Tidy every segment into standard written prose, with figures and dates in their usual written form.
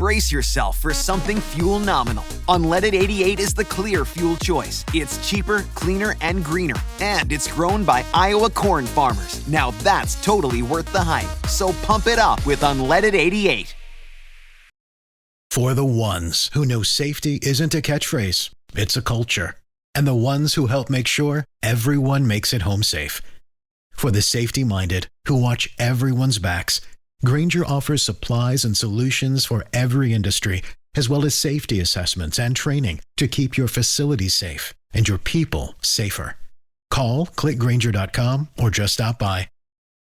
Brace yourself for something fuel-nominal. Unleaded 88 is the clear fuel choice. It's cheaper, cleaner, and greener. And it's grown by Iowa corn farmers. Now that's totally worth the hype. So pump it up with Unleaded 88. For the ones who know safety isn't a catchphrase, it's a culture. And the ones who help make sure everyone makes it home safe. For the safety-minded who watch everyone's backs, Grainger offers supplies and solutions for every industry, as well as safety assessments and training to keep your facilities safe and your people safer. Call, click Grainger.com, or just stop by.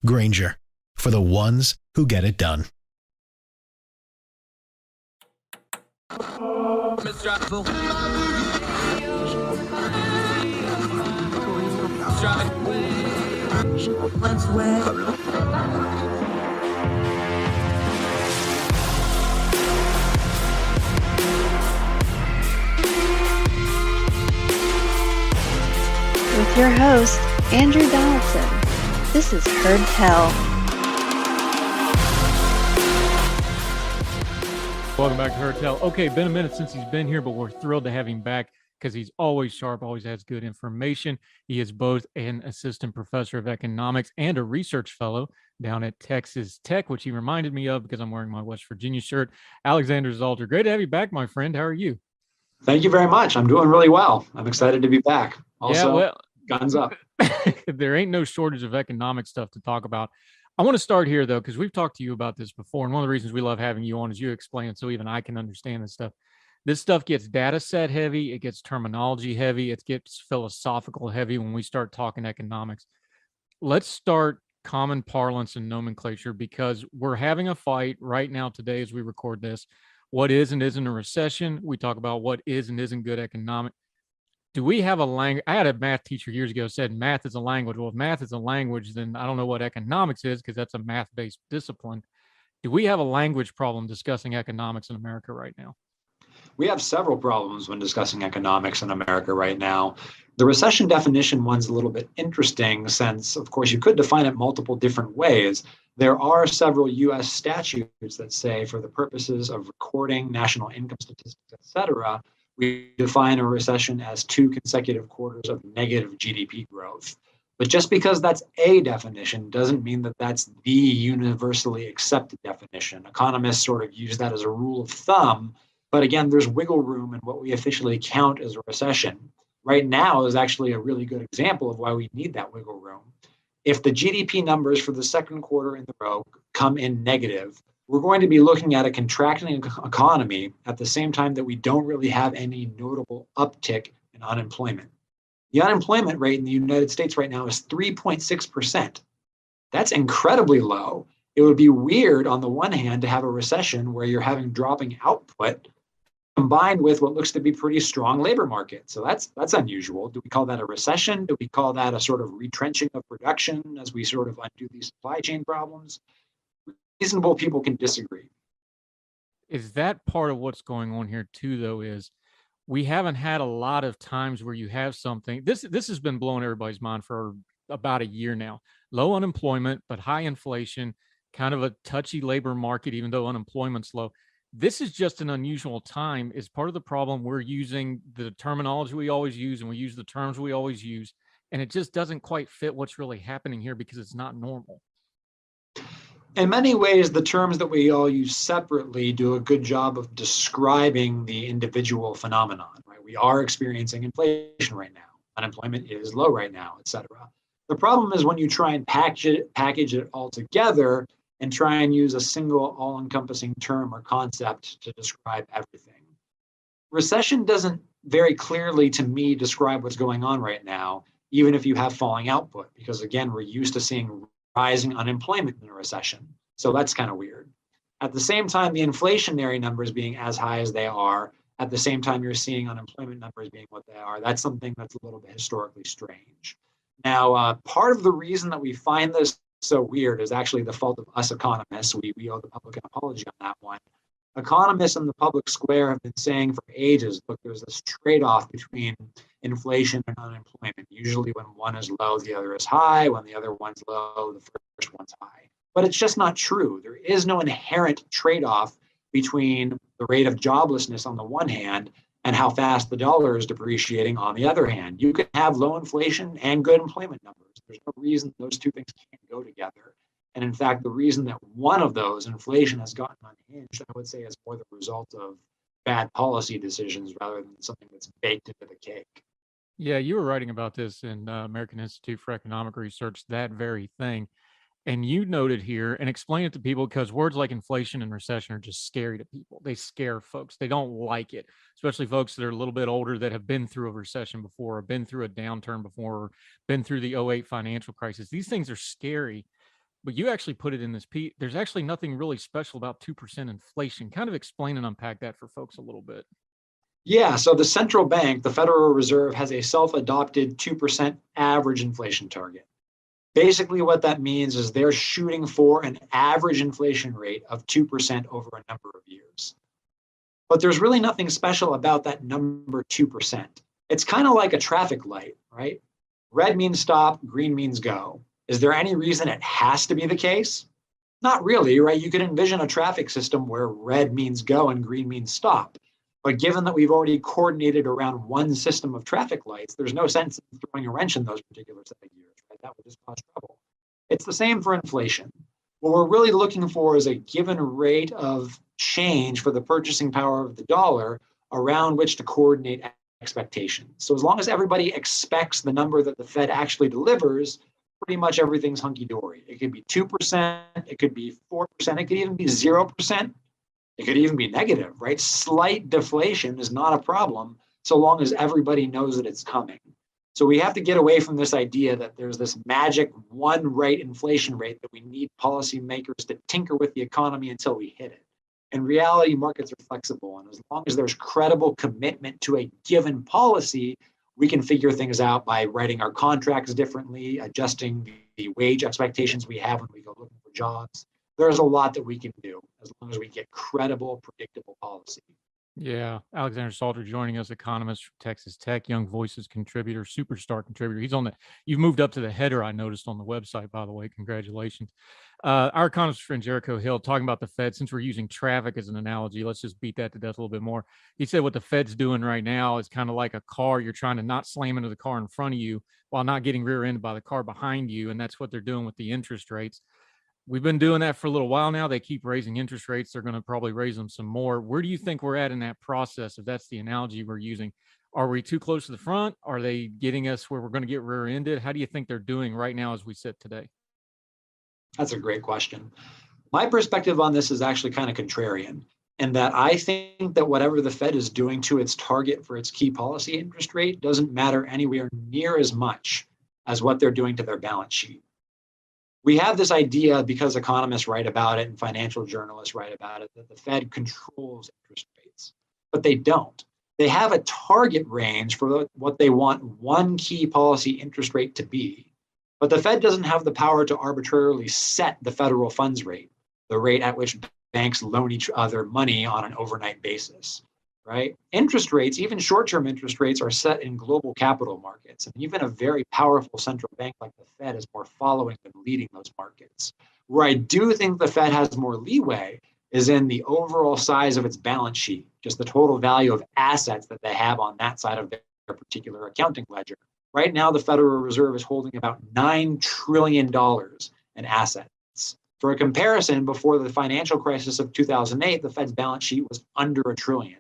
Grainger, for the ones who get it done. With your host, Andrew Donaldson. This is Heard Tell. Welcome back to Heard Tell. Okay, been a minute since he's been here, but we're thrilled to have him back because he's always sharp, always has good information. He is both an assistant professor of economics and a research fellow down at Texas Tech, which he reminded me of because I'm wearing my West Virginia shirt. Alexander Zalter, great to have you back, my friend. How are you? Thank you very much. I'm doing really well. I'm excited to be back. Also, guns up. There ain't no shortage of economic stuff to talk about. I want to start here, though, because we've talked to you about this before. And one of the reasons we love having you on is you explain it so even I can understand this stuff. This stuff gets data set heavy. It gets terminology heavy. It gets philosophical heavy when we start talking economics. Let's start common parlance and nomenclature, because we're having a fight right now today as we record this. What is and isn't a recession? We talk about what is and isn't good economic. Do we have a language? I had a math teacher years ago said math is a language. Well, if math is a language, then I don't know what economics is, because that's a math-based discipline. Do we have a language problem discussing economics in America right now? We have several problems when discussing economics in America right now. The recession definition one's a little bit interesting since, of course, you could define it multiple different ways. There are several U.S. statutes that say, for the purposes of recording national income statistics, et cetera, we define a recession as 2 consecutive quarters of negative GDP growth. But just because that's a definition doesn't mean that that's the universally accepted definition. Economists sort of use that as a rule of thumb. But again, there's wiggle room in what we officially count as a recession. Right now is actually a really good example of why we need that wiggle room. If the GDP numbers for the second quarter in a row come in negative, we're going to be looking at a contracting economy at the same time that we don't really have any notable uptick in unemployment. The unemployment rate in the United States right now is 3.6%. That's incredibly low. It would be weird on the one hand to have a recession where you're having dropping output combined with what looks to be pretty strong labor market. So that's unusual. Do we call that a recession? Do we call that a sort of retrenching of production as we sort of undo these supply chain problems? Reasonable people can disagree. Is that part of what's going on here too, though, is we haven't had a lot of times where you have something. This has been blowing everybody's mind for about a year now. Low unemployment, but high inflation, kind of a touchy labor market, even though unemployment's low. This is just an unusual time. Is part of the problem. We're using the terminology we always use, and we use the terms we always use, and it just doesn't quite fit what's really happening here because it's not normal. In many ways, the terms that we all use separately do a good job of describing the individual phenomenon, right? We are experiencing inflation right now. Unemployment is low right now, et cetera. The problem is when you try and package it all together and try and use a single all-encompassing term or concept to describe everything. Recession doesn't very clearly, to me, describe what's going on right now, even if you have falling output, because again, we're used to seeing rising unemployment in a recession. So that's kind of weird. At the same time, the inflationary numbers being as high as they are, at the same time, you're seeing unemployment numbers being what they are. That's something that's a little bit historically strange. Now, part of the reason that we find this so weird is actually the fault of us economists. We owe the public an apology on that one. Economists in the public square have been saying for ages, look, there's this trade-off between inflation and unemployment. Usually when one is low, the other is high. When the other one's low, the first one's high. But it's just not true. There is no inherent trade-off between the rate of joblessness on the one hand and how fast the dollar is depreciating on the other hand. You can have low inflation and good employment numbers. There's no reason those two things can't go together. And in fact, the reason that one of those, inflation, has gotten unhinged, I would say, is more the result of bad policy decisions rather than something that's baked into the cake. Yeah, you were writing about this in American Institute for Economic Research, that very thing. And you noted here, and explain it to people, because words like inflation and recession are just scary to people. They scare folks. They don't like it, especially folks that are a little bit older that have been through a recession before, or been through a downturn before, or been through the '08 financial crisis. These things are scary, but you actually put it in this piece. There's actually nothing really special about 2% inflation. Kind of explain and unpack that for folks a little bit. Yeah, so the central bank, the Federal Reserve, has a self-adopted 2% average inflation target. Basically, what that means is they're shooting for an average inflation rate of 2% over a number of years. But there's really nothing special about that number 2%. It's kind of like a traffic light, right? Red means stop, green means go. Is there any reason it has to be the case? Not really, right? You could envision a traffic system where red means go and green means stop. But given that we've already coordinated around one system of traffic lights, there's no sense in throwing a wrench in those particular set of gears, right? That would just cause trouble. It's the same for inflation. What we're really looking for is a given rate of change for the purchasing power of the dollar around which to coordinate expectations. So as long as everybody expects the number that the Fed actually delivers, pretty much everything's hunky-dory. It could be 2%, it could be 4%, it could even be 0%. It could even be negative, right? Slight deflation is not a problem so long as everybody knows that it's coming. So we have to get away from this idea that there's this magic one rate inflation rate that we need policymakers to tinker with the economy until we hit it. In reality, markets are flexible, and as long as there's credible commitment to a given policy, we can figure things out by writing our contracts differently, adjusting the wage expectations we have when we go looking for jobs. There's a lot that we can do as long as we get credible, predictable policy. Yeah, Alexander Salter joining us, economist from Texas Tech, Young Voices contributor, superstar contributor. He's on the, you've moved up to the header, I noticed on the website, by the way. Congratulations. Our economist friend Jericho Hill talking about the Fed, since we're using traffic as an analogy, let's just beat that to death a little bit more. He said what the Fed's doing right now is kind of like a car. You're trying to not slam into the car in front of you while not getting rear-ended by the car behind you. And that's what they're doing with the interest rates. We've been doing that for a little while now. They keep raising interest rates. They're going to probably raise them some more. Where do you think we're at in that process, if that's the analogy we're using? Are we too close to the front? Are they getting us where we're going to get rear-ended? How do you think they're doing right now as we sit today? That's a great question. My perspective on this is actually kind of contrarian, in that I think that whatever the Fed is doing to its target for its key policy interest rate doesn't matter anywhere near as much as what they're doing to their balance sheet. We have this idea, because economists write about it and financial journalists write about it, that the Fed controls interest rates, but they don't. They have a target range for what they want one key policy interest rate to be, but the Fed doesn't have the power to arbitrarily set the federal funds rate, the rate at which banks loan each other money on an overnight basis, right? Interest rates, even short-term interest rates, are set in global capital markets. And even a very powerful central bank like the Fed is more following than leading those markets. Where I do think the Fed has more leeway is in the overall size of its balance sheet, just the total value of assets that they have on that side of their particular accounting ledger. Right now, the Federal Reserve is holding about $9 trillion in assets. For a comparison, before the financial crisis of 2008, the Fed's balance sheet was under $1 trillion.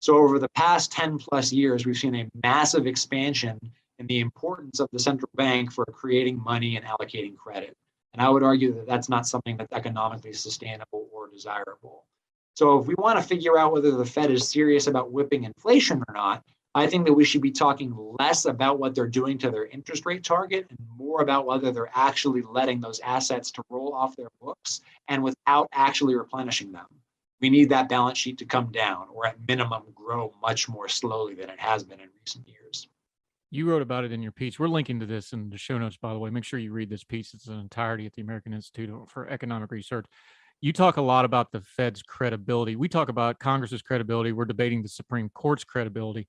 So over the past 10 plus years, we've seen a massive expansion in the importance of the central bank for creating money and allocating credit. And I would argue that that's not something that's economically sustainable or desirable. So if we want to figure out whether the Fed is serious about whipping inflation or not, I think that we should be talking less about what they're doing to their interest rate target and more about whether they're actually letting those assets to roll off their books and without actually replenishing them. We need that balance sheet to come down, or at minimum grow much more slowly than it has been in recent years. You wrote about it in your piece. We're linking to this in the show notes, by the way. Make sure you read this piece. It's an entirety at the American Institute for Economic Research. You talk a lot about the Fed's credibility. We talk about Congress's credibility. We're debating the Supreme Court's credibility.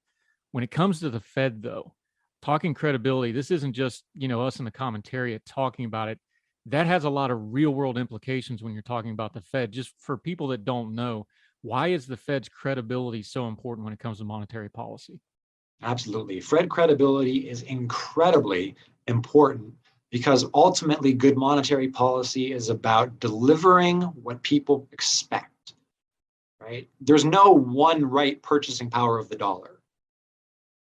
When it comes to the Fed, though, talking credibility, this isn't just, us in the commentariat talking about it. That has a lot of real world implications when you're talking about the Fed. Just for people that don't know, Why is the Fed's credibility so important when it comes to monetary policy? Absolutely. Fed credibility is incredibly important because ultimately good monetary policy is about delivering what people expect, right? There's no one right purchasing power of the dollar.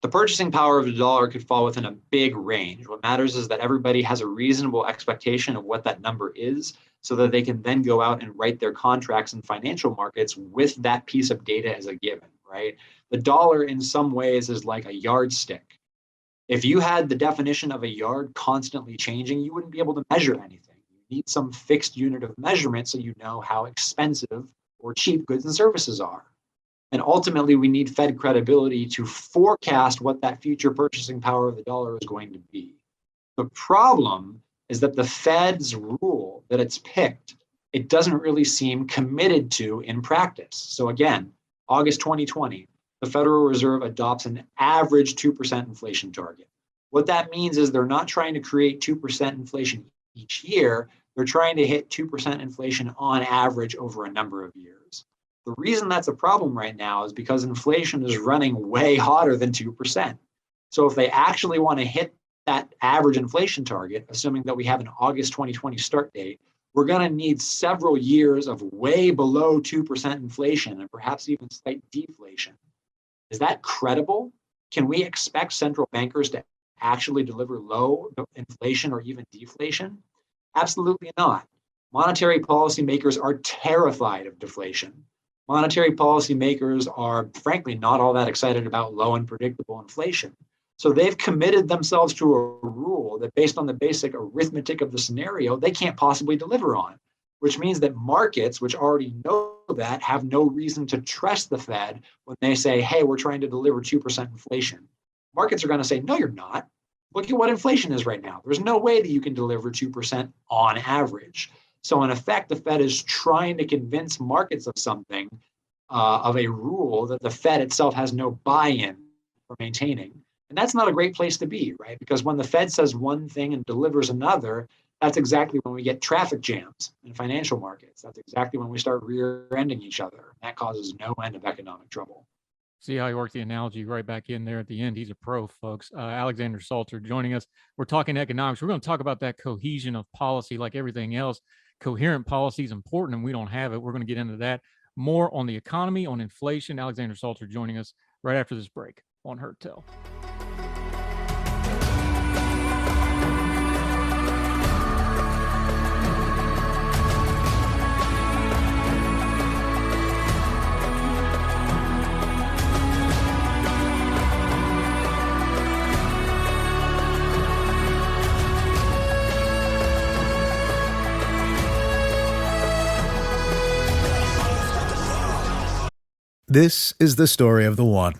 The purchasing power of the dollar could fall within a big range. What matters is that everybody has a reasonable expectation of what that number is so that they can then go out and write their contracts in financial markets with that piece of data as a given, right? The dollar in some ways is like a yardstick. If you had the definition of a yard constantly changing, you wouldn't be able to measure anything. You need some fixed unit of measurement so you know how expensive or cheap goods and services are. And ultimately, we need Fed credibility to forecast what that future purchasing power of the dollar is going to be. The problem is that the Fed's rule that it's picked, it doesn't really seem committed to in practice. So again, August 2020, the Federal Reserve adopts an average 2% inflation target. What that means is they're not trying to create 2% inflation each year. They're trying to hit 2% inflation on average over a number of years. The reason that's a problem right now is because inflation is running way hotter than 2%. So if they actually want to hit that average inflation target, assuming that we have an August 2020 start date, we're going to need several years of way below 2% inflation and perhaps even slight deflation. Is that credible? Can we expect central bankers to actually deliver low inflation or even deflation? Absolutely not. Monetary policymakers are terrified of deflation. Monetary policymakers are, frankly, not all that excited about low and predictable inflation. So they've committed themselves to a rule that, based on the basic arithmetic of the scenario, they can't possibly deliver on, which means that markets, which already know that, have no reason to trust the Fed when they say, hey, we're trying to deliver 2% inflation. Markets are going to say, no, you're not. Look at what inflation is right now. There's no way that you can deliver 2% on average. So in effect, the Fed is trying to convince markets of something, of a rule that the Fed itself has no buy-in for maintaining. And that's not a great place to be, right? Because when the Fed says one thing and delivers another, that's exactly when we get traffic jams in financial markets. That's exactly when we start rear-ending each other. That causes no end of economic trouble. See how he worked the analogy right back in there at the end. He's a pro, folks. Alexander Salter joining us. We're talking economics. We're going to talk about that cohesion of policy like everything else. Coherent policy is important and we don't have it. We're going to get into that. More on the economy, on inflation. Alexander Salter joining us right after this break on Heard Tell. This is the story of the one.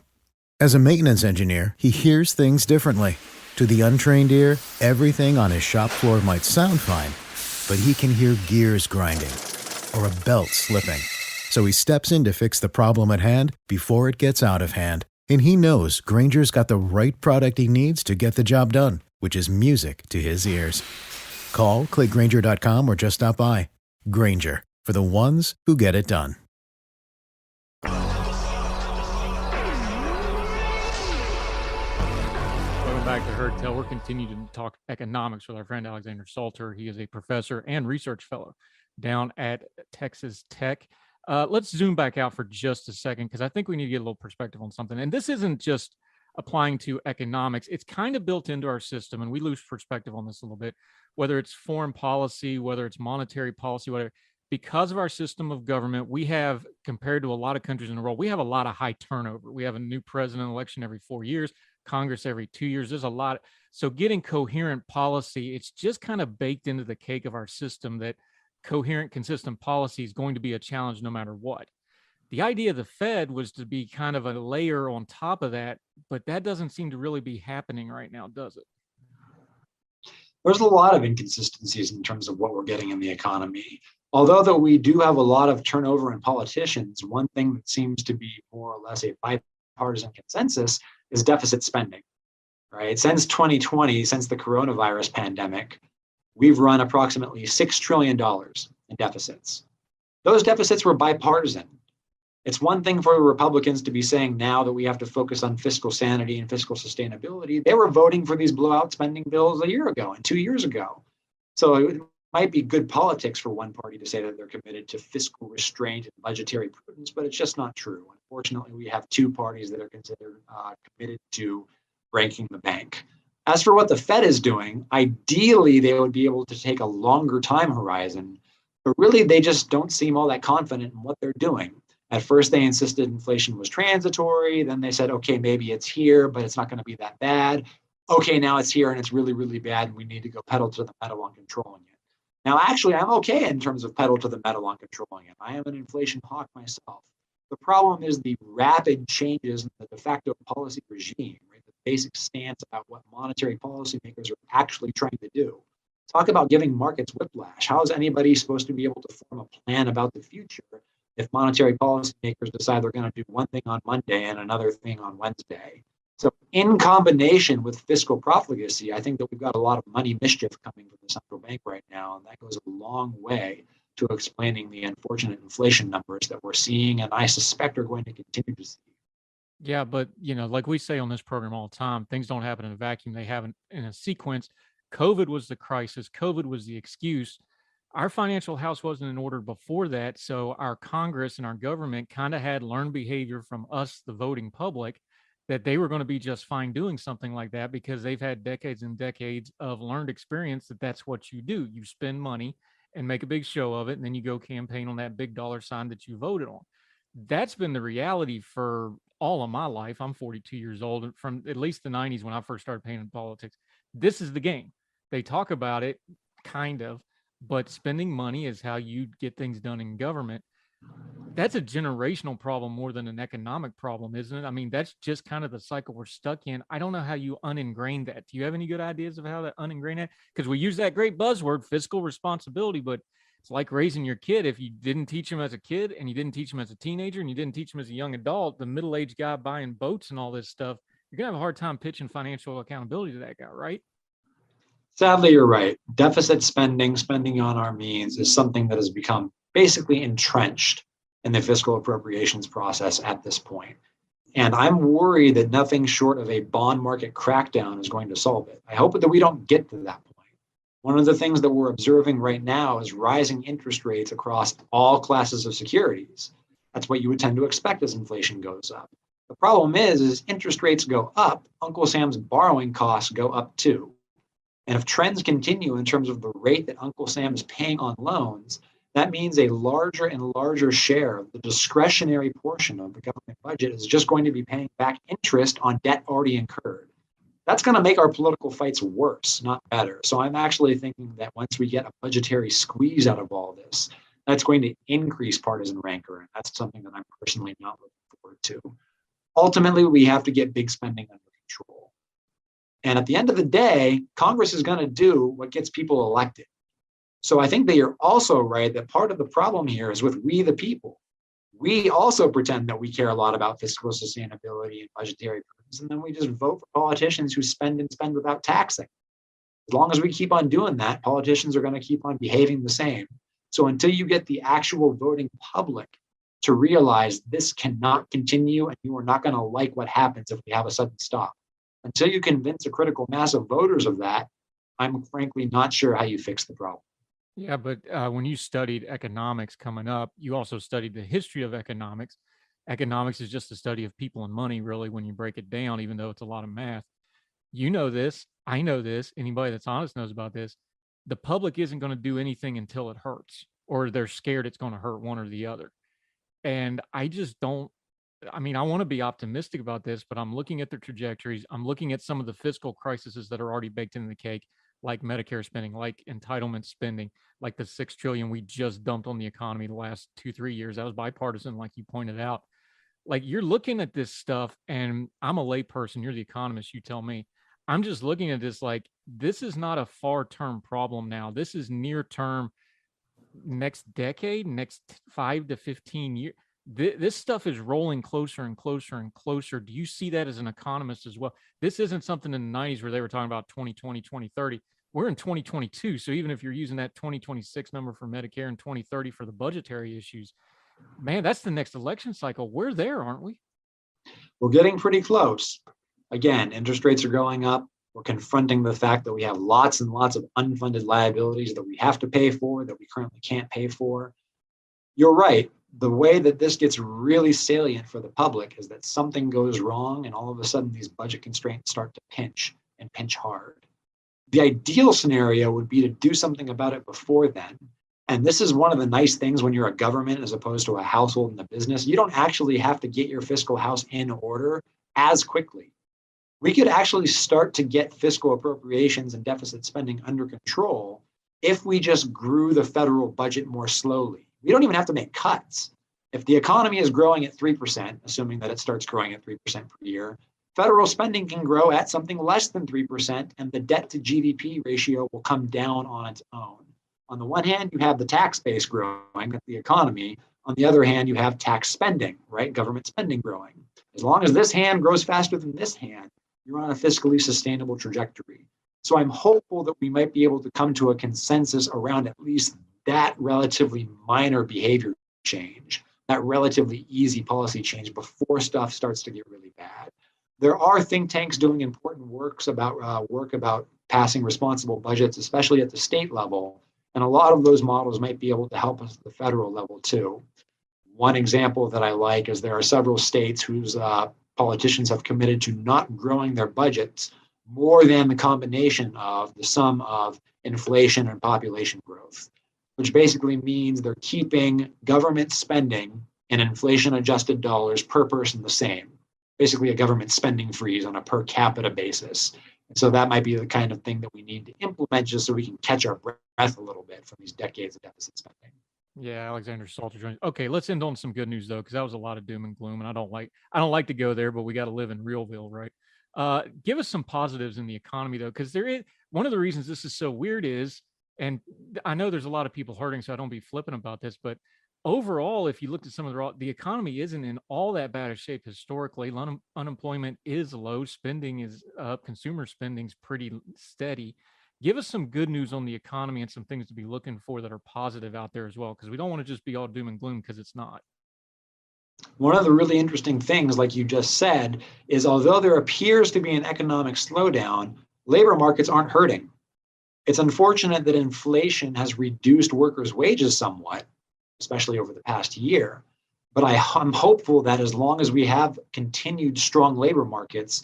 As a maintenance engineer, he hears things differently. To the untrained ear, everything on his shop floor might sound fine, but he can hear gears grinding or a belt slipping. So he steps in to fix the problem at hand before it gets out of hand. And he knows Grainger's got the right product he needs to get the job done, which is music to his ears. Call, click Grainger.com, or just stop by. Grainger, for the ones who get it done. Back to Heard Tell. We're continuing to talk economics with our friend Alexander Salter. He is a professor and research fellow down at Texas Tech. Let's zoom back out for just a second, because I think we need to get a little perspective on something. And this isn't just applying to economics. It's kind of built into our system, and we lose perspective on this a little bit, whether it's foreign policy, whether it's monetary policy, whatever. Because of our system of government, we have, compared to a lot of countries in the world, we have a lot of high turnover. We have a new president election every 4 years. Congress every 2 years. There's a lot. So getting coherent policy, it's just kind of baked into the cake of our system that coherent, consistent policy is going to be a challenge no matter what. The idea of the Fed was to be kind of a layer on top of that, but that doesn't seem to really be happening right now, does it? There's a lot of inconsistencies in terms of what we're getting in the economy. Although that we do have a lot of turnover in politicians, one thing that seems to be more or less a bipartisan consensus is deficit spending, right? Since 2020, since the coronavirus pandemic, we've run approximately $6 trillion in deficits. Those deficits were bipartisan. It's one thing for the Republicans to be saying now that we have to focus on fiscal sanity and fiscal sustainability. They were voting for these blowout spending bills a year ago and 2 years ago. So it might be good politics for one party to say that they're committed to fiscal restraint and budgetary prudence, but it's just not true. Unfortunately, we have two parties that are considered committed to breaking the bank. As for what the Fed is doing, ideally they would be able to take a longer time horizon, but really they just don't seem all that confident in what they're doing. At first they insisted inflation was transitory, then they said, okay, maybe it's here, but it's not going to be that bad. Okay, now it's here and it's really, really bad, and we need to go pedal to the metal on controlling it. Now, actually, I'm okay in terms of pedal to the metal on controlling it. I am an inflation hawk myself. The problem is the rapid changes in the de facto policy regime, right? The basic stance about what monetary policymakers are actually trying to do. Talk about giving markets whiplash. How is anybody supposed to be able to form a plan about the future if monetary policymakers decide they're going to do one thing on Monday and another thing on Wednesday? So in combination with fiscal profligacy, I think that we've got a lot of money mischief coming from the central bank right now, and that goes a long way to explaining the unfortunate inflation numbers that we're seeing, and I suspect are going to continue to see. Yeah, but like we say on this program all the time, things don't happen in a vacuum. They happen in a sequence. COVID was the crisis. COVID was the excuse. Our financial house wasn't in order before that. So our Congress and our government kind of had learned behavior from us, the voting public, that they were going to be just fine doing something like that because they've had decades and decades of learned experience that that's what you do. You spend money and make a big show of it, and then you go campaign on that big dollar sign that you voted on. That's been the reality for all of my life. I'm 42 years old, from at least the 90s when I first started paying in politics. This is the game. They talk about it, kind of, but spending money is how you get things done in government. That's a generational problem more than an economic problem, isn't it? I mean, that's just kind of the cycle we're stuck in. I don't know how you uningrain that. Do you have any good ideas of how to uningrain that? Because we use that great buzzword, fiscal responsibility, but it's like raising your kid. If you didn't teach him as a kid and you didn't teach him as a teenager and you didn't teach him as a young adult, the middle-aged guy buying boats and all this stuff, you're going to have a hard time pitching financial accountability to that guy, right? Sadly, you're right. Deficit spending, spending on our means, is something that has become basically entrenched in the fiscal appropriations process at this point. And I'm worried that nothing short of a bond market crackdown is going to solve it. I hope that we don't get to that point. One of the things that we're observing right now is rising interest rates across all classes of securities. That's what you would tend to expect as inflation goes up. The problem is interest rates go up, Uncle Sam's borrowing costs go up too. And if trends continue in terms of the rate that Uncle Sam is paying on loans, that means a larger and larger share of the discretionary portion of the government budget is just going to be paying back interest on debt already incurred. That's going to make our political fights worse, not better. So I'm actually thinking that once we get a budgetary squeeze out of all this, that's going to increase partisan rancor. And that's something that I'm personally not looking forward to. Ultimately, we have to get big spending under control. And at the end of the day, Congress is going to do what gets people elected. So I think that you're also right that part of the problem here is with we the people. We also pretend that we care a lot about fiscal sustainability and budgetary prudence, and then we just vote for politicians who spend and spend without taxing. As long as we keep on doing that, politicians are going to keep on behaving the same. So until you get the actual voting public to realize this cannot continue and you are not going to like what happens if we have a sudden stop, until you convince a critical mass of voters of that, I'm frankly not sure how you fix the problem. Yeah, but when you studied economics coming up, you also studied the history of economics. Economics is just the study of people and money, really, when you break it down, even though it's a lot of math. You know this. I know this. Anybody that's honest knows about this. The public isn't going to do anything until it hurts, or they're scared it's going to hurt one or the other. And I just don't. I mean, I want to be optimistic about this, but I'm looking at the trajectories. I'm looking at some of the fiscal crises that are already baked into the cake, like Medicare spending, like entitlement spending, like the $6 trillion we just dumped on the economy the last 2-3 years. That was bipartisan, like you pointed out. Like, you're looking at this stuff, and I'm a lay person. You're the economist. You tell me. I'm just looking at this like, this is not a far-term problem now. This is near-term, next decade, next 5 to 15 years. This stuff is rolling closer and closer and closer. Do you see that as an economist as well? This isn't something in the 90s where they were talking about 2020, 2030. We're in 2022. So even if you're using that 2026 number for Medicare and 2030 for the budgetary issues, Man, that's the next election cycle. We're there, aren't we? We're getting pretty close. Again, interest rates are going up. We're confronting the fact that we have lots and lots of unfunded liabilities that we have to pay for, that we currently can't pay for. You're right. The way that this gets really salient for the public is that something goes wrong and all of a sudden these budget constraints start to pinch and pinch hard. The ideal scenario would be to do something about it before then. And this is one of the nice things when you're a government as opposed to a household and a business. You don't actually have to get your fiscal house in order as quickly. We could actually start to get fiscal appropriations and deficit spending under control if we just grew the federal budget more slowly. We don't even have to make cuts. If the economy is growing at 3%, assuming that it starts growing at 3% per year, federal spending can grow at something less than 3%, and the debt to GDP ratio will come down on its own. On the one hand, you have the tax base growing, that's the economy. On the other hand, you have tax spending, right? Government spending growing. As long as this hand grows faster than this hand, you're on a fiscally sustainable trajectory. So I'm hopeful that we might be able to come to a consensus around at least that relatively minor behavior change, that relatively easy policy change before stuff starts to get really bad. There are think tanks doing important work about passing responsible budgets, especially at the state level. And a lot of those models might be able to help us at the federal level too. One example that I like is there are several states whose politicians have committed to not growing their budgets more than the combination of the sum of inflation and population growth, which basically means they're keeping government spending in inflation-adjusted dollars per person the same, basically a government spending freeze on a per capita basis. And so that might be the kind of thing that we need to implement just so we can catch our breath a little bit from these decades of deficit spending. Yeah, Alexander Salter joins. Okay, let's end on some good news though, because that was a lot of doom and gloom, and I don't like to go there, but we got to live in Realville, right? Give us some positives in the economy though, because there is one of the reasons this is so weird is, and I know there's a lot of people hurting, so I don't be flippant about this, but overall, if you looked at some of the economy isn't in all that bad a shape historically. Unemployment is low, spending is up, consumer spending's pretty steady. Give us some good news on the economy and some things to be looking for that are positive out there as well, because we don't want to just be all doom and gloom because it's not. One of the really interesting things, like you just said, is although there appears to be an economic slowdown, labor markets aren't hurting. It's unfortunate that inflation has reduced workers' wages somewhat, especially over the past year. But I'm hopeful that as long as we have continued strong labor markets,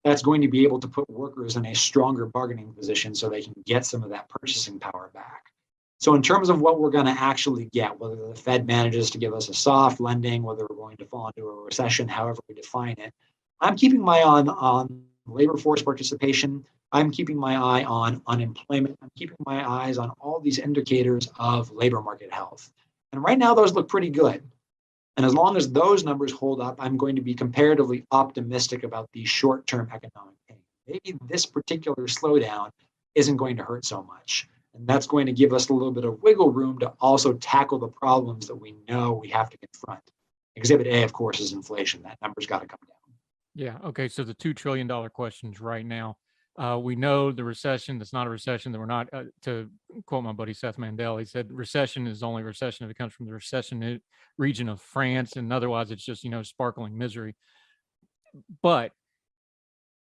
that's going to be able to put workers in a stronger bargaining position so they can get some of that purchasing power back. So in terms of what we're going to actually get, whether the Fed manages to give us a soft landing, whether we're going to fall into a recession, however we define it, I'm keeping my eye on labor force participation. I'm keeping my eye on unemployment. I'm keeping my eyes on all these indicators of labor market health. And right now, those look pretty good. And as long as those numbers hold up, I'm going to be comparatively optimistic about the short-term economic pain. Maybe this particular slowdown isn't going to hurt so much. And that's going to give us a little bit of wiggle room to also tackle the problems that we know we have to confront. Exhibit A, of course, is inflation. That number's got to come down. Yeah. Okay. So the $2 trillion questions right now. We know the recession, that's not a recession, that we're not, to quote my buddy Seth Mandel, he said recession is only recession if it comes from the recession region of France, and otherwise it's just, sparkling misery. But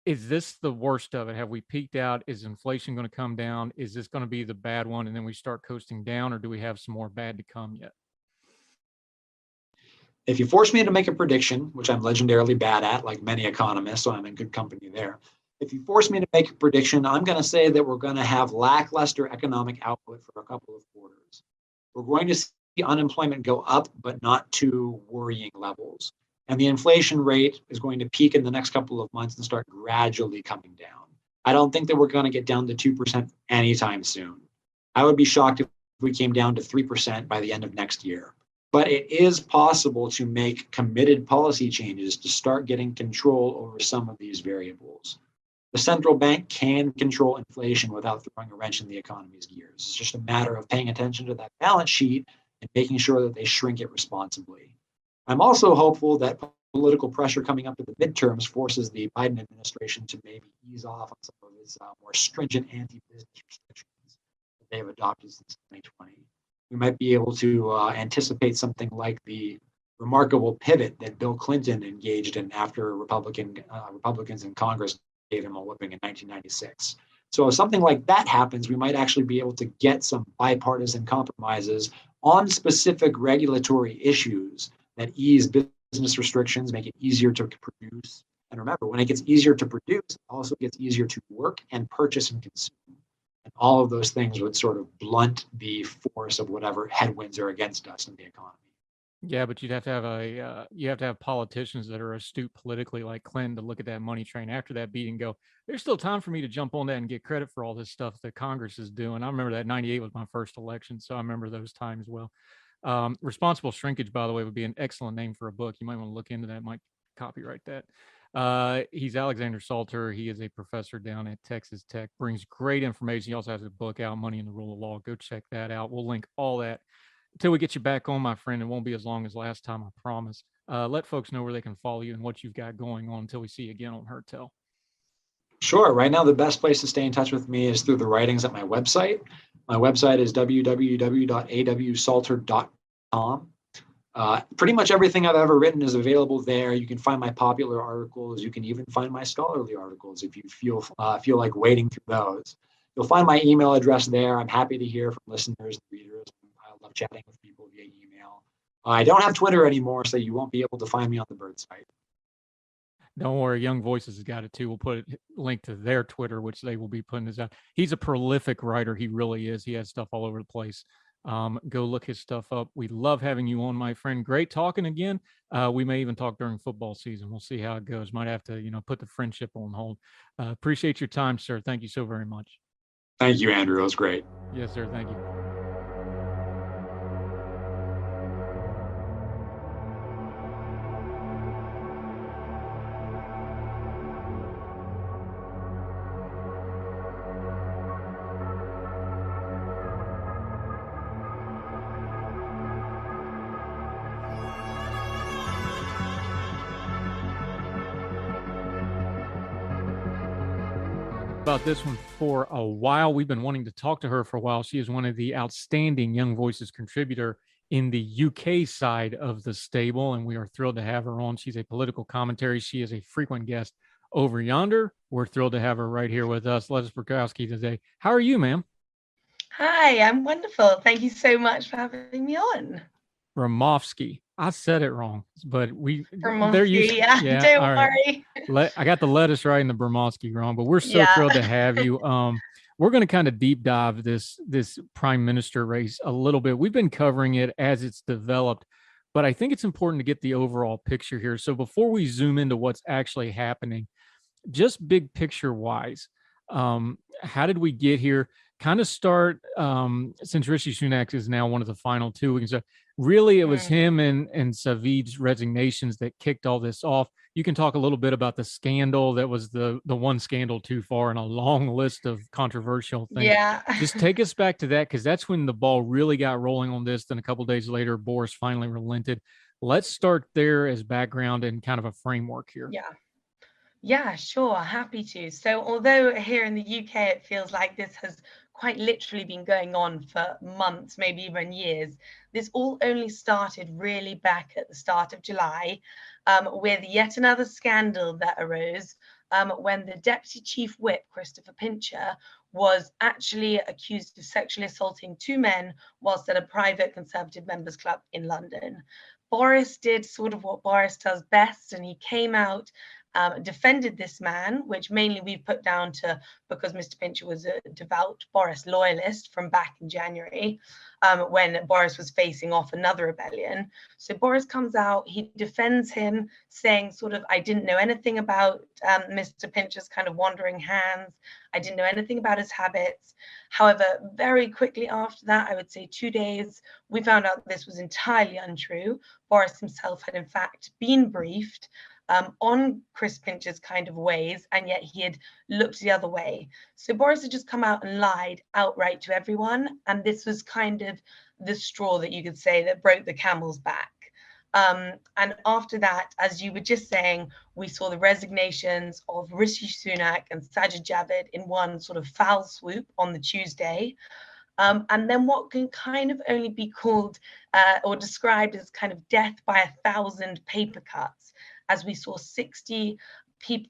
is this the worst of it? Have we peaked out? Is inflation going to come down? Is this going to be the bad one and then we start coasting down, or do we have some more bad to come yet? If you force me to make a prediction, which I'm legendarily bad at, like many economists, so I'm in good company there. If you force me to make a prediction, I'm going to say that we're going to have lackluster economic output for a couple of quarters. We're going to see unemployment go up, but not to worrying levels. And the inflation rate is going to peak in the next couple of months and start gradually coming down. I don't think that we're going to get down to 2% anytime soon. I would be shocked if we came down to 3% by the end of next year. But it is possible to make committed policy changes to start getting control over some of these variables. The central bank can control inflation without throwing a wrench in the economy's gears. It's just a matter of paying attention to that balance sheet and making sure that they shrink it responsibly. I'm also hopeful that political pressure coming up to the midterms forces the Biden administration to maybe ease off on some of its more stringent anti-business restrictions that they have adopted since 2020. We might be able to anticipate something like the remarkable pivot that Bill Clinton engaged in after Republicans in Congress gave him a whipping in 1996. So if something like that happens, we might actually be able to get some bipartisan compromises on specific regulatory issues that ease business restrictions, make it easier to produce. And remember, when it gets easier to produce, it also gets easier to work and purchase and consume. And all of those things would sort of blunt the force of whatever headwinds are against us in the economy. Yeah, but you'd have to have you have to have politicians that are astute politically, like Clinton, to look at that money train after that beat and go, there's still time for me to jump on that and get credit for all this stuff that Congress is doing. I remember that 98 was my first election, so I remember those times well. Responsible Shrinkage, by the way, would be an excellent name for a book. You might want to look into that, might copyright that. He's Alexander Salter. He is a professor down at Texas Tech, brings great information. He also has a book out, Money and the Rule of Law. Go check that out. We'll link all that. Until we get you back on, my friend, it won't be as long as last time, I promise. Let folks know where they can follow you and what you've got going on until we see you again on Heard Tell. Sure. Right now, the best place to stay in touch with me is through the writings at my website. My website is www.awsalter.com. Pretty much everything I've ever written is available there. You can find my popular articles. You can even find my scholarly articles if you feel like wading through those. You'll find my email address there. I'm happy to hear from listeners and readers. I love chatting with people via email. I don't have Twitter anymore, so you won't be able to find me on the Bird site. Don't worry, Young Voices has got it too. We'll put a link to their Twitter, which they will be putting this out. He's a prolific writer. He really is. He has stuff all over the place. Go look his stuff up. We love having you on, my friend. Great talking again. We may even talk during football season. We'll see how it goes. Might have to, put the friendship on hold. Appreciate your time, sir. Thank you so very much. Thank you, Andrew. It was great. Yes, sir. Thank you. About this one for a while. We've been wanting to talk to her for a while. She is one of the outstanding Young Voices contributor in the UK side of the stable, and we are thrilled to have her on. She's a political commentary. She is a frequent guest over yonder. We're thrilled to have her right here with us. Lettuce Burkowski today. How are you, ma'am? Hi, I'm wonderful. Thank you so much for having me on. Ramovsky. I said it wrong, but they're used. Yeah, don't worry. I got the lettuce right and the Bermosky wrong, but we're so thrilled to have you. We're going to kind of deep dive this prime minister race a little bit. We've been covering it as it's developed, but I think it's important to get the overall picture here. So before we zoom into what's actually happening, just big picture wise, how did we get here? Kind of start, since Rishi Sunak is now one of the final two, we can say really it was him and Savid's resignations that kicked all this off. You can talk a little bit about the scandal that was the one scandal too far in a long list of controversial things. Yeah. Just take us back to that, because that's when the ball really got rolling on this. Then a couple of days later, Boris finally relented. Let's start there as background and kind of a framework here. Yeah, sure. Happy to. So although here in the UK, it feels like this has quite literally been going on for months, maybe even years, this all only started really back at the start of July with yet another scandal that arose when the Deputy Chief Whip, Christopher Pincher, was actually accused of sexually assaulting two men whilst at a private Conservative members club in London. Boris did sort of what Boris does best, and he came out, defended this man, which mainly we've put down to because Mr. Pincher was a devout Boris loyalist from back in January when Boris was facing off another rebellion. So Boris comes out, he defends him, saying sort of, I didn't know anything about Mr. Pincher's kind of wandering hands. I didn't know anything about his habits. However, very quickly after that, I would say 2 days, we found out this was entirely untrue. Boris himself had in fact been briefed on Chris Pincher's kind of ways, and yet he had looked the other way. So Boris had just come out and lied outright to everyone, and this was kind of the straw that you could say that broke the camel's back. And after that, as you were just saying, we saw the resignations of Rishi Sunak and Sajid Javid in one sort of foul swoop on the Tuesday. And then what can kind of only be called or described as kind of death by 1,000 paper cuts, as we saw 60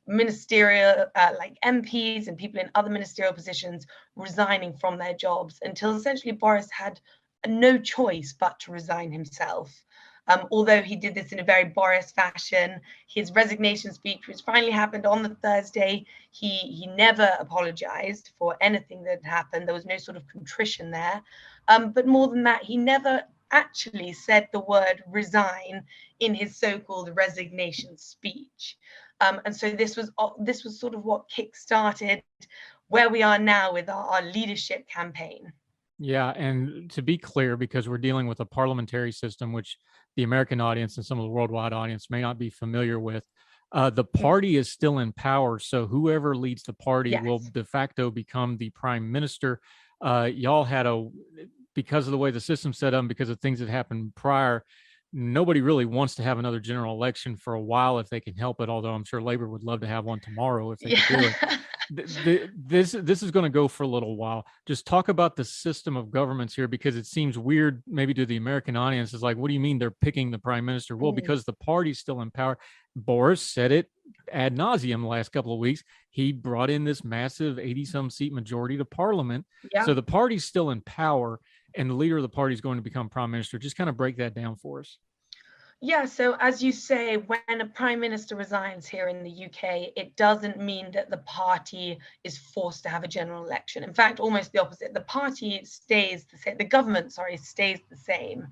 ministerial like MPs and people in other ministerial positions resigning from their jobs, until essentially Boris had no choice but to resign himself. Although he did this in a very Boris fashion, his resignation speech, which finally happened on the Thursday, he never apologized for anything that had happened. There was no sort of contrition there. But more than that, he never actually said the word resign in his so-called resignation speech. And so this was sort of what kick-started where we are now with our leadership campaign. Yeah, and to be clear, because we're dealing with a parliamentary system, which the American audience and some of the worldwide audience may not be familiar with, the party is still in power. So whoever leads the party will de facto become the prime minister. Y'all had because of the way the system's set up, because of things that happened prior, nobody really wants to have another general election for a while if they can help it. Although I'm sure Labor would love to have one tomorrow if they could do it. This is going to go for a little while. Just talk about the system of governments here, because it seems weird maybe to the American audience. Is like, what do you mean they're picking the prime minister? Well, because the party's still in power. Boris said it ad nauseum the last couple of weeks. He brought in this massive 80-some seat majority to parliament. So the party's still in power, and the leader of the party is going to become prime minister. Just kind of break that down for us. Yeah, so as you say, when a prime minister resigns here in the UK, it doesn't mean that the party is forced to have a general election. In fact, almost the opposite. The party stays the same. The government, stays the same.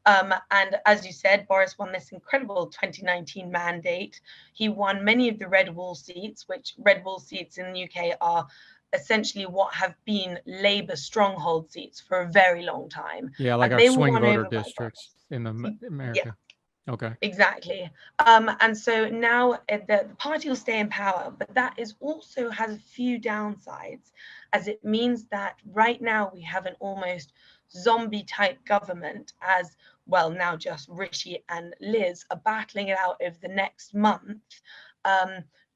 And as you said, Boris won this incredible 2019 mandate. He won many of the red wall seats, which red wall seats in the UK are essentially what have been Labour stronghold seats for a very long time. Yeah, like our swing voter districts in America. Yeah. Okay. Exactly. And so now the party will stay in power, but that also has a few downsides, as it means that right now we have an almost zombie type government, as well, now just Rishi and Liz are battling it out over the next month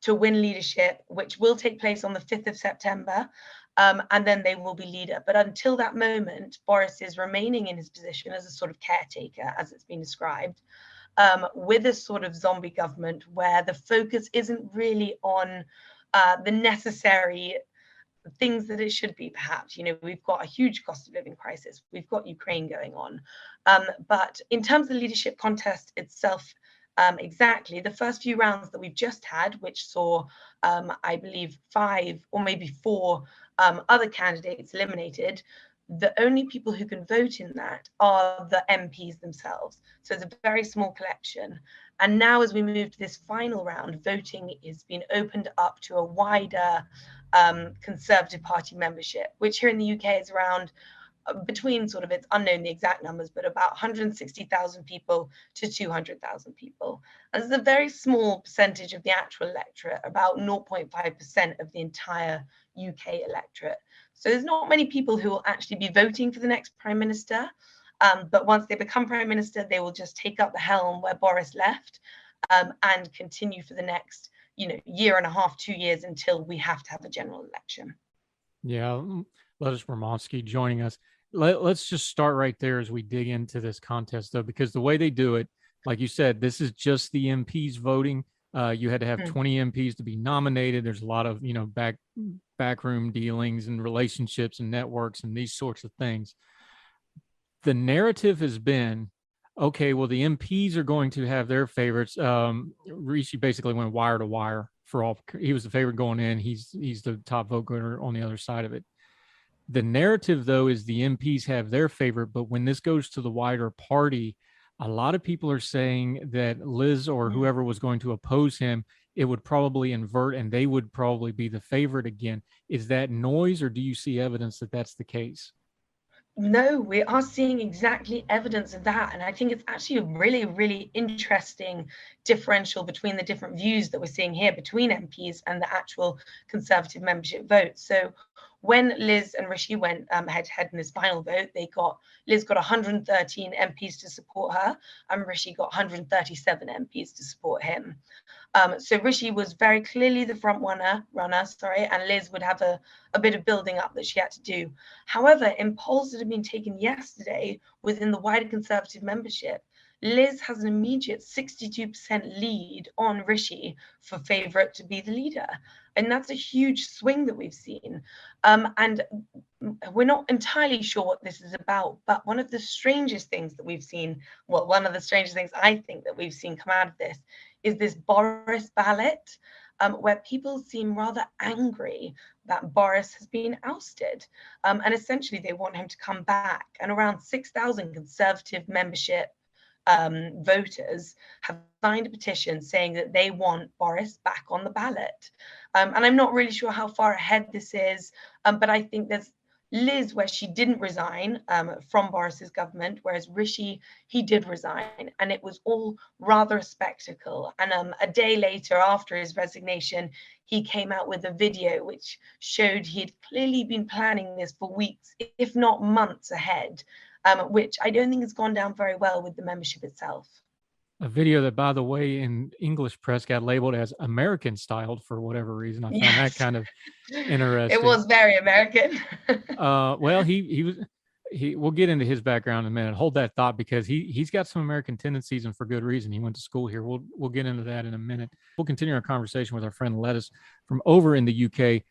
to win leadership, which will take place on the 5th of September. And then they will be leader. But until that moment, Boris is remaining in his position as a sort of caretaker, as it's been described. With a sort of zombie government where the focus isn't really on the necessary things that it should be, perhaps. We've got a huge cost of living crisis. We've got Ukraine going on. But in terms of the leadership contest itself, exactly, the first few rounds that we've just had, which saw, I believe, 5 or maybe 4 other candidates eliminated, the only people who can vote in that are the MPs themselves. So it's a very small collection. And now as we move to this final round, voting is being opened up to a wider Conservative Party membership, which here in the UK is around between it's unknown the exact numbers, but about 160,000 people to 200,000 people. And it's a very small percentage of the actual electorate, about 0.5% of the entire UK electorate. So there's not many people who will actually be voting for the next prime minister. But once they become prime minister, they will just take up the helm where Boris left and continue for the next, year and a half, 2 years, until we have to have a general election. Yeah, Lettuce Romansky joining us. Let's just start right there as we dig into this contest, though, because the way they do it, like you said, this is just the MPs voting. You had to have 20 MPs to be nominated. There's a lot of, backroom dealings and relationships and networks and these sorts of things. The narrative has been, okay, well, the MPs are going to have their favorites. Rishi basically went wire to wire for all. He was the favorite going in. He's the top vote getter on the other side of it. The narrative, though, is the MPs have their favorite. But when this goes to the wider party, a lot of people are saying that Liz or whoever was going to oppose him, it would probably invert and they would probably be the favorite again. Is that noise, or do you see evidence that that's the case? No, we are seeing exactly evidence of that. And I think it's actually a really, really interesting differential between the different views that we're seeing here between MPs and the actual Conservative membership vote. So when Liz and Rishi went head-to-head in this final vote, Liz got 113 MPs to support her, and Rishi got 137 MPs to support him. So Rishi was very clearly the front runner, and Liz would have a bit of building up that she had to do. However, in polls that have been taken yesterday within the wider Conservative membership, Liz has an immediate 62% lead on Rishi for favourite to be the leader. And that's a huge swing that we've seen. And we're not entirely sure what this is about, but one of the strangest things that we've seen, well, one of the strangest things I think that we've seen come out of this is this Boris ballot, where people seem rather angry that Boris has been ousted. And essentially they want him to come back. And around 6,000 Conservative membership voters have signed a petition saying that they want Boris back on the ballot. And I'm not really sure how far ahead this is, but I think there's Liz, where she didn't resign from Boris's government, whereas Rishi, he did resign, and it was all rather a spectacle. And a day later, after his resignation, he came out with a video which showed he'd clearly been planning this for weeks, if not months ahead, which I don't think has gone down very well with the membership itself. A video that, by the way, in English press got labeled as American styled for whatever reason. I found that kind of interesting. It was very American. Well, we'll get into his background in a minute. Hold that thought, because he's got some American tendencies, and for good reason. He went to school here. We'll get into that in a minute. We'll continue our conversation with our friend Lettuce from over in the UK.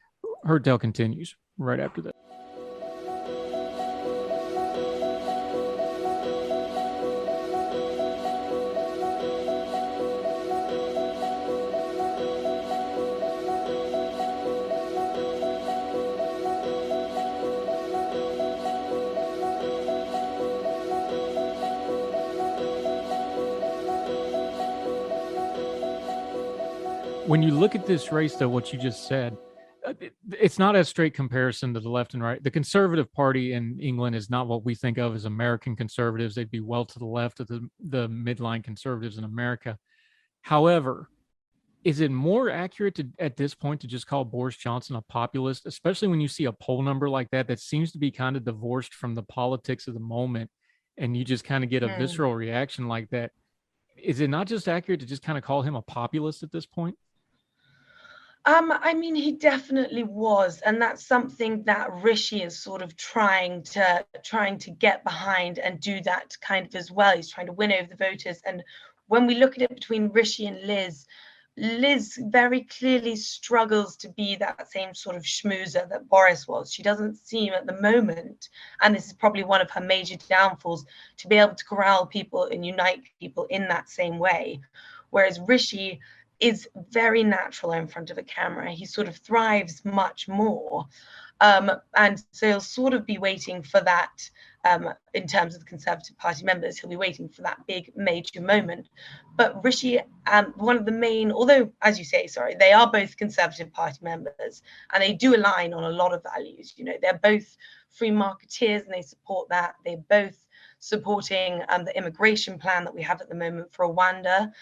Her tale continues right after that. When you look at this race, though, what you just said, it's not a straight comparison to the left and right. The Conservative Party in England is not what we think of as American conservatives. They'd be well to the left of the midline conservatives in America. However, is it more accurate at this point to just call Boris Johnson a populist, especially when you see a poll number like that seems to be kind of divorced from the politics of the moment, and you just kind of get a visceral reaction like that? Is it not just accurate to just kind of call him a populist at this point? I mean, he definitely was, and that's something that Rishi is sort of trying to get behind and do that kind of as well. He's trying to win over the voters. And when we look at it between Rishi and Liz very clearly struggles to be that same sort of schmoozer that Boris was. She doesn't seem at the moment, and this is probably one of her major downfalls, to be able to corral people and unite people in that same way. Whereas Rishi is very natural in front of a camera. He sort of thrives much more. And so he'll sort of be waiting for that in terms of the Conservative Party members. He'll be waiting for that big major moment. But Rishi, one of the main, although, as you say, they are both Conservative Party members, and they do align on a lot of values. You know, they're both free marketeers and they support that. They're both supporting the immigration plan that we have at the moment for Rwanda,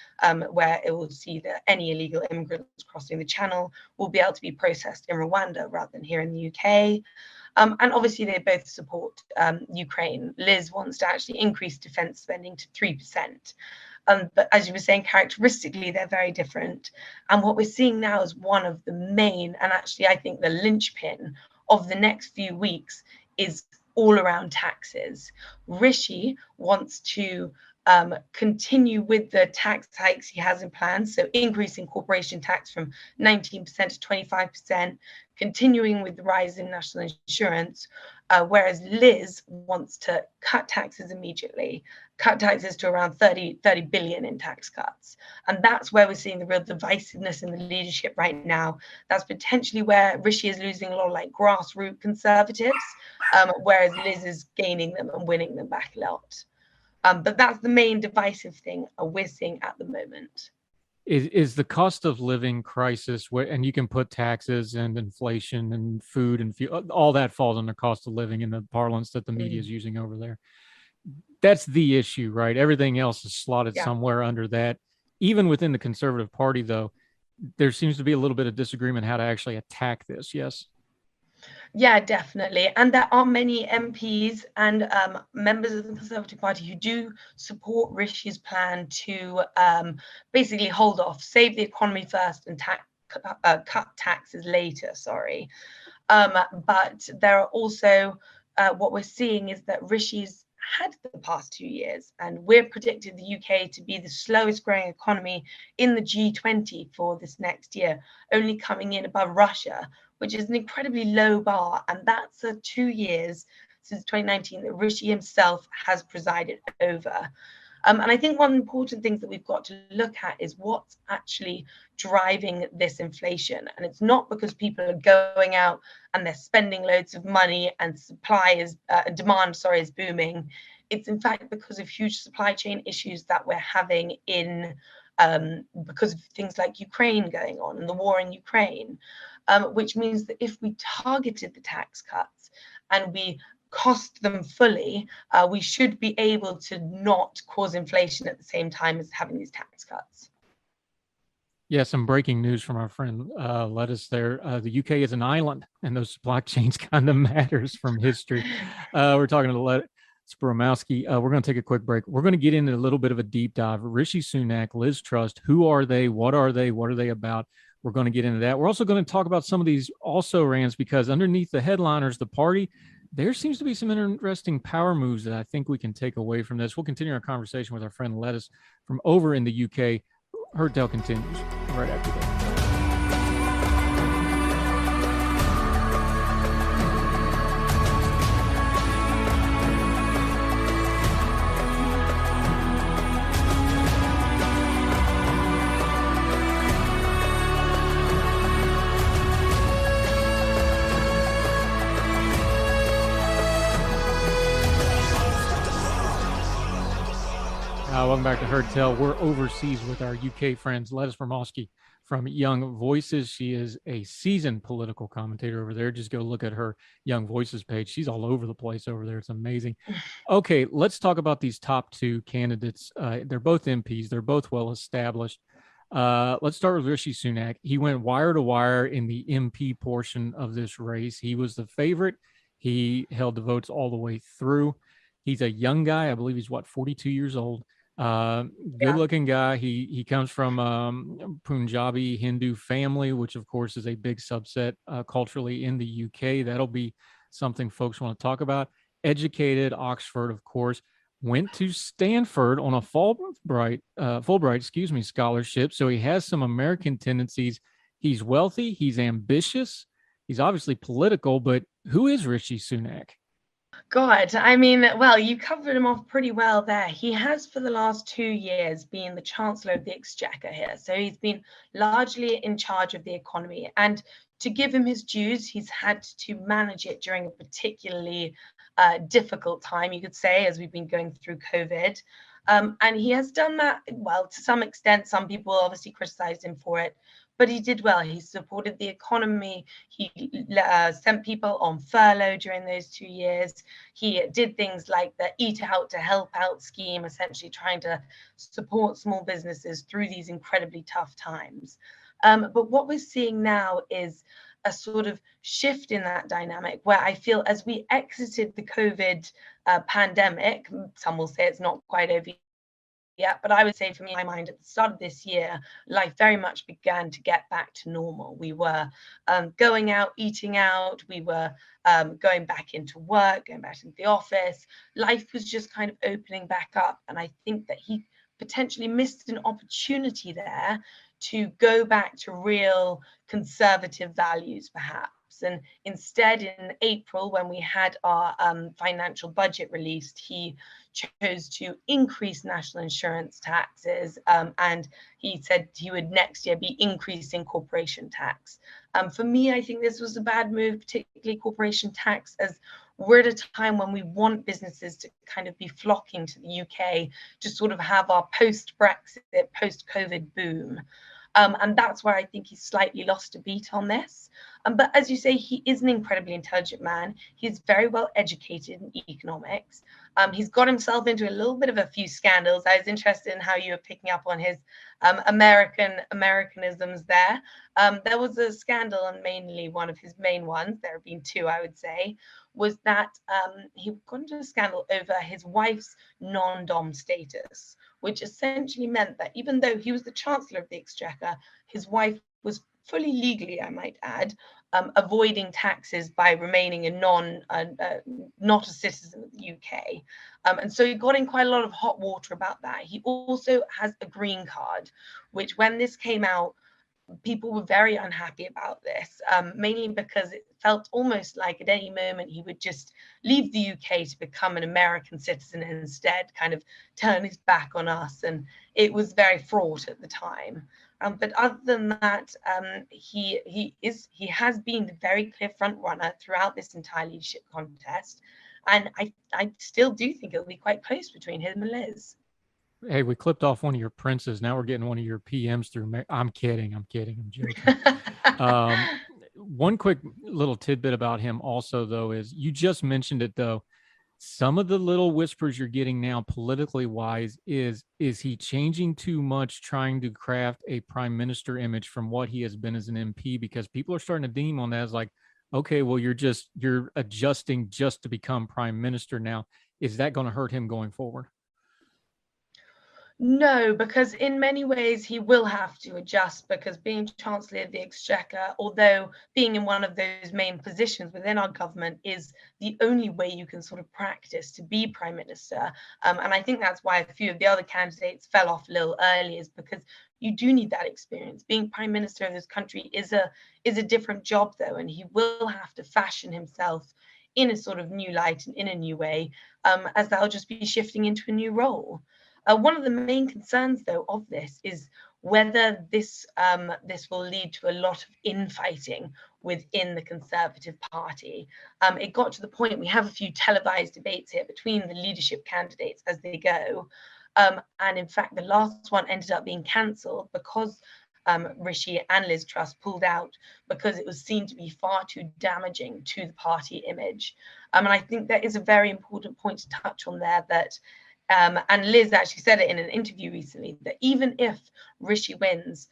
where it will see that any illegal immigrants crossing the channel will be able to be processed in Rwanda rather than here in the UK. And obviously they both support Ukraine. Liz wants to actually increase defense spending to 3%. But as you were saying, characteristically, they're very different. And what we're seeing now is one of the main, and actually I think the linchpin of the next few weeks, is all around taxes. Rishi wants to continue with the tax hikes he has in plan, so increasing corporation tax from 19% to 25%, continuing with the rise in national insurance, whereas Liz wants to cut taxes immediately, cut taxes to around 30 billion in tax cuts. And that's where we're seeing the real divisiveness in the leadership right now. That's potentially where Rishi is losing a lot of like grassroots conservatives, whereas Liz is gaining them and winning them back a lot. But that's the main divisive thing we're seeing at the moment. Is the cost of living crisis, and you can put taxes and inflation and food and fuel, all that falls under cost of living in the parlance that the media is using over there. That's the issue, right? Everything else is slotted somewhere under that. Even within the Conservative Party, though, there seems to be a little bit of disagreement how to actually attack this. Yes. Yeah, definitely. And there are many MPs and members of the Conservative Party who do support Rishi's plan to basically hold off, save the economy first and cut taxes later, sorry. But there are also, what we're seeing is that Rishi's had the past 2 years, and we're predicted the UK to be the slowest growing economy in the G20 for this next year, only coming in above Russia, which is an incredibly low bar. And that's 2 years since 2019 that Rishi himself has presided over. And I think one important thing that we've got to look at is what's actually driving this inflation. And it's not because people are going out and they're spending loads of money and demand is booming. It's in fact because of huge supply chain issues that we're having because of things like Ukraine going on and the war in Ukraine, which means that if we targeted the tax cuts and we cost them fully, we should be able to not cause inflation at the same time as having these tax cuts. Yeah, some breaking news from our friend Lettuce there. The UK is an island, and those supply chains kind of matters from history. We're talking to Lettuce Sporomowski. We're going to take a quick break. We're going to get into a little bit of a deep dive. Rishi Sunak, Liz Truss, who are they? What are they? What are they about? We're going to get into that. We're also going to talk about some of these also-rans, because underneath the headliners, the party, there seems to be some interesting power moves that I think we can take away from this. We'll continue our conversation with our friend Lettuce from over in the UK. Heard Tell continues right after that. Welcome back to Heard Tell. We're overseas with our UK friends, Lettuce Sporomowski from Young Voices. She is a seasoned political commentator over there. Just go look at her Young Voices page. She's all over the place over there. It's amazing. Okay, let's talk about these top two candidates. They're both MPs. They're both well established. Let's start with Rishi Sunak. He went wire to wire in the MP portion of this race. He was the favorite. He held the votes all the way through. He's a young guy. I believe he's 42 years old. Good looking guy. He comes from Punjabi Hindu family, which of course is a big subset culturally in the UK. That'll be something folks want to talk about. Educated, Oxford, of course, went to Stanford on a Fulbright scholarship. So he has some American tendencies. He's wealthy. He's ambitious. He's obviously political, but who is Rishi Sunak? God, I mean, well, you covered him off pretty well there. He has for the last 2 years been the Chancellor of the Exchequer here. So he's been largely in charge of the economy. And to give him his dues, he's had to manage it during a particularly difficult time, you could say, as we've been going through COVID. And he has done that, well, to some extent. Some people obviously criticized him for it, but he did well. He supported the economy. He sent people on furlough during those 2 years. He did things like the Eat Out to Help Out scheme, essentially trying to support small businesses through these incredibly tough times. But what we're seeing now is a sort of shift in that dynamic, where I feel as we exited the COVID pandemic, some will say it's not quite over yet, but I would say, for me, in my mind, at the start of this year, life very much began to get back to normal. We were going out, eating out. We were going back into work, going back into the office. Life was just kind of opening back up. And I think that he potentially missed an opportunity there to go back to real conservative values, perhaps. And instead, in April, when we had our financial budget released, he chose to increase national insurance taxes, and he said he would next year be increasing corporation tax. For me, I think this was a bad move, particularly corporation tax, as we're at a time when we want businesses to kind of be flocking to the UK to sort of have our post-Brexit, post-COVID boom. And that's where I think he's slightly lost a beat on this. But as you say, he is an incredibly intelligent man. He's very well educated in economics. He's got himself into a little bit of a few scandals. I was interested in how you were picking up on his Americanisms there. There was a scandal, and mainly one of his main ones, there have been two, I would say, was that he got into a scandal over his wife's non-dom status, which essentially meant that even though he was the Chancellor of the Exchequer, his wife was fully legally, I might add, avoiding taxes by remaining not a citizen of the UK. And so he got in quite a lot of hot water about that. He also has a green card, which when this came out, people were very unhappy about this, mainly because it felt almost like at any moment he would just leave the UK to become an American citizen and instead kind of turn his back on us. And it was very fraught at the time. But other than that, he has been the very clear front runner throughout this entire leadership contest. And I still do think it'll be quite close between him and Liz. Hey, we clipped off one of your princes. Now we're getting one of your PMs through. I'm kidding. I'm joking. One quick little tidbit about him also, though, is you just mentioned it, though. Some of the little whispers you're getting now politically wise is he changing too much, trying to craft a prime minister image from what he has been as an MP? Because people are starting to deem on that as like, okay, well, you're adjusting just to become prime minister now. Is that going to hurt him going forward? No, because in many ways he will have to adjust, because being Chancellor of the Exchequer, although being in one of those main positions within our government is the only way you can sort of practice to be Prime Minister. And I think that's why a few of the other candidates fell off a little early, is because you do need that experience. Being Prime Minister of this country is a different job, though, and he will have to fashion himself in a sort of new light and in a new way, as that'll just be shifting into a new role. One of the main concerns, though, of this is whether this will lead to a lot of infighting within the Conservative Party. It got to the point, we have a few televised debates here between the leadership candidates as they go. And in fact, the last one ended up being cancelled because Rishi and Liz Truss pulled out, because it was seen to be far too damaging to the party image. And I think that is a very important point to touch on there, that and Liz actually said it in an interview recently, that even if Rishi wins,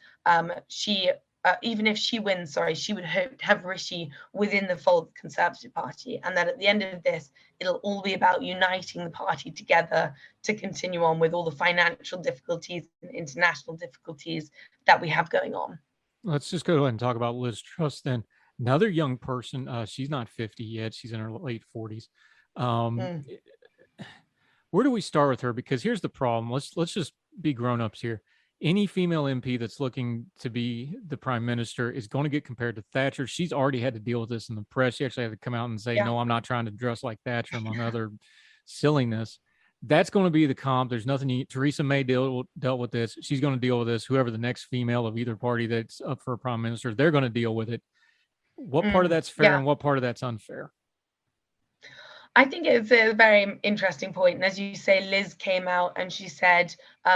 she would hope to have Rishi within the fold of the Conservative Party, and that at the end of this, it'll all be about uniting the party together to continue on with all the financial difficulties and international difficulties that we have going on. Let's just go ahead and talk about Liz Truss then. Another young person. She's not 50 yet. She's in her late 40s. Where do we start with her? Because here's the problem. Let's just be grown-ups here. Any female MP that's looking to be the prime minister is going to get compared to Thatcher. She's already had to deal with this in the press. She actually had to come out and say, no, I'm not trying to dress like Thatcher, among other silliness. That's going to be the comp. There's nothing. Theresa May dealt with this. She's going to deal with this. Whoever the next female of either party that's up for a prime minister, they're going to deal with it. What part of that's fair and what part of that's unfair? I think it's a very interesting point. And as you say, Liz came out and she said,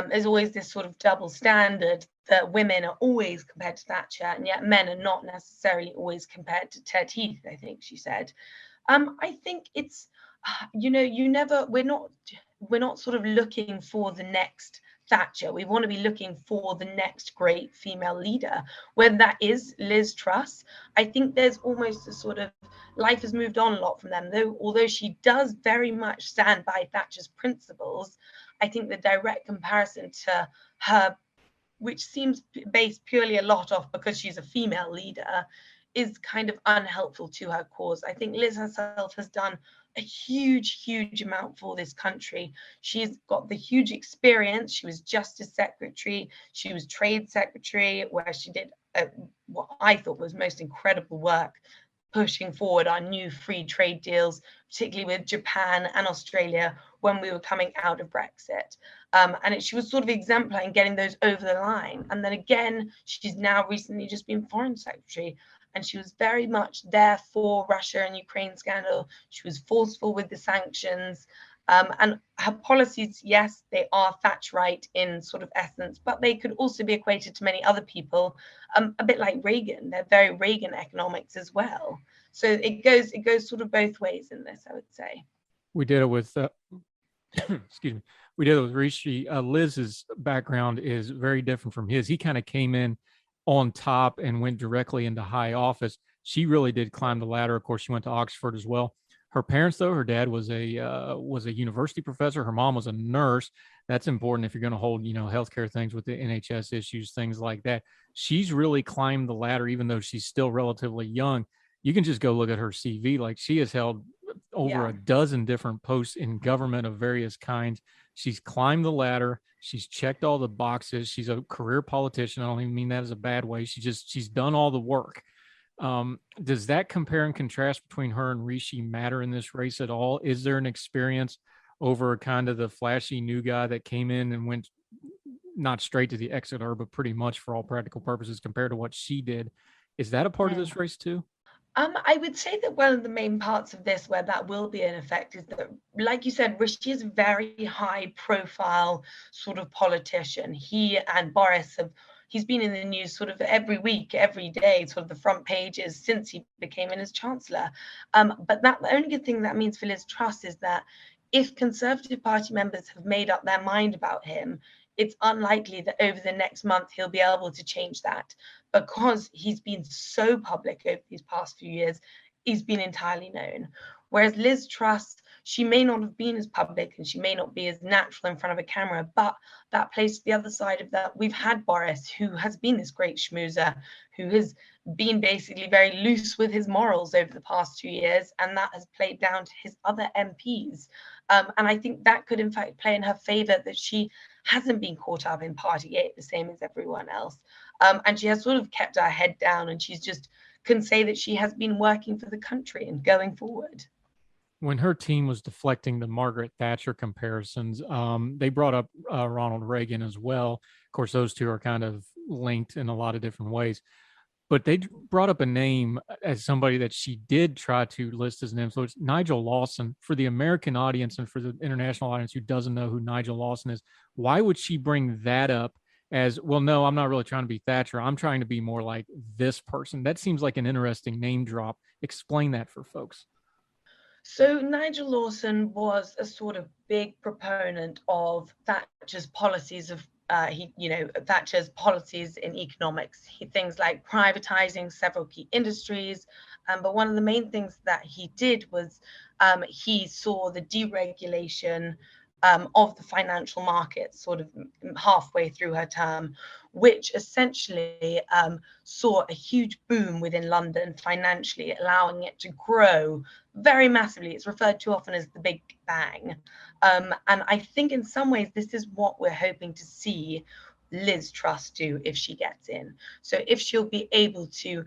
there's always this sort of double standard that women are always compared to Thatcher, and yet men are not necessarily always compared to Ted Heath, I think she said. I think it's, we're not sort of looking for the next Thatcher. We want to be looking for the next great female leader, whether that is Liz Truss. I think there's almost a sort of, life has moved on a lot from them, although she does very much stand by Thatcher's principles. I think the direct comparison to her, which seems based purely a lot off because she's a female leader, is kind of unhelpful to her cause. I think Liz herself has done a huge amount for this country. She's got the huge experience. She was Justice Secretary. She was Trade Secretary, where she did what I thought was most incredible work, pushing forward our new free trade deals, particularly with Japan and Australia when we were coming out of Brexit. She was sort of exemplary in getting those over the line. And then again, she's now recently just been Foreign Secretary. And she was very much there for Russia and Ukraine scandal. She was forceful with the sanctions. And her policies, yes, they are Thatcherite in sort of essence, but they could also be equated to many other people, a bit like Reagan. They're very Reagan economics as well. So it goes sort of both ways in this, I would say. We did it with excuse me. We did it with Rishi. Liz's background is very different from his. He kind of came in on top and went directly into high office. She really did climb the ladder. Of course, she went to Oxford as well. Her parents, though, her dad was a university professor. Her mom was a nurse. That's important if you're going to hold, healthcare things with the NHS issues, things like that. She's really climbed the ladder, even though she's still relatively young. You can just go look at her CV. Like, she has held over a dozen different posts in government of various kinds. She's climbed the ladder. She's checked all the boxes. She's a career politician. I don't even mean that as a bad way. She's done all the work. Does that compare and contrast between her and Rishi matter in this race at all? Is there an experience over kind of the flashy new guy that came in and went not straight to the exeter, but pretty much for all practical purposes compared to what she did? Is that a part of this race too? I would say that one of the main parts of this where that will be an effect is that, like you said, Rishi is a very high profile sort of politician. He and Boris he's been in the news sort of every week, every day, sort of the front pages since he became in as chancellor. But the only good thing that means for Liz Truss is that if Conservative Party members have made up their mind about him, it's unlikely that over the next month he'll be able to change that, because he's been so public over these past few years. He's been entirely known. Whereas Liz Truss, she may not have been as public and she may not be as natural in front of a camera, but that plays to the other side of that. We've had Boris, who has been this great schmoozer, who has been basically very loose with his morals over the past 2 years, and that has played down to his other MPs. And I think that could in fact play in her favor, that she hasn't been caught up in Partygate the same as everyone else. And she has sort of kept her head down, and she's just can say that she has been working for the country and going forward. When her team was deflecting the Margaret Thatcher comparisons, they brought up Ronald Reagan as well. Of course, those two are kind of linked in a lot of different ways. But they brought up a name as somebody that she did try to list as an influence, Nigel Lawson. For the American audience and for the international audience who doesn't know who Nigel Lawson is, why would she bring that up as, well, no, I'm not really trying to be Thatcher. I'm trying to be more like this person. That seems like an interesting name drop. Explain that for folks. So Nigel Lawson was a sort of big proponent of Thatcher's policies of Thatcher's policies in economics. Things like privatizing several key industries. But one of the main things that he did was he saw the deregulation of the financial markets sort of halfway through her term, which essentially saw a huge boom within London financially, allowing it to grow very massively. It's referred to often as the Big Bang. And I think in some ways, this is what we're hoping to see Liz Truss do if she gets in. So if she'll be able to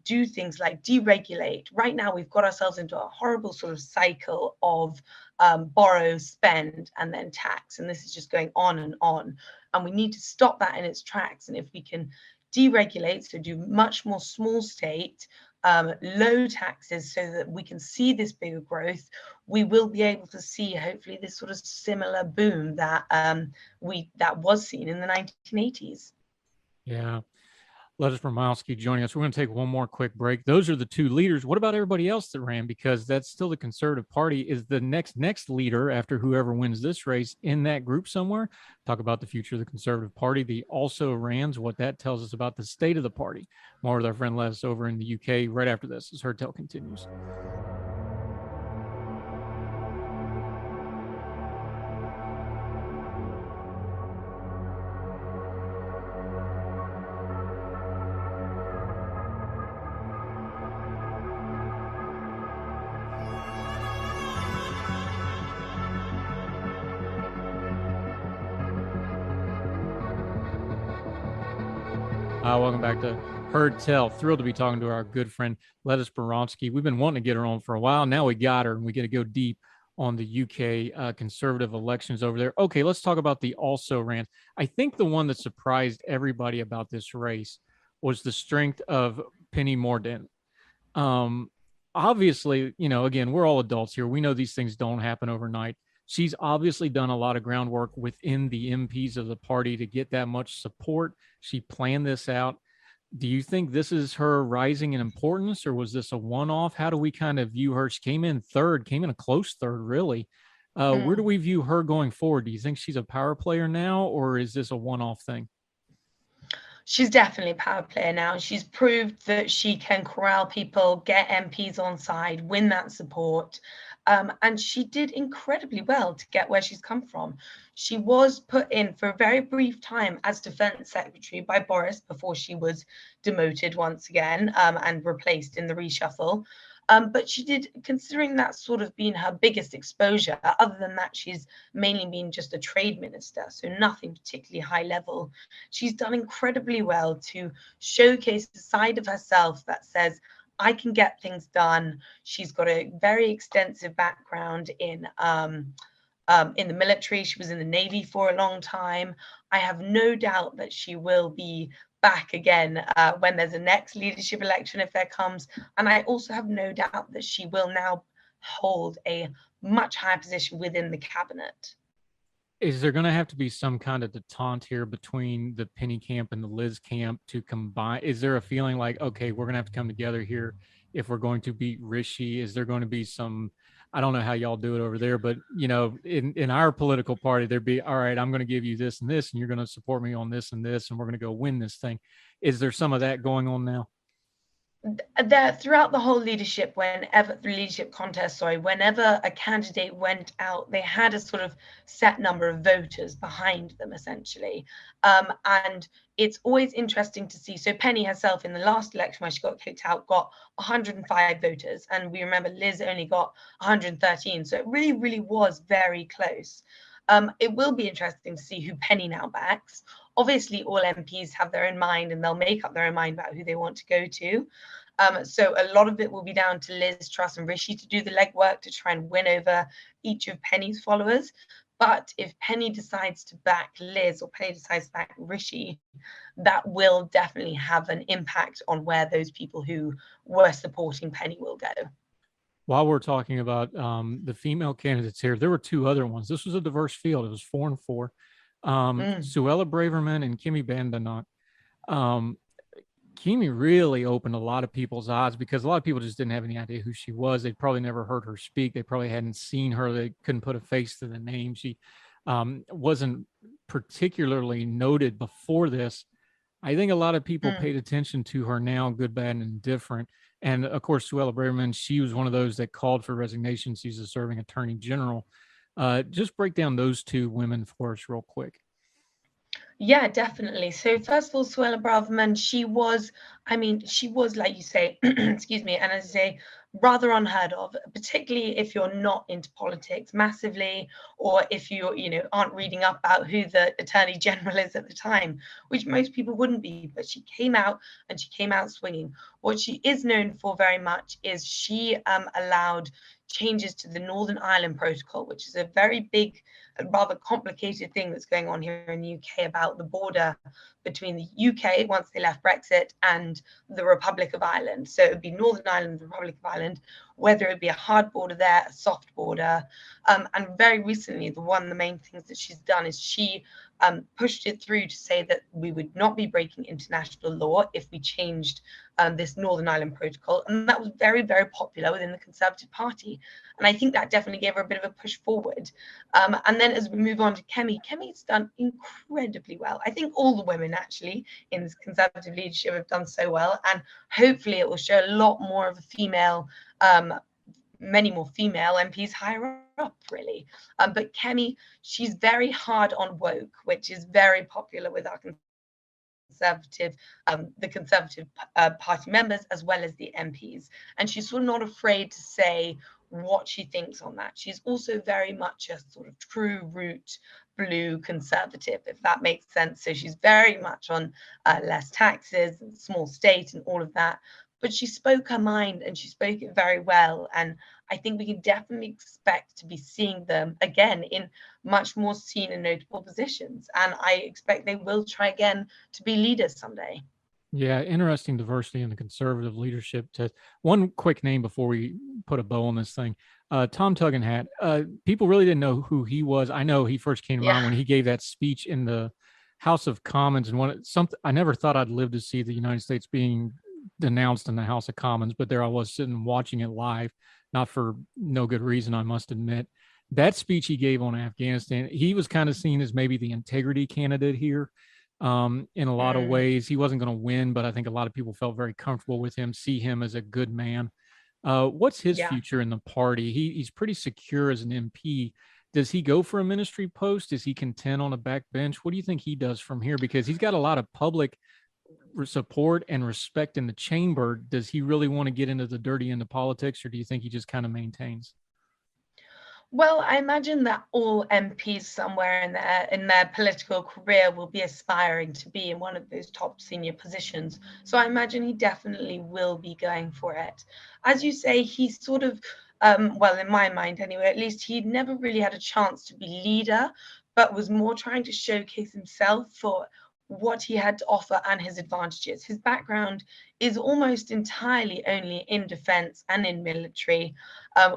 do things like deregulate. Right now, we've got ourselves into a horrible sort of cycle of borrow, spend, and then tax. And this is just going on. And we need to stop that in its tracks. And if we can deregulate, so do much more small state, low taxes, so that we can see this bigger growth, we will be able to see hopefully this sort of similar boom that was seen in the 1980s. Yeah. Lettuce Bromowski joining us. We're going to take one more quick break. Those are the two leaders. What about everybody else that ran? Because that's still the Conservative Party. Is the next leader after whoever wins this race in that group somewhere? Talk about the future of the Conservative Party. The also rans, what that tells us about the state of the party. More with our friend Les over in the UK right after this as Heard Tell continues. Welcome back to Heard Tell. Thrilled to be talking to our good friend Lettuce Bromowski. We've been wanting to get her on for a while. Now we got her, and we get to go deep on the UK Conservative elections over there. Okay, let's talk about the also rans. I think the one that surprised everybody about this race was the strength of Penny Mordaunt. Obviously, again, we're all adults here. We know these things don't happen overnight. She's obviously done a lot of groundwork within the MPs of the party to get that much support. She planned this out. Do you think this is her rising in importance, or was this a one-off? How do we kind of view her? She came in third, came in a close third, really. Where do we view her going forward? Do you think she's a power player now, or is this a one-off thing? She's definitely a power player now. She's proved that she can corral people, get MPs on side, win that support. And she did incredibly well to get where she's come from. She was put in for a very brief time as defense secretary by Boris before she was demoted once again and replaced in the reshuffle. But she did, considering that's sort of been her biggest exposure. Other than that, she's mainly been just a trade minister, so nothing particularly high level. She's done incredibly well to showcase the side of herself that says, I can get things done. She's got a very extensive background in the military. She was in the Navy for a long time. I have no doubt that she will be back again when there's a next leadership election, if there comes. And I also have no doubt that she will now hold a much higher position within the cabinet. Is there going to have to be some kind of detente here between the Penny camp and the Liz camp to combine? Is there a feeling like, okay, we're going to have to come together here if we're going to beat Rishi? Is there going to be some, I don't know how y'all do it over there, but in our political party, there'd be, all right, I'm going to give you this and this, and you're going to support me on this and this, and we're going to go win this thing. Is there some of that going on now? Throughout the whole leadership, whenever a candidate went out, they had a sort of set number of voters behind them, essentially. And it's always interesting to see. So Penny herself, in the last election where she got kicked out, got 105 voters. And we remember Liz only got 113. So it really, really was very close. It will be interesting to see who Penny now backs. Obviously, all MPs have their own mind and they'll make up their own mind about who they want to go to. So a lot of it will be down to Liz, Truss and Rishi to do the legwork to try and win over each of Penny's followers. But if Penny decides to back Liz or Penny decides to back Rishi, that will definitely have an impact on where those people who were supporting Penny will go. While we're talking about the female candidates here, there were two other ones. This was a diverse field. It was 4 and 4. Suella Braverman and Kimi Bandanock. Kimi really opened a lot of people's eyes because a lot of people just didn't have any idea who she was. They'd probably never heard her speak. They probably hadn't seen her. They couldn't put a face to the name. She wasn't particularly noted before this. I think a lot of people paid attention to her now, good, bad, and indifferent. And of course, Suella Braverman, she was one of those that called for resignation. She's a serving attorney general. Just break down those two women for us real quick. Yeah, definitely. So first of all, Suella Braverman, she was, like you say, excuse me, and as I say, rather unheard of, particularly if you're not into politics massively, or if you aren't reading up about who the Attorney General is at the time, which most people wouldn't be. But she came out and she came out swinging. What she is known for very much is she allowed changes to the Northern Ireland Protocol, which is a very big, rather complicated thing that's going on here in the UK about the border between the UK once they left Brexit and the Republic of Ireland. So it would be Northern Ireland, the Republic of Ireland, whether it be a hard border there, a soft border. And very recently, the main things that she's done is she pushed it through to say that we would not be breaking international law if we changed this Northern Ireland Protocol. And that was very, very popular within the Conservative Party. And I think that definitely gave her a bit of a push forward. And then as we move on to Kemi's done incredibly well. I think all the women actually in this Conservative leadership have done so well. And hopefully it will show a lot more of a female, many more female MPs higher up, really. But Kemi, she's very hard on woke, which is very popular with our the Conservative Party members as well as the MPs. And she's sort of not afraid to say what she thinks on that. She's also very much a sort of true root blue conservative, if that makes sense. So she's very much on less taxes and small state and all of that. But she spoke her mind and she spoke it very well. And I think we can definitely expect to be seeing them again in much more seen and notable positions. And I expect they will try again to be leaders someday. Yeah, interesting diversity in the conservative leadership test. One quick name before we put a bow on this thing. Tom Tugendhat. People really didn't know who he was. I know he first came to mind Yeah. when he gave that speech in the House of Commons, and something I never thought I'd live to see the United States being denounced in the House of Commons, but there I was sitting watching it live, not for no good reason, I must admit. That speech he gave on Afghanistan, he was kind of seen as maybe the integrity candidate here. In a lot of Mm, ways. He wasn't going to win, but I think a lot of people felt very comfortable with him, see him as a good man. What's his yeah. future in the party? He's pretty secure as an MP. Does he go for a ministry post? Is he content on a backbench? What do you think he does from here? Because he's got a lot of public support and respect in the chamber. Does he really want to get into the dirty end of politics, or do you think he just kind of maintains? Well, I imagine that all MPs somewhere in their political career will be aspiring to be in one of those top senior positions. So I imagine he definitely will be going for it. As you say, he's sort of, well, in my mind anyway, at least he'd never really had a chance to be leader, but was more trying to showcase himself for what he had to offer and his advantages. His background is almost entirely only in defense and in military,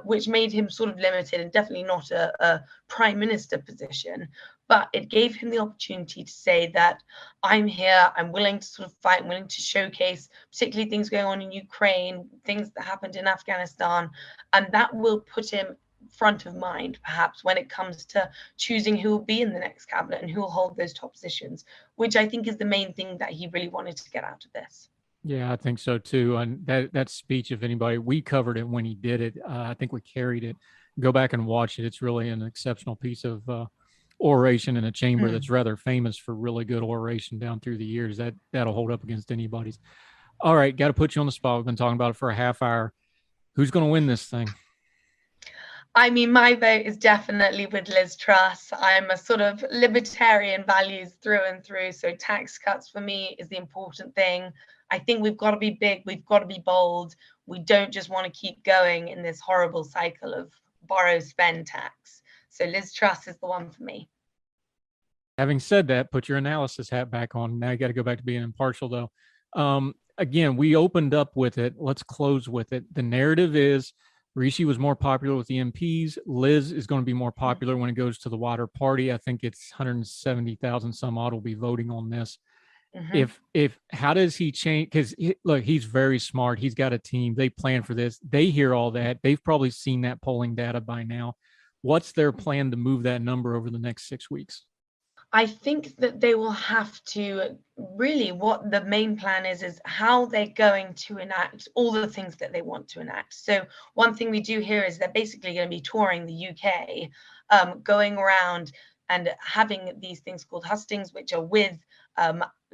which made him sort of limited and definitely not a prime minister position. But it gave him the opportunity to say that I'm here, I'm willing to sort of fight, I'm willing to showcase, particularly things going on in Ukraine, things that happened in Afghanistan, and that will put him front of mind perhaps when it comes to choosing who will be in the next cabinet and who will hold those top positions, which I think is the main thing that he really wanted to get out of this. Yeah, I think so too. And that speech, if anybody, we covered it when he did it. I think we carried it. Go back and watch it. It's really an exceptional piece of oration in a chamber Mm. that's rather famous for really good oration down through the years. That'll hold up against anybody's. All right, got to put you on the spot. We've been talking about it for a half hour. Who's going to win this thing? I mean, my vote is definitely with Liz Truss. I'm a sort of libertarian values through and through. So tax cuts for me is the important thing. I think we've got to be big. We've got to be bold. We don't just want to keep going in this horrible cycle of borrow, spend tax. So Liz Truss is the one for me. Having said that, put your analysis hat back on. Now you got to go back to being impartial, though. Again, we opened up with it. Let's close with it. The narrative is Rishi was more popular with the MPs. Liz is going to be more popular when it goes to the wider party. I think it's 170,000 some odd will be voting on this. Mm-hmm. If how does he change? Because look, he's very smart. He's got a team. They plan for this. They hear all that. They've probably seen that polling data by now. What's their plan to move that number over the next 6 weeks? I think that they will have to really, what the main plan is how they're going to enact all the things that they want to enact. So one thing we do here is they're basically going to be touring the UK, going around and having these things called hustings, which are with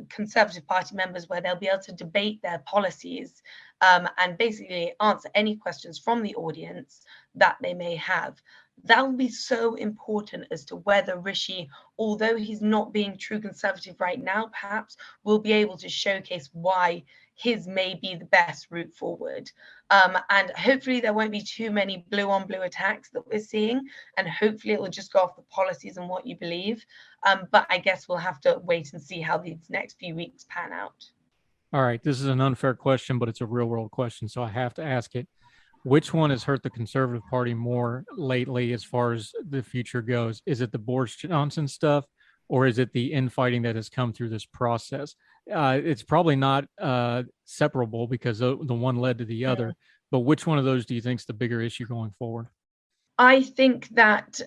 Conservative Party members, where they'll be able to debate their policies and basically answer any questions from the audience that they may have. That will be so important as to whether Rishi, although he's not being true conservative right now, perhaps will be able to showcase why his may be the best route forward. And hopefully there won't be too many blue on blue attacks that we're seeing. And hopefully it will just go off the policies and what you believe. But I guess we'll have to wait and see how these next few weeks pan out. All right, this is an unfair question, but it's a real world question, so I have to ask it. Which one has hurt the Conservative Party more lately as far as the future goes? Is it the Boris Johnson stuff, or is it the infighting that has come through this process? It's probably not separable because the one led to the other. But which one of those do you think is the bigger issue going forward? I think that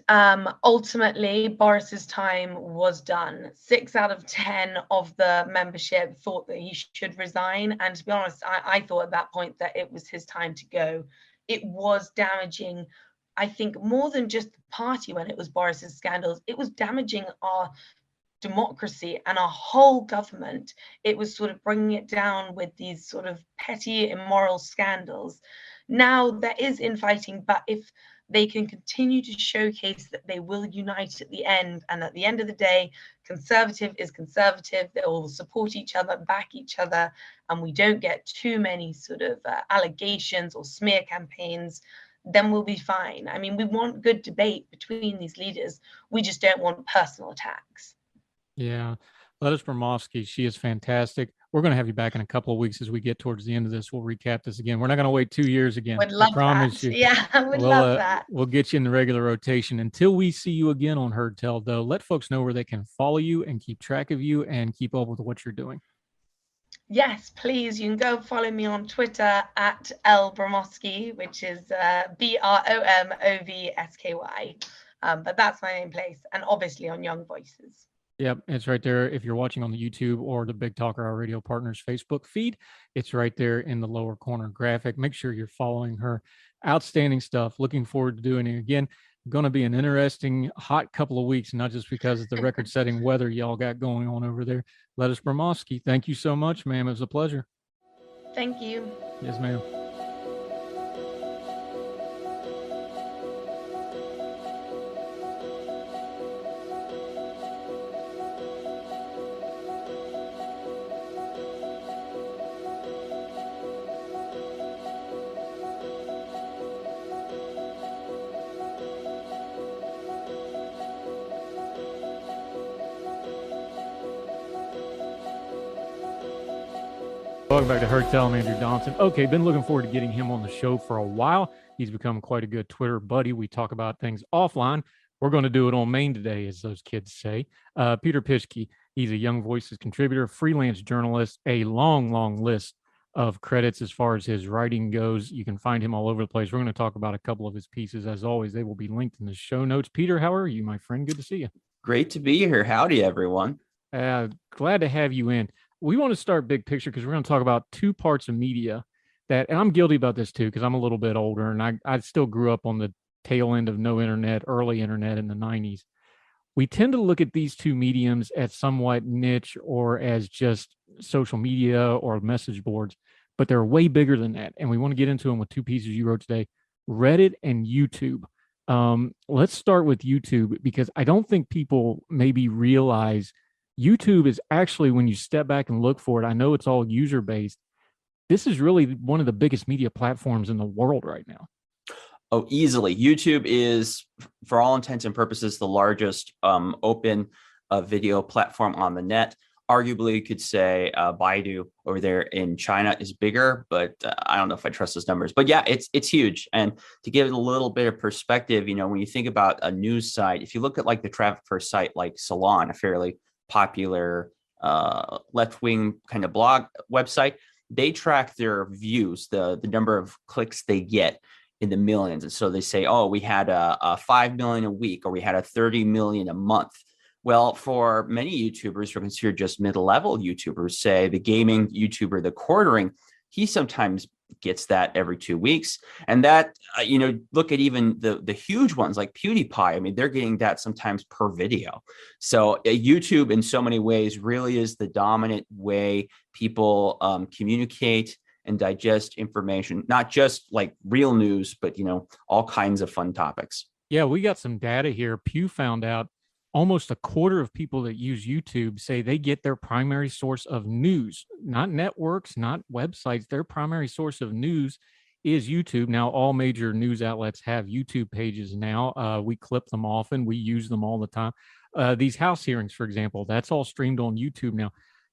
ultimately Boris's time was done. 6 out of 10 of the membership thought that he should resign. And to be honest, I thought at that point that it was his time to go. It was damaging, I think, more than just the party when it was Boris's scandals. It was damaging our democracy and our whole government. It was sort of bringing it down with these sort of petty, immoral scandals. Now there is infighting, but if they can continue to showcase that they will unite at the end, and at the end of the day, conservative is conservative, they will support each other, back each other, and we don't get too many sort of allegations or smear campaigns, then we'll be fine. I mean, we want good debate between these leaders. We just don't want personal attacks. Yeah. Lettuce Bromovsky, she is fantastic. We're going to have you back in a couple of weeks as we get towards the end of this. We'll recap this again. We're not going to wait 2 years again. Would love I promise that. you. Yeah, I would love that. We'll get you in the regular rotation. Until we see you again on Heard Tell, though, let folks know where they can follow you and keep track of you and keep up with what you're doing. Yes, please. You can go follow me on Twitter at Bromowski, which is Bromovsky. But that's my main place. And obviously on Young Voices. Yep, it's right there. If you're watching on the YouTube or the Big Talker Our Radio Partners Facebook feed, it's right there in the lower corner graphic. Make sure you're following her. Outstanding stuff. Looking forward to doing it again. Going to be an interesting, hot couple of weeks, not just because of the record-setting weather y'all got going on over there. Lettuce Bromovsky, thank you so much, ma'am. It was a pleasure. Thank you. Yes, ma'am. Welcome back to Heard Tell. I'm Andrew Donaldson. Okay, been looking forward to getting him on the show for a while. He's become quite a good Twitter buddy. We talk about things offline. We're going to do it on main today, as those kids say. Peter Pischke, he's a Young Voices contributor, freelance journalist, a long list of credits as far as his writing goes. You can find him all over the place. We're going to talk about a couple of his pieces. As always, they will be linked in the show notes. Peter, how are you, my friend? Good to see you. Great to be here. Howdy, everyone. Glad to have you in. We want to start big picture because we're going to talk about two parts of media that, and I'm guilty about this too, because I'm a little bit older and I still grew up on the tail end of no internet, early internet in the 90s. We tend to look at these two mediums as somewhat niche or as just social media or message boards, but they're way bigger than that. And we want to get into them with two pieces you wrote today, Reddit and YouTube. Let's start with YouTube because I don't think people maybe realize YouTube is actually, when you step back and look for it, I know it's all user-based. This is really one of the biggest media platforms in the world right now. Oh, easily. YouTube is, for all intents and purposes, the largest open video platform on the net. Arguably, you could say Baidu over there in China is bigger, but I don't know if I trust those numbers. But yeah, it's huge. And to give it a little bit of perspective, you know, when you think about a news site, if you look at like the traffic for a site like Salon, a fairly popular left-wing kind of blog website, they track their views, the number of clicks they get in the millions. And so they say, oh, we had a 5 million a week, or we had a 30 million a month. Well, for many YouTubers who are considered just mid-level YouTubers, say the gaming YouTuber, the quartering, he sometimes gets that every 2 weeks. And that, look at even the huge ones like PewDiePie. I mean, they're getting that sometimes per video. So YouTube in so many ways really is the dominant way people communicate and digest information, not just like real news, but, all kinds of fun topics. Yeah, we got some data here. Pew found out almost a quarter of people that use YouTube say they get their primary source of news, not networks, not websites. Their primary source of news is YouTube. Now, all major news outlets have YouTube pages now. We clip them often. We use them all the time. These House hearings, for example, that's all streamed on YouTube now.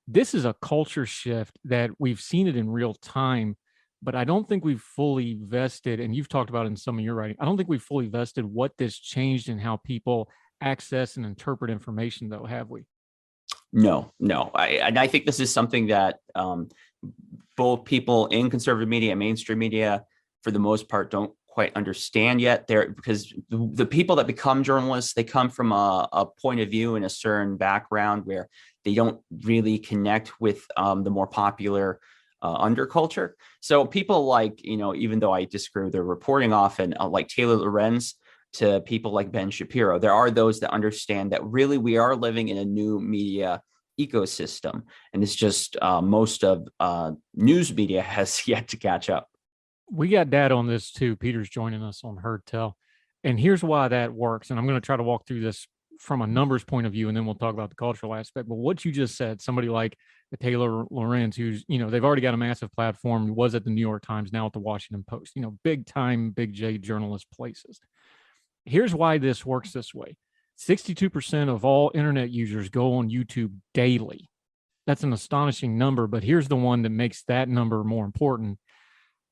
This is a culture shift that we've seen it in real time, but I don't think we've fully vested, and you've talked about it in some of your writing, I don't think we've fully vested what this changed in how people access and interpret information, though, have we? No. I think this is something that both people in conservative media and mainstream media, for the most part, don't quite understand yet. Because the people that become journalists, they come from a point of view and a certain background where they don't really connect with the more popular underculture. So people like, even though I disagree with their reporting often, like Taylor Lorenz, to people like Ben Shapiro, there are those that understand that really we are living in a new media ecosystem. And it's just most of news media has yet to catch up. We got data on this too. Peter's joining us on Heard Tell. And here's why that works. And I'm going to try to walk through this from a numbers point of view, and then we'll talk about the cultural aspect. But what you just said, somebody like Taylor Lorenz, who's, they've already got a massive platform, was at the New York Times, now at the Washington Post, big time, big J journalist places. Here's why this works this way. 62% of all internet users go on YouTube daily. That's an astonishing number, but here's the one that makes that number more important.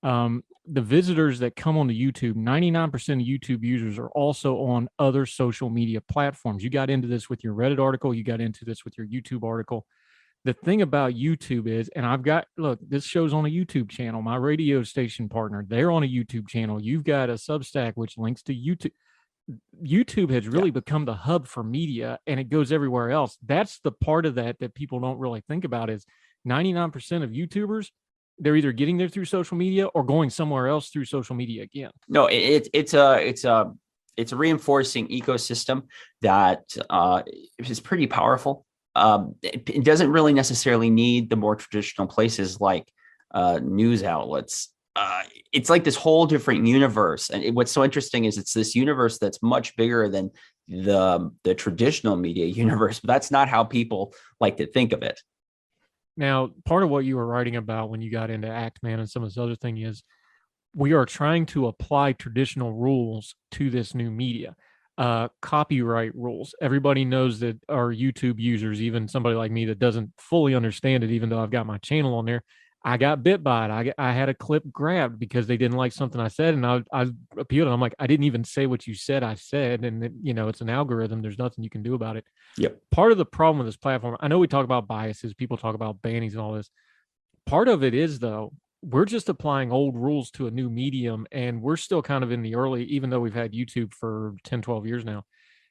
The visitors that come onto YouTube, 99% of YouTube users are also on other social media platforms. You got into this with your Reddit article, you got into this with your YouTube article. The thing about YouTube is, and look, this show's on a YouTube channel. My radio station partner, they're on a YouTube channel. You've got a Substack, which links to YouTube. YouTube has really become the hub for media, and it goes everywhere else. That's the part of that people don't really think about is 99% of YouTubers, they're either getting there through social media or going somewhere else through social media again. No, it's a reinforcing ecosystem that is pretty powerful. It doesn't really necessarily need the more traditional places like news outlets. It's like this whole different universe. And what's so interesting is it's this universe that's much bigger than the traditional media universe, but that's not how people like to think of it. Now, part of what you were writing about when you got into Actman and some of this other thing is we are trying to apply traditional rules to this new media. Copyright rules. Everybody knows that our YouTube users, even somebody like me that doesn't fully understand it, even though I've got my channel on there, I got bit by it. I had a clip grabbed because they didn't like something I said, and I appealed. And I'm like, I didn't even say what you said I said, and it's an algorithm. There's nothing you can do about it. Yep. Part of the problem with this platform, I know we talk about biases, people talk about bannings and all this. Part of it is, though, we're just applying old rules to a new medium, and we're still kind of in the early, even though we've had YouTube for 10, 12 years now,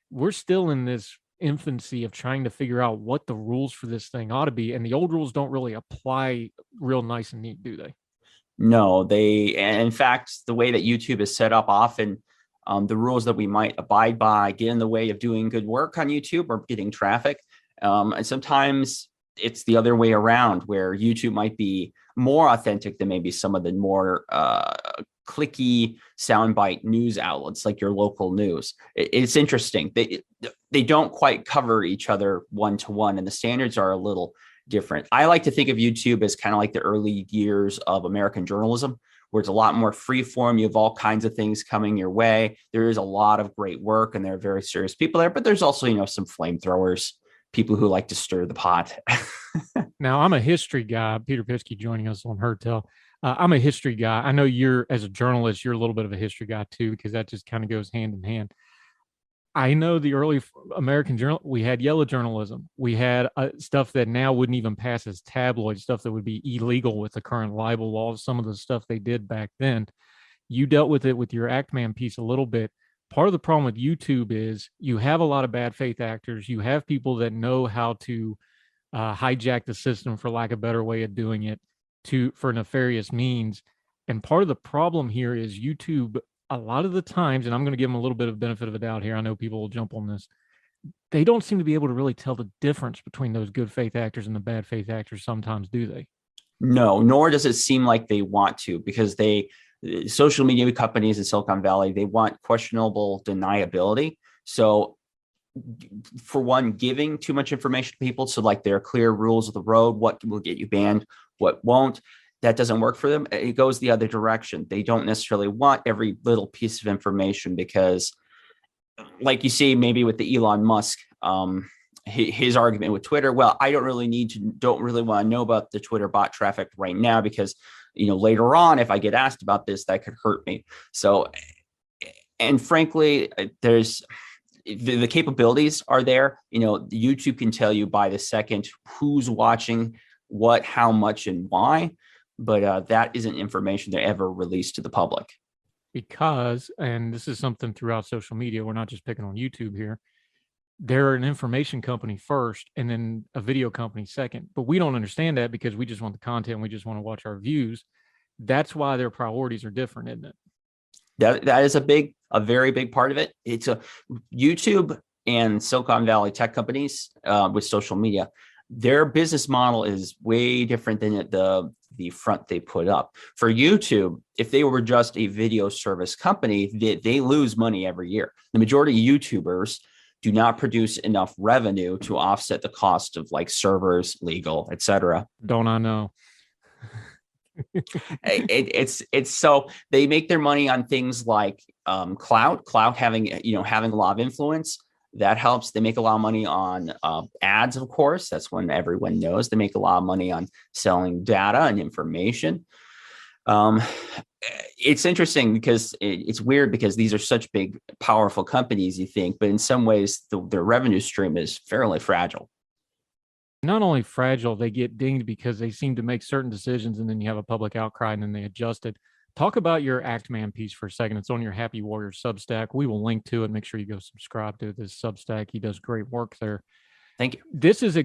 we're still in this infancy of trying to figure out what the rules for this thing ought to be. And the old rules don't really apply real nice and neat, do they? No, in fact, the way that YouTube is set up, often the rules that we might abide by get in the way of doing good work on YouTube or getting traffic. And sometimes it's the other way around, where YouTube might be more authentic than maybe some of the more clicky soundbite news outlets like your local news. It's interesting. They don't quite cover each other one-to-one, and the standards are a little different. I like to think of YouTube as kind of like the early years of American journalism, where it's a lot more free form. You have all kinds of things coming your way. There is a lot of great work, and there are very serious people there, but there's also, some flamethrowers, people who like to stir the pot. Now, I'm a history guy. Peter Piskey joining us on Heard Tell. I'm a history guy. I know as a journalist, you're a little bit of a history guy too, because that just kind of goes hand in hand. I know the early American journal, we had yellow journalism. We had stuff that now wouldn't even pass as tabloid, stuff that would be illegal with the current libel laws, some of the stuff they did back then. You dealt with it with your Actman piece a little bit. Part of the problem with YouTube is you have a lot of bad faith actors. You have people that know how to hijack the system, for lack of a better way of doing it, for nefarious means. And part of the problem here is YouTube, a lot of the times, and I'm going to give them a little bit of benefit of a doubt here, I know people will jump on this, they don't seem to be able to really tell the difference between those good faith actors and the bad faith actors sometimes, do they? No, nor does it seem like they want to, because social media companies in Silicon Valley, they want questionable deniability. So for one, giving too much information to people, so like there are clear rules of the road, what will get you banned, what won't, that doesn't work for them. It goes the other direction. They don't necessarily want every little piece of information, because like you see maybe with the Elon Musk, his argument with Twitter, well, I don't really want to know about the Twitter bot traffic right now, because later on, if I get asked about this, that could hurt me. So, and frankly, there's the capabilities are there. YouTube can tell you by the second who's watching what, how much, and why, but that isn't information they ever released to the public. Because, and this is something throughout social media, we're not just picking on YouTube here, they're an information company first and then a video company second. But we don't understand that, because we just want the content. We just want to watch our views. That's why their priorities are different, isn't it? That is a very big part of it. It's YouTube and Silicon Valley tech companies with social media. Their business model is way different than the front they put up. For YouTube, if they were just a video service company, they lose money every year. The majority of YouTubers do not produce enough revenue to offset the cost of like servers, legal, etc. Don't I know? It's so they make their money on things like clout having a lot of influence. That helps. They make a lot of money on ads, of course. That's when everyone knows they make a lot of money on selling data and information. It's interesting because it's weird because these are such big, powerful companies, you think, but in some ways, their revenue stream is fairly fragile. Not only fragile, they get dinged because they seem to make certain decisions and then you have a public outcry and then they adjust it. Talk about your Act Man piece for a second. It's on your Happy Warrior Substack. We will link to it. Make sure you go subscribe to this Substack. He does great work there. Thank you. This is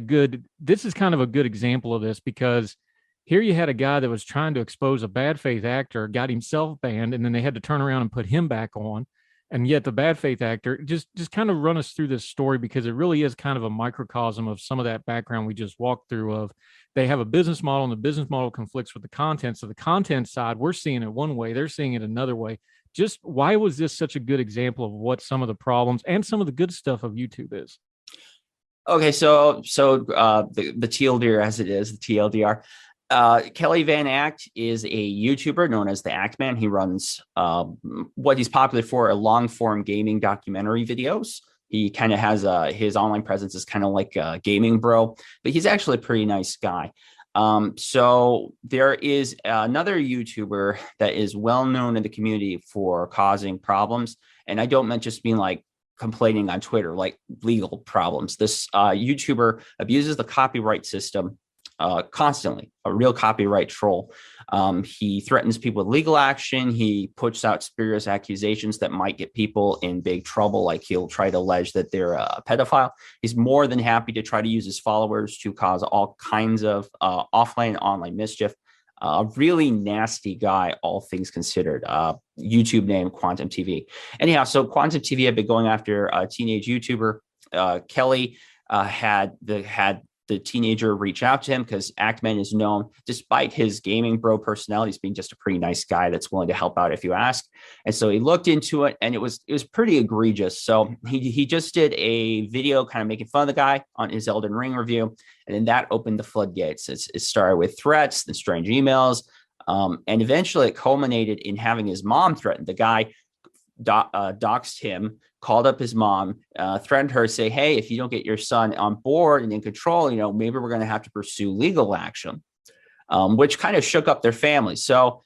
kind of a good example of this because here you had a guy that was trying to expose a bad faith actor, got himself banned, and then they had to turn around and put him back on. And yet the bad faith actor, just kind of run us through this story because it really is kind of a microcosm of some of that background we just walked through of they have a business model and the business model conflicts with the content. So the content side, we're seeing it one way, they're seeing it another way. Just why was this such a good example of what some of the problems and some of the good stuff of YouTube is? Okay, so the TLDR as it is, the TLDR. Kelly Van Act is a YouTuber known as the Act Man. He runs what he's popular for are long form gaming documentary videos. He kind of has his online presence is kind of like a gaming bro, but he's actually a pretty nice guy. So there is another YouTuber that is well known in the community for causing problems. And I don't mean just being like complaining on Twitter, like legal problems. This YouTuber abuses the copyright system constantly, a real copyright troll. He threatens people with legal action. He puts out spurious accusations that might get people in big trouble. Like he'll try to allege that they're a pedophile. He's more than happy to try to use his followers to cause all kinds of offline and online mischief. A really nasty guy, all things considered. YouTube name Quantum TV. Anyhow, so Quantum TV had been going after a teenage YouTuber. Kelly had the teenager reach out to him because Actman is known, despite his gaming bro personality, as being just a pretty nice guy that's willing to help out if you ask. And so he looked into it, and it was pretty egregious. So he just did a video kind of making fun of the guy on his Elden Ring review, and then that opened the floodgates. It started with threats and strange emails, and eventually it culminated in having his mom threatened. The guy doxed him, called up his mom, threatened her, say, hey, if you don't get your son on board and in control, maybe we're going to have to pursue legal action, which kind of shook up their family. So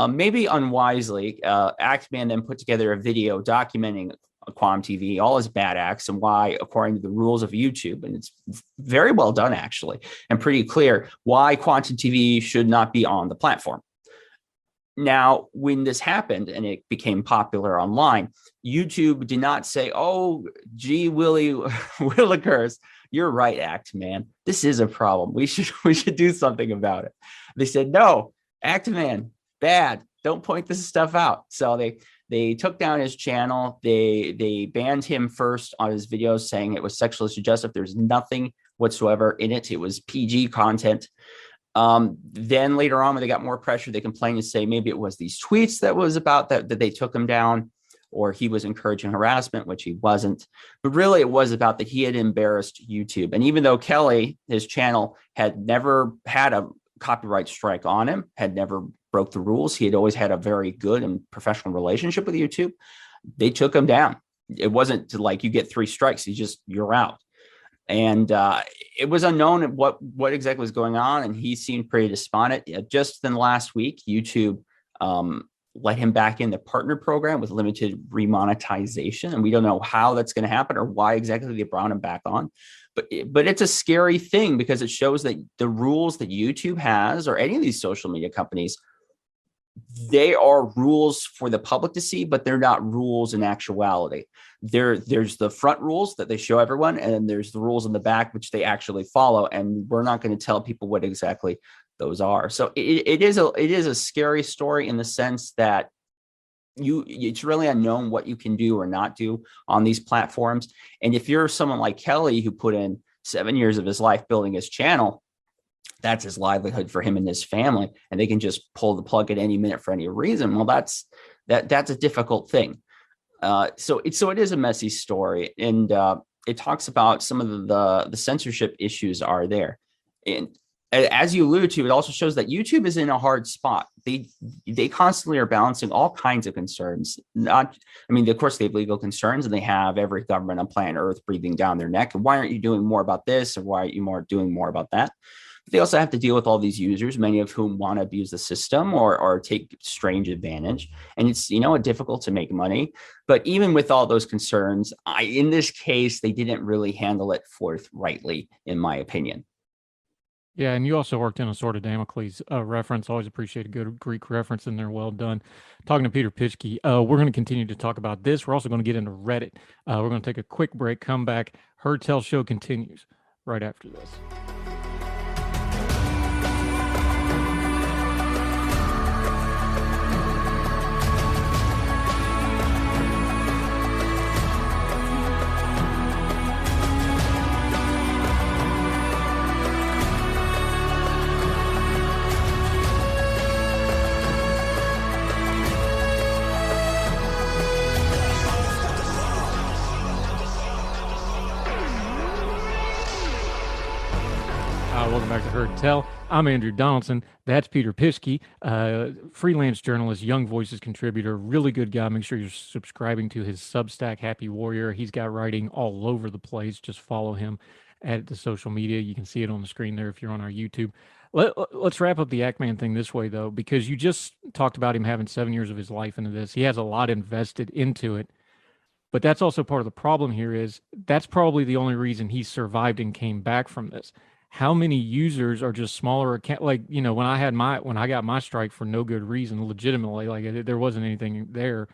maybe unwisely, Actman then put together a video documenting Quantum TV, all his bad acts, and why, according to the rules of YouTube, and it's very well done, actually, and pretty clear why Quantum TV should not be on the platform. Now, when this happened and it became popular online, YouTube did not say, oh, gee, Willikers, you're right, Act Man. This is a problem. We should do something about it. They said, no, Act Man, bad. Don't point this stuff out. So they took down his channel. They banned him first on his videos, saying it was sexually suggestive. There's nothing whatsoever in it. It was PG content. Then later on, when they got more pressure, they complained and say maybe it was these tweets that was about that they took him down, or he was encouraging harassment, which he wasn't. But really, it was about that he had embarrassed YouTube. And even though Kelly, his channel, had never had a copyright strike on him, had never broke the rules, he had always had a very good and professional relationship with YouTube, they took him down. It wasn't like you get 3 strikes, you're out. And it was unknown what exactly was going on, and he seemed pretty despondent. Just in the last week, YouTube let him back in the partner program with limited remonetization, and we don't know how that's going to happen or why exactly they brought him back on. But it's a scary thing because it shows that the rules that YouTube has, or any of these social media companies, they are rules for the public to see, but they're not rules in actuality. There's the front rules that they show everyone, and then there's the rules in the back, which they actually follow. And we're not going to tell people what exactly those are. So it is a scary story in the sense that it's really unknown what you can do or not do on these platforms. And if you're someone like Kelly, who put in 7 years of his life building his channel, that's his livelihood for him and his family, and they can just pull the plug at any minute for any reason. Well, that's a difficult thing. So it is a messy story, and it talks about some of the censorship issues are there. And as you alluded to, it also shows that YouTube is in a hard spot. They constantly are balancing all kinds of concerns. Of course, they have legal concerns, and they have every government on planet Earth breathing down their neck. And why aren't you doing more about this, or why aren't you doing more about that? But they also have to deal with all these users, many of whom want to abuse the system or take strange advantage. And it's difficult to make money. But even with all those concerns, in this case, they didn't really handle it forthrightly, in my opinion. Yeah, and you also worked in a sort of Damocles reference. Always appreciate a good Greek reference in there. Well done. Talking to Peter Pischke, we're going to continue to talk about this. We're also going to get into Reddit. We're going to take a quick break, come back. Her Tell Show continues right after this. Welcome back to Heard Tell. I'm Andrew Donaldson. That's Peter Pischke, freelance journalist, Young Voices contributor, really good guy. Make sure you're subscribing to his Substack, Happy Warrior. He's got writing all over the place. Just follow him at the social media. You can see it on the screen there if you're on our YouTube. Let's wrap up the Ackman thing this way, though, because you just talked about him having 7 years of his life into this. He has a lot invested into it. But that's also part of the problem here is that's probably the only reason he survived and came back from this. How many users are just smaller account? Like, when I got my strike for no good reason, legitimately, like there wasn't anything there.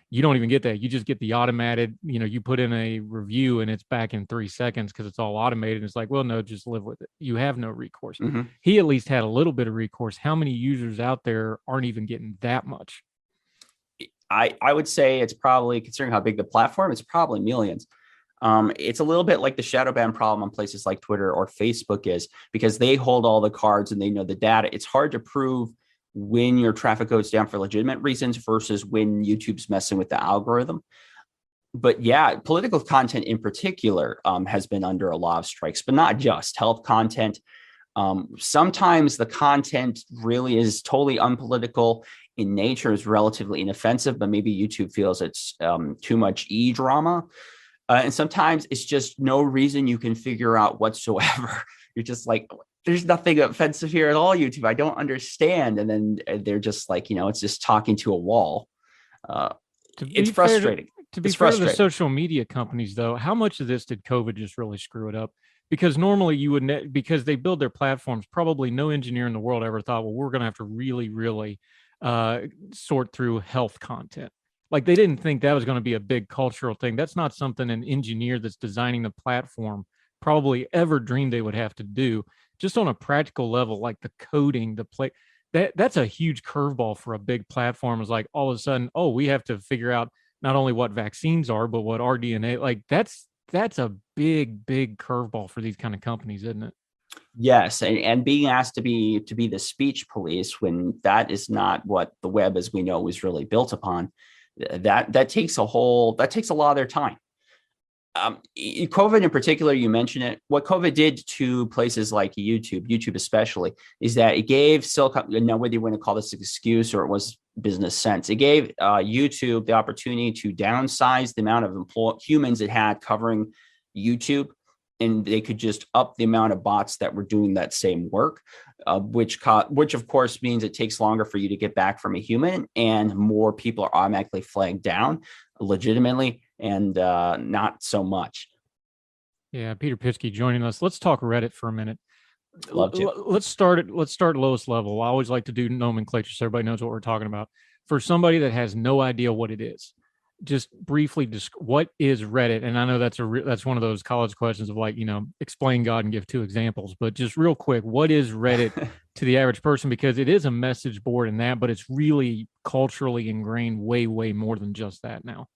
You don't even get that. You just get the automated, you put in a review and it's back in 3 seconds because it's all automated. It's like, well, no, just live with it. You have no recourse. Mm-hmm. He at least had a little bit of recourse. How many users out there aren't even getting that much? I would say it's probably, considering how big the platform, it's probably millions. It's a little bit like the shadow ban problem on places like Twitter or Facebook is, because they hold all the cards and they know the data. It's hard to prove when your traffic goes down for legitimate reasons versus when YouTube's messing with the algorithm. But yeah, political content in particular has been under a lot of strikes, but not just health content. Sometimes the content really is totally unpolitical in nature, is relatively inoffensive, but maybe YouTube feels it's too much drama. And sometimes it's just no reason you can figure out whatsoever. You're just like, there's nothing offensive here at all, YouTube. I don't understand. And then they're just like, it's just talking to a wall. It's frustrating. To be fair to the social media companies, though, how much of this did COVID just really screw it up? Because normally you would, because they build their platforms, probably no engineer in the world ever thought, well, we're going to have to really, really sort through health content. Like they didn't think that was going to be a big cultural thing. That's not something an engineer that's designing the platform probably ever dreamed they would have to do. Just on a practical level, like the coding, the play, that's a huge curveball for a big platform. Is like all of a sudden, oh, we have to figure out not only what vaccines are, but what rDNA. Like that's a big curveball for these kind of companies, isn't it? Yes, and being asked to be the speech police when that is not what the web as we know was really built upon. That takes a lot of their time. COVID in particular, you mentioned it. What COVID did to places like YouTube especially, is that it gave Silicon, now whether you want to call this an excuse or it was business sense, it gave YouTube the opportunity to downsize the amount of humans it had covering YouTube, and they could just up the amount of bots that were doing that same work, which of course means it takes longer for you to get back from a human, and more people are automatically flagged down legitimately and not so much. Yeah, Peter Pischke joining us. Let's talk Reddit for a minute. Love to. Let's start lowest level. I always like to do nomenclature so everybody knows what we're talking about. For somebody that has no idea what it is, just briefly, what is Reddit? And I know that's one of those college questions of like, explain God and give 2 examples, but just real quick, what is Reddit to the average person? Because it is a message board and that, but it's really culturally ingrained way, way more than just that now.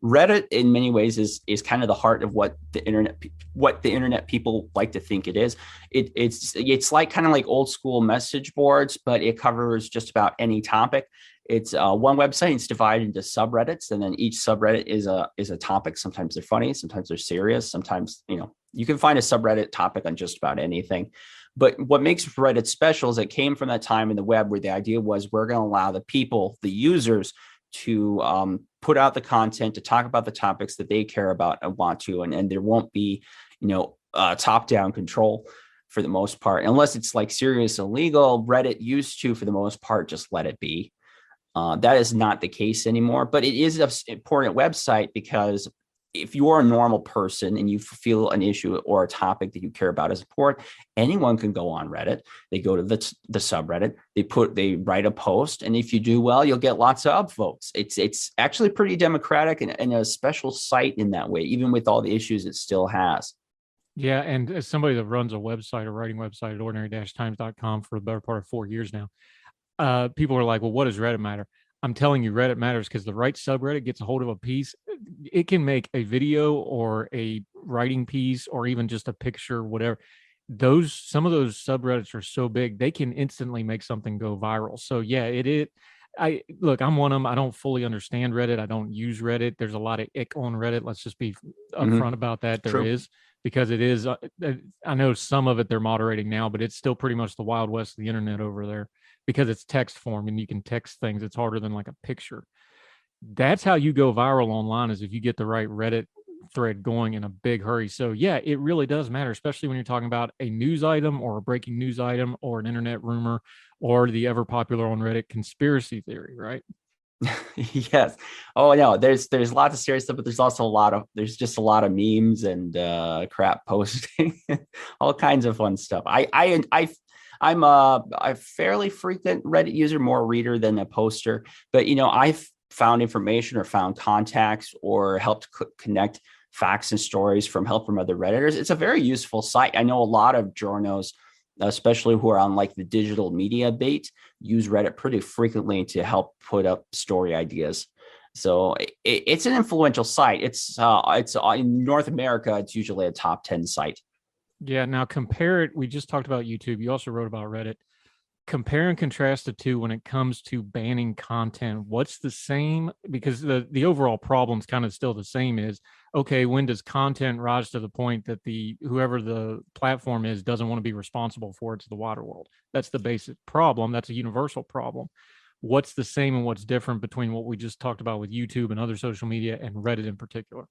Reddit in many ways is kind of the heart of what the internet people like to think it is. It's like kind of like old school message boards, but it covers just about any topic. It's one website. It's divided into subreddits, and then each subreddit is a topic. Sometimes they're funny, sometimes they're serious. Sometimes you can find a subreddit topic on just about anything. But what makes Reddit special is it came from that time in the web where the idea was we're going to allow the people, the users, to put out the content, to talk about the topics that they care about and want to, and there won't be, top-down control for the most part, unless it's like serious illegal. Reddit used to, for the most part, just let it be. That is not the case anymore, but it is an important website because if you're a normal person and you feel an issue or a topic that you care about is important, anyone can go on Reddit. They go to the subreddit, they write a post, and if you do well, you'll get lots of upvotes. It's actually pretty democratic and a special site in that way, even with all the issues it still has. Yeah, and as somebody that runs a website, a writing website at ordinary-times.com for the better part of 4 years now, people are like, well, what does Reddit matter? I'm telling you, Reddit matters because the right subreddit gets a hold of a piece. It can make a video or a writing piece or even just a picture, whatever. Some of those subreddits are so big, they can instantly make something go viral. So yeah, I'm one of them. I don't fully understand Reddit. I don't use Reddit. There's a lot of ick on Reddit. Let's just be upfront about that. There is, because it is, I know some of it they're moderating now, but it's still pretty much the Wild West of the internet over there. Because it's text form and you can text things. It's harder than like a picture. That's how you go viral online, is if you get the right Reddit thread going in a big hurry. So yeah, it really does matter, especially when you're talking about a news item or a breaking news item or an internet rumor or the ever popular on Reddit conspiracy theory, right? Yes. Oh no, there's lots of serious stuff, but there's also there's just a lot of memes and crap posting, all kinds of fun stuff. I'm a fairly frequent Reddit user, more reader than a poster, but I've found information or found contacts or helped connect facts and stories from help from other Redditors. It's a very useful site. I know a lot of journos, especially who are on like the digital media bait, use Reddit pretty frequently to help put up story ideas. So it's an influential site. It's in North America, it's usually a top 10 site. Yeah. Now compare it. We just talked about YouTube. You also wrote about Reddit. Compare and contrast the two when it comes to banning content. What's the same? Because the overall problem is kind of still the same. Is okay, when does content rise to the point that whoever the platform is doesn't want to be responsible for it to the wider world? That's the basic problem. That's a universal problem. What's the same and what's different between what we just talked about with YouTube and other social media and Reddit in particular?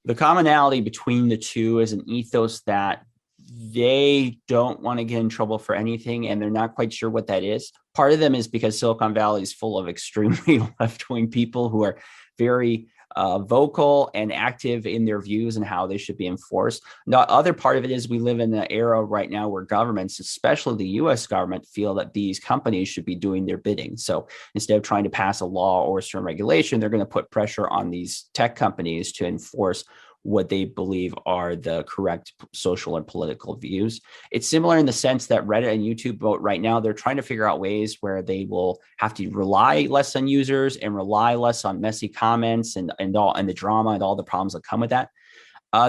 The commonality between the two is an ethos that they don't want to get in trouble for anything, and they're not quite sure what that is. Part of them is because Silicon Valley is full of extremely left-wing people who are very vocal and active in their views and how they should be enforced. The other part of it is we live in an era right now where governments, especially the US government, feel that these companies should be doing their bidding. So instead of trying to pass a law or a certain regulation, they're going to put pressure on these tech companies to enforce what they believe are the correct social and political views. It's similar in the sense that Reddit and YouTube both right now, they're trying to figure out ways where they will have to rely less on users and rely less on messy comments and the drama and all the problems that come with that.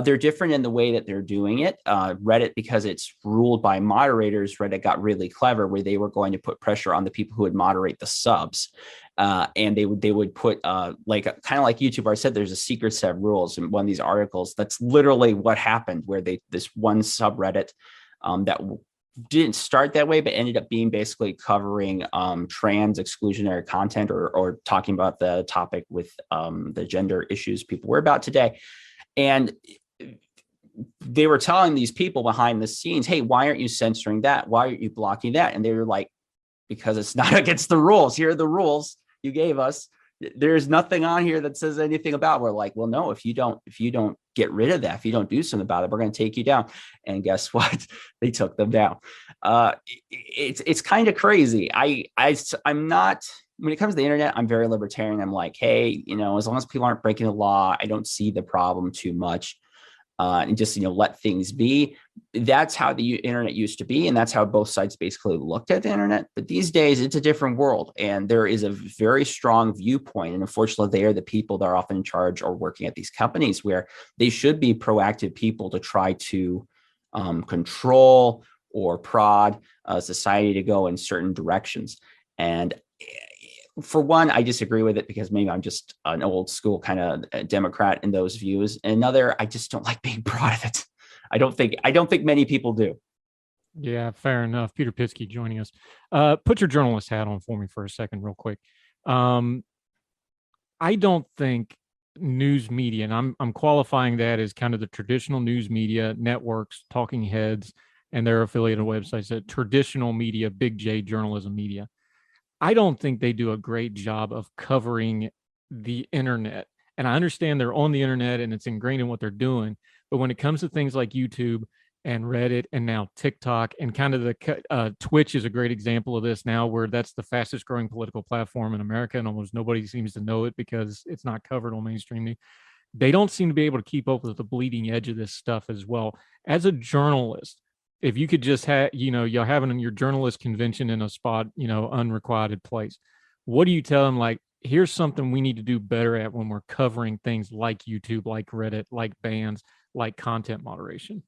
They're different in the way that they're doing it. Reddit, because it's ruled by moderators, Reddit got really clever where they were going to put pressure on the people who would moderate the subs. And they would put kind of like YouTube. I said there's a secret set of rules in one of these articles. That's literally what happened, where this one subreddit that didn't start that way, but ended up being basically covering trans exclusionary content or talking about the topic with the gender issues people worry about today. And they were telling these people behind the scenes, hey, why aren't you censoring that? Why aren't you blocking that? And they were like, because it's not against the rules. Here are the rules you gave us. There's nothing on here that says anything about it. We're like, well, no, if you don't get rid of that, if you don't do something about it, we're going to take you down. And guess what? They took them down. It's kind of crazy. I'm not, when it comes to the internet, I'm very libertarian. I'm like, hey, as long as people aren't breaking the law, I don't see the problem too much. And just, let things be. That's how the internet used to be. And that's how both sides basically looked at the internet. But these days, it's a different world. And there is a very strong viewpoint. And unfortunately, they are the people that are often in charge or working at these companies, where they should be proactive people to try to control or prod society to go in certain directions. And for one, I disagree with it because maybe I'm just an old school kind of Democrat in those views. And another, I just don't like being proud of it. I don't think many people do. Yeah, fair enough. Peter Pitsky joining us. Put your journalist hat on for me for a second, real quick. I don't think news media, and I'm qualifying that as kind of the traditional news media networks, talking heads, and their affiliated websites, that traditional media, big J journalism media. I don't think they do a great job of covering the internet. And I understand they're on the internet and it's ingrained in what they're doing. But when it comes to things like YouTube and Reddit and now TikTok and kind of the Twitch is a great example of this now, where that's the fastest growing political platform in America and almost nobody seems to know it because it's not covered on mainstream news. They don't seem to be able to keep up with the bleeding edge of this stuff as well. As a journalist, if you could just have, you're having your journalist convention in a spot, unrequited place, what do you tell them? Like, here's something we need to do better at when we're covering things like YouTube, like Reddit, like bans, like content moderation.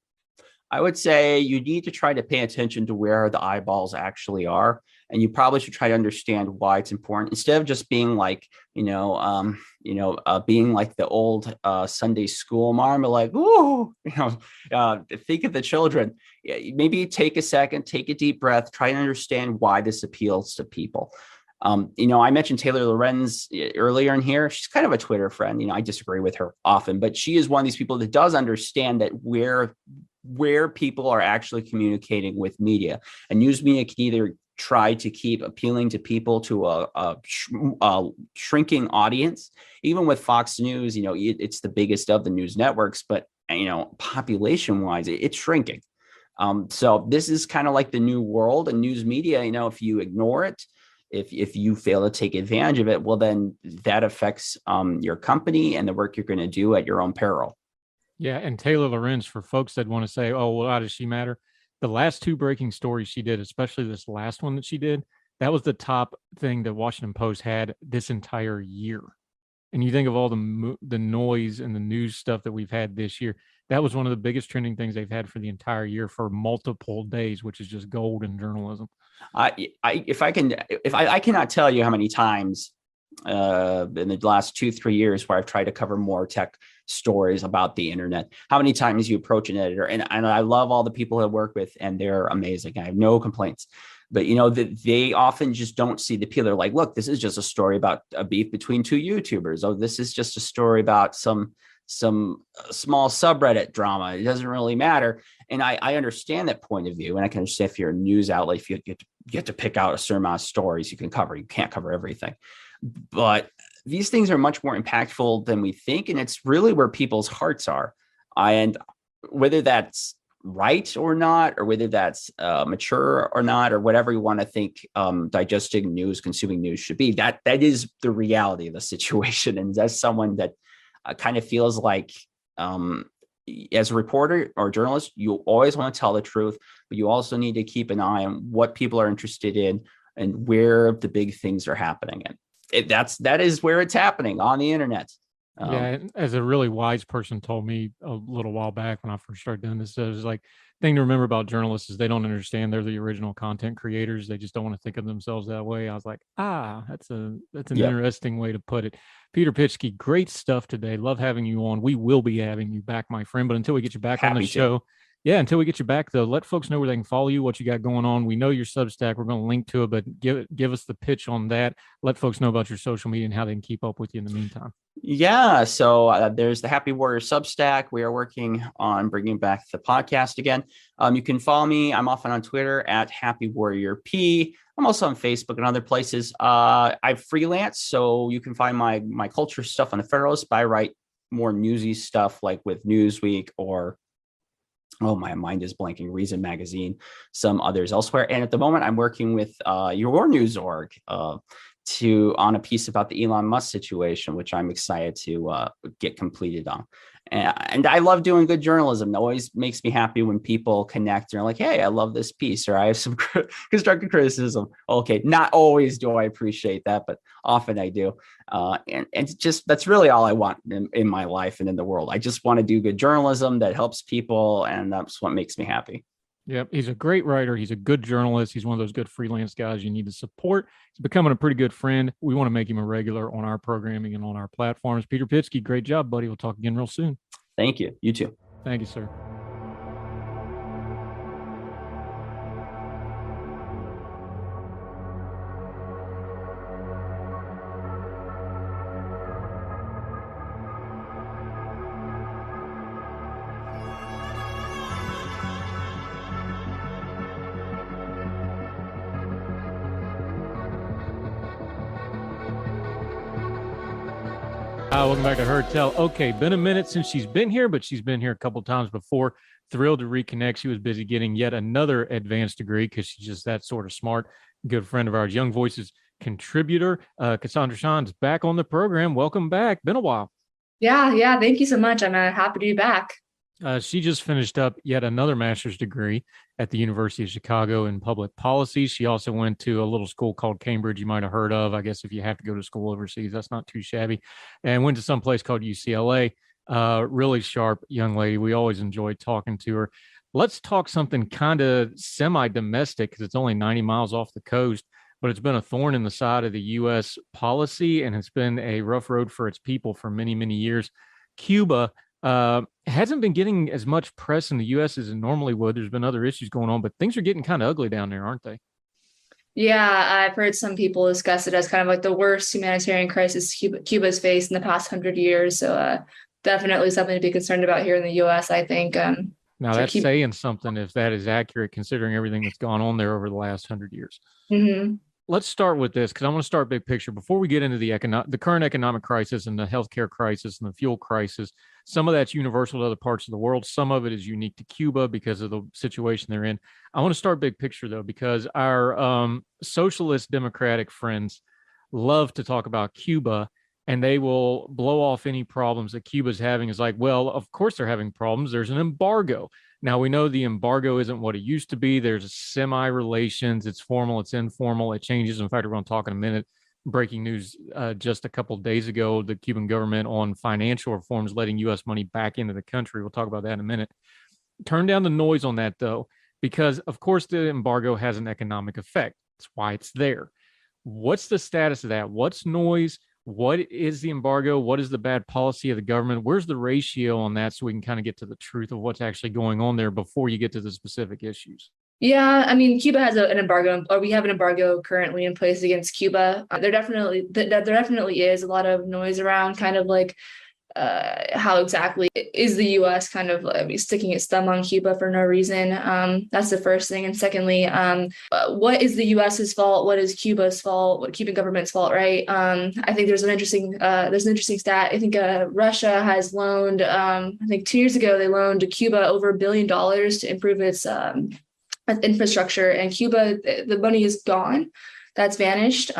I would say you need to try to pay attention to where the eyeballs actually are. And you probably should try to understand why it's important instead of just being like, being like the old Sunday school mom, like, ooh, think of the children. Maybe take a second, take a deep breath, try to understand why this appeals to people. I mentioned Taylor Lorenz earlier in here. She's kind of a Twitter friend. I disagree with her often, but she is one of these people that does understand that where people are actually communicating with media, and news media can either try to keep appealing to people to a shrinking audience. Even with Fox News, it's the biggest of the news networks, but population wise, it's shrinking. So this is kind of like the new world, and news media, if you ignore it, if you fail to take advantage of it, well, then that affects your company and the work you're going to do at your own peril. Yeah. And Taylor Lorenz, for folks that want to say, oh, well, how does she matter? The last two breaking stories she did, especially this last one that she did, that was the top thing that Washington Post had this entire year. And you think of all the noise and the news stuff that we've had this year, that was one of the biggest trending things they've had for the entire year for multiple days, which is just gold in journalism. I cannot tell you how many times in the last 2-3 years where I've tried to cover more tech stories about the internet, how many times you approach an editor, and I love all the people I work with, and they're amazing. I have no complaints, but they often just don't see the appeal. They're like, look, this is just a story about a beef between two YouTubers. Oh, this is just a story about some small subreddit drama. It doesn't really matter. And I understand that point of view. And I can understand if you're a news outlet, if you get to pick out a certain amount of stories you can cover. You can't cover everything. But these things are much more impactful than we think. And it's really where people's hearts are. And whether that's right or not, or whether that's mature or not, or whatever you want to think digesting news, consuming news should be, that is the reality of the situation. And as someone that kind of feels like as a reporter or journalist, you always want to tell the truth, but you also need to keep an eye on what people are interested in and where the big things are happening. And that is where it's happening, on the internet. Yeah, as a really wise person told me a little while back when I first started doing this, it was like, thing to remember about journalists is they don't understand they're the original content creators. They just don't want to think of themselves that way. I was like, that's an interesting way to put it. Peter Pitsky, great stuff today. Love having you on. We will be having you back, my friend. But until we get you back on the show, until we get you back, though, let folks know where they can follow you, what you got going on. We know your Substack. We're going to link to it, but give us the pitch on that. Let folks know about your social media and how they can keep up with you in the meantime. Yeah, so there's the Happy Warrior Substack. We are working on bringing back the podcast again. You can follow me. I'm often on Twitter at Happy Warrior P. I'm also on Facebook and other places. I freelance, so you can find my culture stuff on the Federalist, but I write more newsy stuff like with Newsweek or, oh, my mind is blanking, Reason Magazine, some others elsewhere. And at the moment, I'm working with Your News Org on a piece about the Elon Musk situation, which I'm excited to get completed on. And I love doing good journalism. It always makes me happy when people connect and are like, hey, I love this piece, or I have some constructive criticism. Okay, not always do I appreciate that, but often I do. And just, that's really all I want in my life and in the world. I just want to do good journalism that helps people, and that's what makes me happy. Yep. He's a great writer. He's a good journalist. He's one of those good freelance guys you need to support. He's becoming a pretty good friend. We want to make him a regular on our programming and on our platforms. Peter Pitsky, great job, buddy. We'll talk again real soon. Thank you. You too. Thank you, sir. Welcome back to Her Tell. Okay, been a minute since she's been here, but she's been here a couple times before. Thrilled to reconnect. She was busy getting yet another advanced degree because she's just that sort of smart. Good friend of ours, Young Voices contributor. Cassandra Shawn's back on the program. Welcome back. Been a while. Yeah. Thank you so much. I'm happy to be back. She just finished up yet another master's degree at the University of Chicago in public policy. She also went to a little school called Cambridge, you might have heard of. I guess if you have to go to school overseas, that's not too shabby. And went to some place called UCLA. Really sharp young lady. We always enjoyed talking to her. Let's talk something kind of semi-domestic because it's only 90 miles off the coast, but it's been a thorn in the side of the U.S. policy, and it's been a rough road for its people for many, many years. Cuba hasn't been getting as much press in the U.S. as it normally would. There's been other issues going on, but things are getting kind of ugly down there, aren't they? Yeah, I've heard some people discuss it as kind of like the worst humanitarian crisis Cuba's faced in the past 100 years. So definitely something to be concerned about here in the U.S., I think. Now, that's saying something if that is accurate, considering everything that's gone on there over the last 100 years. Mm-hmm. Let's start with this because I want to start big picture before we get into the current economic crisis and the healthcare crisis and the fuel crisis. Some of that's universal to other parts of the world. Some of it is unique to Cuba because of the situation they're in. I want to start big picture, though, because our socialist democratic friends love to talk about Cuba, and they will blow off any problems that Cuba's having. Is like, well, of course they're having problems. There's an embargo. Now, we know the embargo isn't what it used to be. There's semi-relations. It's formal. It's informal. It changes. In fact, we're going to talk in a minute. Breaking news just a couple of days ago, the Cuban government on financial reforms letting U.S. money back into the country. We'll talk about that in a minute. Turn down the noise on that, though, because, of course, the embargo has an economic effect. That's why it's there. What's the status of that? What's noise? What is the embargo? What is the bad policy of the government? Where's the ratio on that so we can kind of get to the truth of what's actually going on there before you get to the specific issues? Yeah, I mean, Cuba has an embargo, or we have an embargo currently in place against Cuba. There definitely is a lot of noise around kind of like how exactly is the U.S. kind of sticking its thumb on Cuba for no reason. That's the first thing. And secondly, what is the U.S.'s fault? What is Cuba's fault? What Cuban government's fault, right? I think there's an interesting stat. I think Russia has loaned, I think 2 years ago, they loaned Cuba over $1 billion to improve its infrastructure, and Cuba, the money is gone. That's vanished.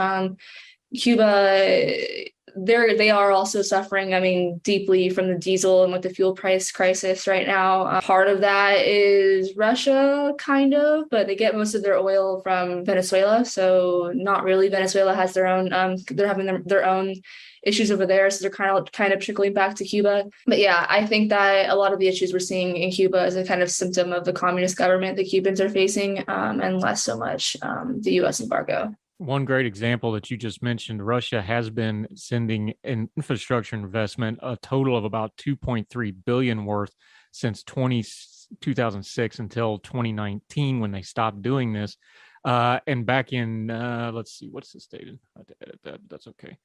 Cuba, they are also suffering, I mean, deeply from the diesel and with the fuel price crisis right now. Part of that is Russia, kind of, but they get most of their oil from Venezuela. So not really. Venezuela has their own, they're having their own issues over there. So they're kind of trickling back to Cuba. But yeah, I think that a lot of the issues we're seeing in Cuba is a kind of symptom of the communist government the Cubans are facing, and less so much the U.S. embargo. One great example that you just mentioned, Russia has been sending an infrastructure investment, a total of about $2.3 billion worth since 2006 until 2019 when they stopped doing this. And back in, let's see, what's this dated? I had to edit that, but that's okay.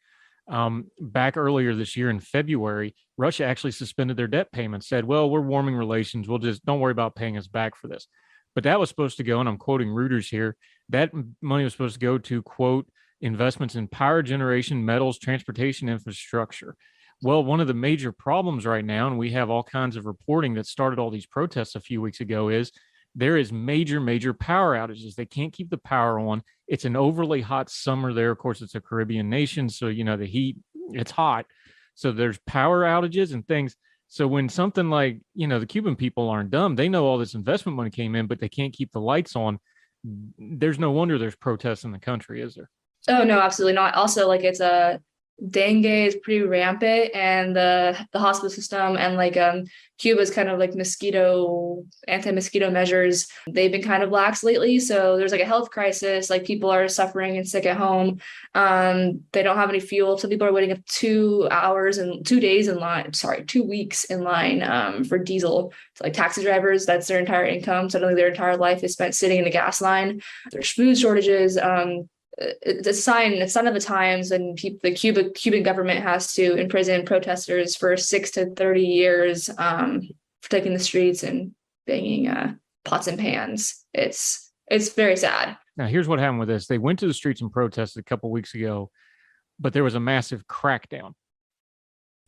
Back earlier this year in February, Russia actually suspended their debt payments, said, well, we're warming relations. We'll just don't worry about paying us back for this. But that was supposed to go, and I'm quoting Reuters here, that money was supposed to go to, quote, investments in power generation, metals, transportation infrastructure. Well, one of the major problems right now, and we have all kinds of reporting that started all these protests a few weeks ago, is there is major power outages. They can't keep the power on. It's an overly hot summer there. Of course, it's a Caribbean nation, so, you know, the heat, it's hot. So there's power outages and things. So when something like, you know, the Cuban people aren't dumb, they know all this investment money came in, but they can't keep the lights on. There's no wonder there's protests in the country, is there? Oh, no, absolutely not. Also, like, it's a dengue is pretty rampant, and the hospital system and like Cuba's kind of like anti-mosquito measures, they've been kind of lax lately. So there's like a health crisis, like people are suffering and sick at home. They don't have any fuel. So people are waiting up 2 weeks in line for diesel. So like taxi drivers, that's their entire income. Suddenly their entire life is spent sitting in a gas line. There's food shortages. It's a sign of the times, and the Cuban government has to imprison protesters for 6 to 30 years for taking the streets and banging pots and pans. It's very sad. Now, here's what happened with this. They went to the streets and protested a couple of weeks ago, but there was a massive crackdown.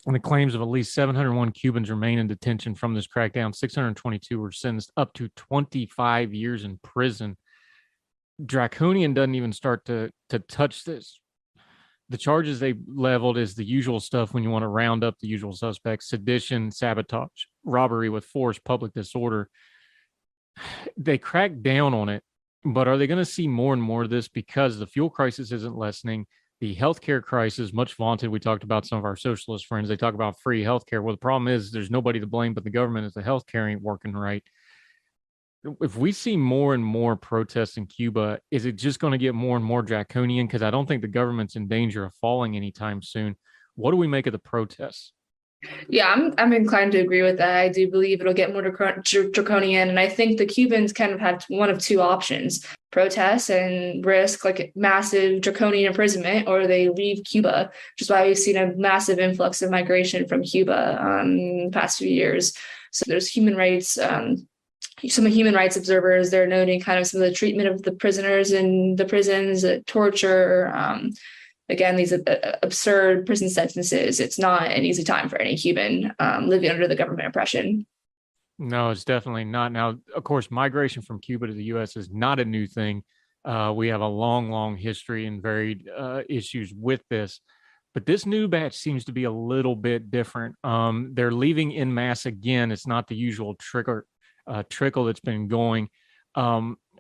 And the claims of at least 701 Cubans remain in detention from this crackdown. 622 were sentenced up to 25 years in prison. Draconian doesn't even start to touch this. The charges they leveled is the usual stuff when you want to round up the usual suspects: sedition, sabotage, robbery with force, public disorder. They cracked down on it, but are they going to see more and more of this because the fuel crisis isn't lessening? The healthcare crisis, much vaunted. We talked about some of our socialist friends. They talk about free healthcare. Well, the problem is there's nobody to blame but the government if the healthcare ain't working right. If we see more and more protests in Cuba, is it just going to get more and more draconian? Because I don't think the government's in danger of falling anytime soon. What do we make of the protests? Yeah, I'm inclined to agree with that. I do believe it'll get more draconian. And I think the Cubans kind of have one of two options: protest and risk like massive draconian imprisonment, or they leave Cuba, which is why we've seen a massive influx of migration from Cuba in the past few years. So there's human rights. Some human rights observers, they're noting kind of some of the treatment of the prisoners in the prisons, torture, again, these absurd prison sentences. It's not an easy time for any Cuban living under the government oppression. No, it's definitely not. Now, of course, migration from Cuba to the U.S. is not a new thing. We have a long, long history and varied issues with this. But this new batch seems to be a little bit different. They're leaving en masse again. It's not the usual trickle that's been going.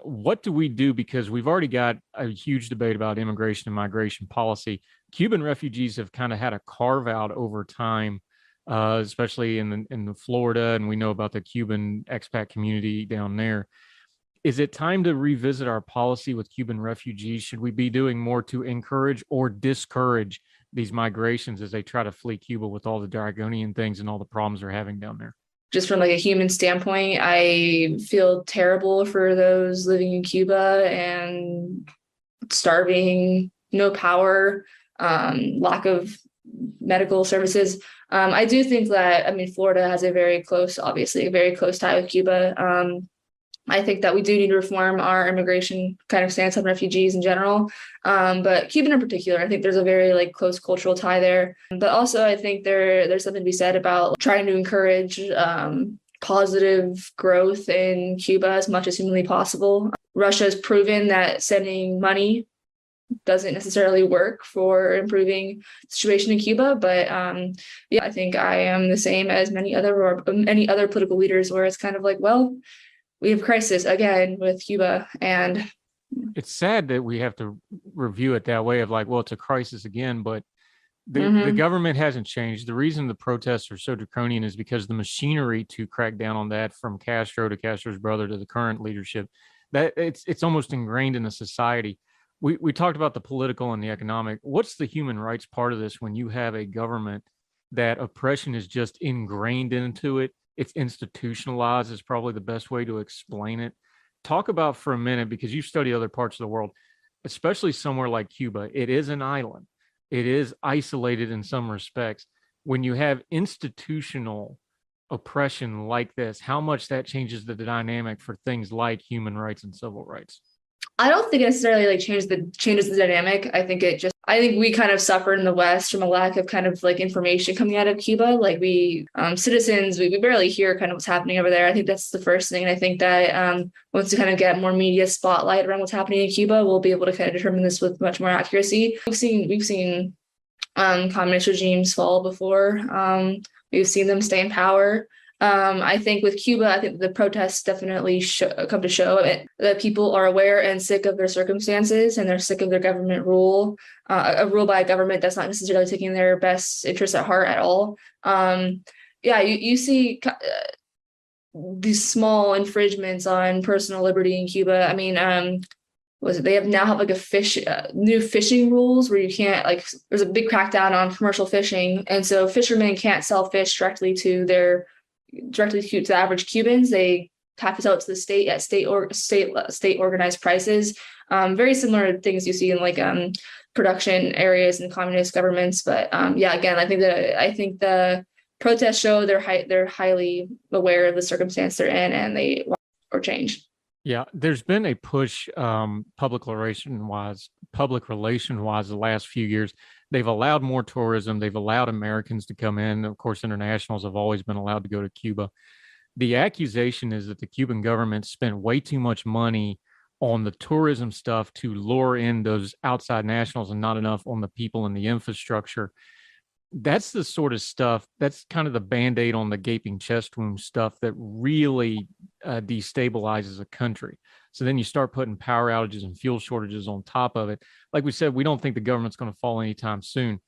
What do we do? Because we've already got a huge debate about immigration and migration policy. Cuban refugees have kind of had a carve out over time, especially in the Florida, and we know about the Cuban expat community down there. Is it time to revisit our policy with Cuban refugees? Should we be doing more to encourage or discourage these migrations as they try to flee Cuba with all the draconian things and all the problems they're having down there? Just from like a human standpoint, I feel terrible for those living in Cuba and starving, no power, lack of medical services. I do think that, Florida has obviously a very close tie with Cuba. I think that we do need to reform our immigration kind of stance on refugees in general. But Cuban in particular, I think there's a very close cultural tie there. But also I think there's something to be said about trying to encourage positive growth in Cuba as much as humanly possible. Russia has proven that sending money doesn't necessarily work for improving the situation in Cuba. But I think I am the same as many other political leaders, where it's kind of like, well, we have crisis again with Cuba. And it's sad that we have to review it that way of well, it's a crisis again, but the government hasn't changed. The reason the protests are so draconian is because the machinery to crack down on that, from Castro to Castro's brother to the current leadership, that it's almost ingrained in the society. We talked about the political and the economic. What's the human rights part of this when you have a government that oppression is just ingrained into it? It's institutionalized is probably the best way to explain it. Talk about for a minute, because you study other parts of the world, especially somewhere like Cuba. It is an island. It is isolated in some respects. When you have institutional oppression like this, how much that changes the dynamic for things like human rights and civil rights? I don't think it necessarily changes the dynamic. I think we kind of suffered in the West from a lack of kind of information coming out of Cuba. We citizens, we barely hear kind of what's happening over there. I think that's the first thing. And I think that once we kind of get more media spotlight around what's happening in Cuba, we'll be able to kind of determine this with much more accuracy. We've seen communist regimes fall before. We've seen them stay in power. I think with Cuba, I think the protests definitely come to show it, that people are aware and sick of their circumstances, and they're sick of their government rule, a rule by a government that's not necessarily taking their best interests at heart at all. You see these small infringements on personal liberty in Cuba. They now have new fishing rules where you can't there's a big crackdown on commercial fishing, and so fishermen can't sell fish directly to the average Cubans. They have to sell it to the state at state organized prices. Very similar things you see in production areas in communist governments. But again, I think the protests show they're highly aware of the circumstance they're in, and they want or change. Yeah, there's been a push public relation wise the last few years They've allowed more tourism. They've allowed Americans to come in. Of course, internationals have always been allowed to go to Cuba. The accusation is that the Cuban government spent way too much money on the tourism stuff to lure in those outside nationals and not enough on the people and the infrastructure. That's the sort of stuff, that's kind of the Band-Aid on the gaping chest wound stuff that really destabilizes a country. So then you start putting power outages and fuel shortages on top of it. Like we said, we don't think the government's going to fall anytime soon.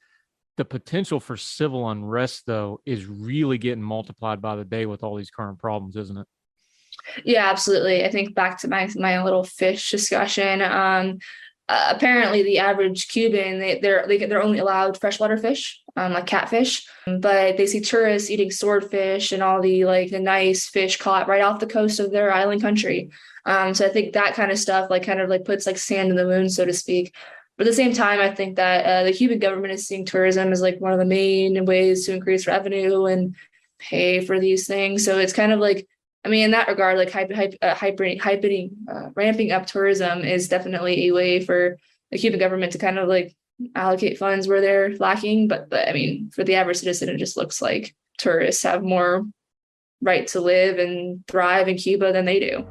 The potential for civil unrest, though, is really getting multiplied by the day with all these current problems, isn't it? Yeah, absolutely. I think back to my little fish discussion. Apparently, the average Cuban they're only allowed freshwater fish, like catfish, but they see tourists eating swordfish and all the nice fish caught right off the coast of their island country. So I think that kind of stuff puts sand in the moon, so to speak. But at the same time, I think that the Cuban government is seeing tourism as one of the main ways to increase revenue and pay for these things. So it's kind of in that regard, ramping up tourism is definitely a way for the Cuban government to kind of allocate funds where they're lacking. But for the average citizen, it just looks like tourists have more right to live and thrive in Cuba than they do.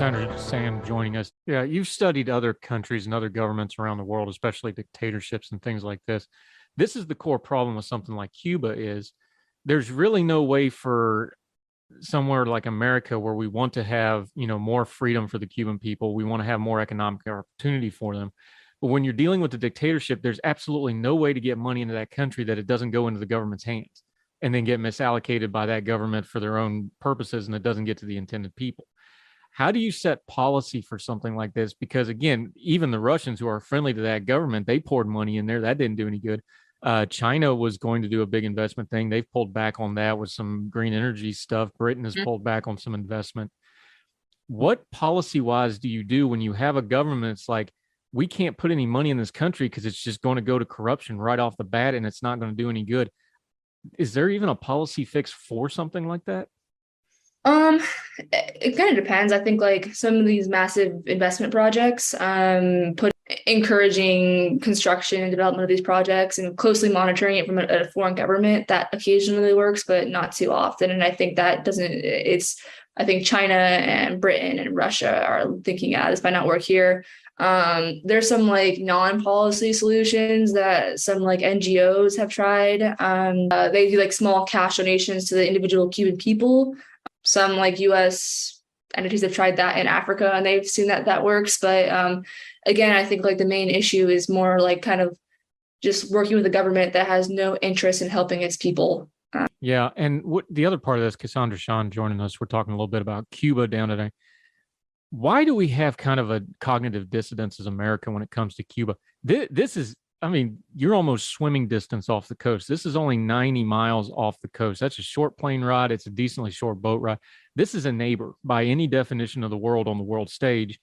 Cassandra, Sam joining us. Yeah, you've studied other countries and other governments around the world, especially dictatorships and things like this. This is the core problem with something like Cuba is there's really no way for somewhere like America where we want to have, more freedom for the Cuban people. We want to have more economic opportunity for them. But when you're dealing with a dictatorship, there's absolutely no way to get money into that country that it doesn't go into the government's hands and then get misallocated by that government for their own purposes and it doesn't get to the intended people. How do you set policy for something like this? Because again, even the Russians who are friendly to that government, they poured money in there. That didn't do any good. China was going to do a big investment thing. They've pulled back on that with some green energy stuff. Britain has pulled back on some investment. What policy-wise do you do when you have a government that's like, we can't put any money in this country because it's just going to go to corruption right off the bat and it's not going to do any good? Is there even a policy fix for something like that? It kind of depends. I think some of these massive investment projects, encouraging construction and development of these projects and closely monitoring it from a foreign government, that occasionally works, but not too often. And I think that I think China and Britain and Russia are thinking, this might not work here. There's some non-policy solutions that some NGOs have tried. They do small cash donations to the individual Cuban people. Some U.S. entities have tried that in Africa and they've seen that works. But again, I think the main issue is more kind of just working with a government that has no interest in helping its people. Yeah. And the other part of this, Cassandra Sean joining us, we're talking a little bit about Cuba down today. Why do we have kind of a cognitive dissonance as America when it comes to Cuba? This is, you're almost swimming distance off the coast. This is only 90 miles off the coast. That's a short plane ride. It's a decently short boat ride. This is a neighbor by any definition of the world on the world stage.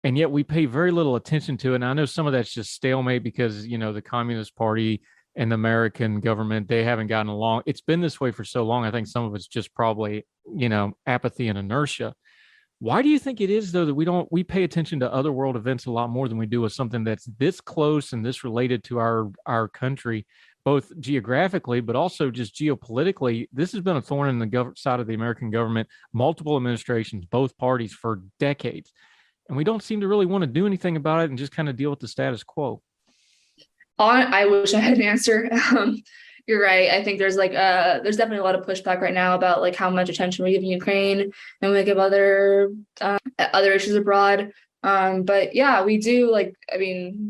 And yet we pay very little attention to it. And I know some of that's just stalemate because, the Communist Party and the American government, they haven't gotten along. It's been this way for so long. I think some of it's just probably, apathy and inertia. Why do you think it is, though, that we pay attention to other world events a lot more than we do with something that's this close and this related to our country, both geographically, but also just geopolitically? This has been a thorn in the side of the American government, multiple administrations, both parties for decades. And we don't seem to really want to do anything about it and just kind of deal with the status quo. I wish I had an answer. You're right. I think there's definitely a lot of pushback right now about how much attention we're giving Ukraine and we give other issues abroad. But yeah, we do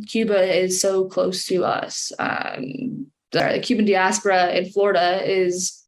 Cuba is so close to us. The Cuban diaspora in Florida is,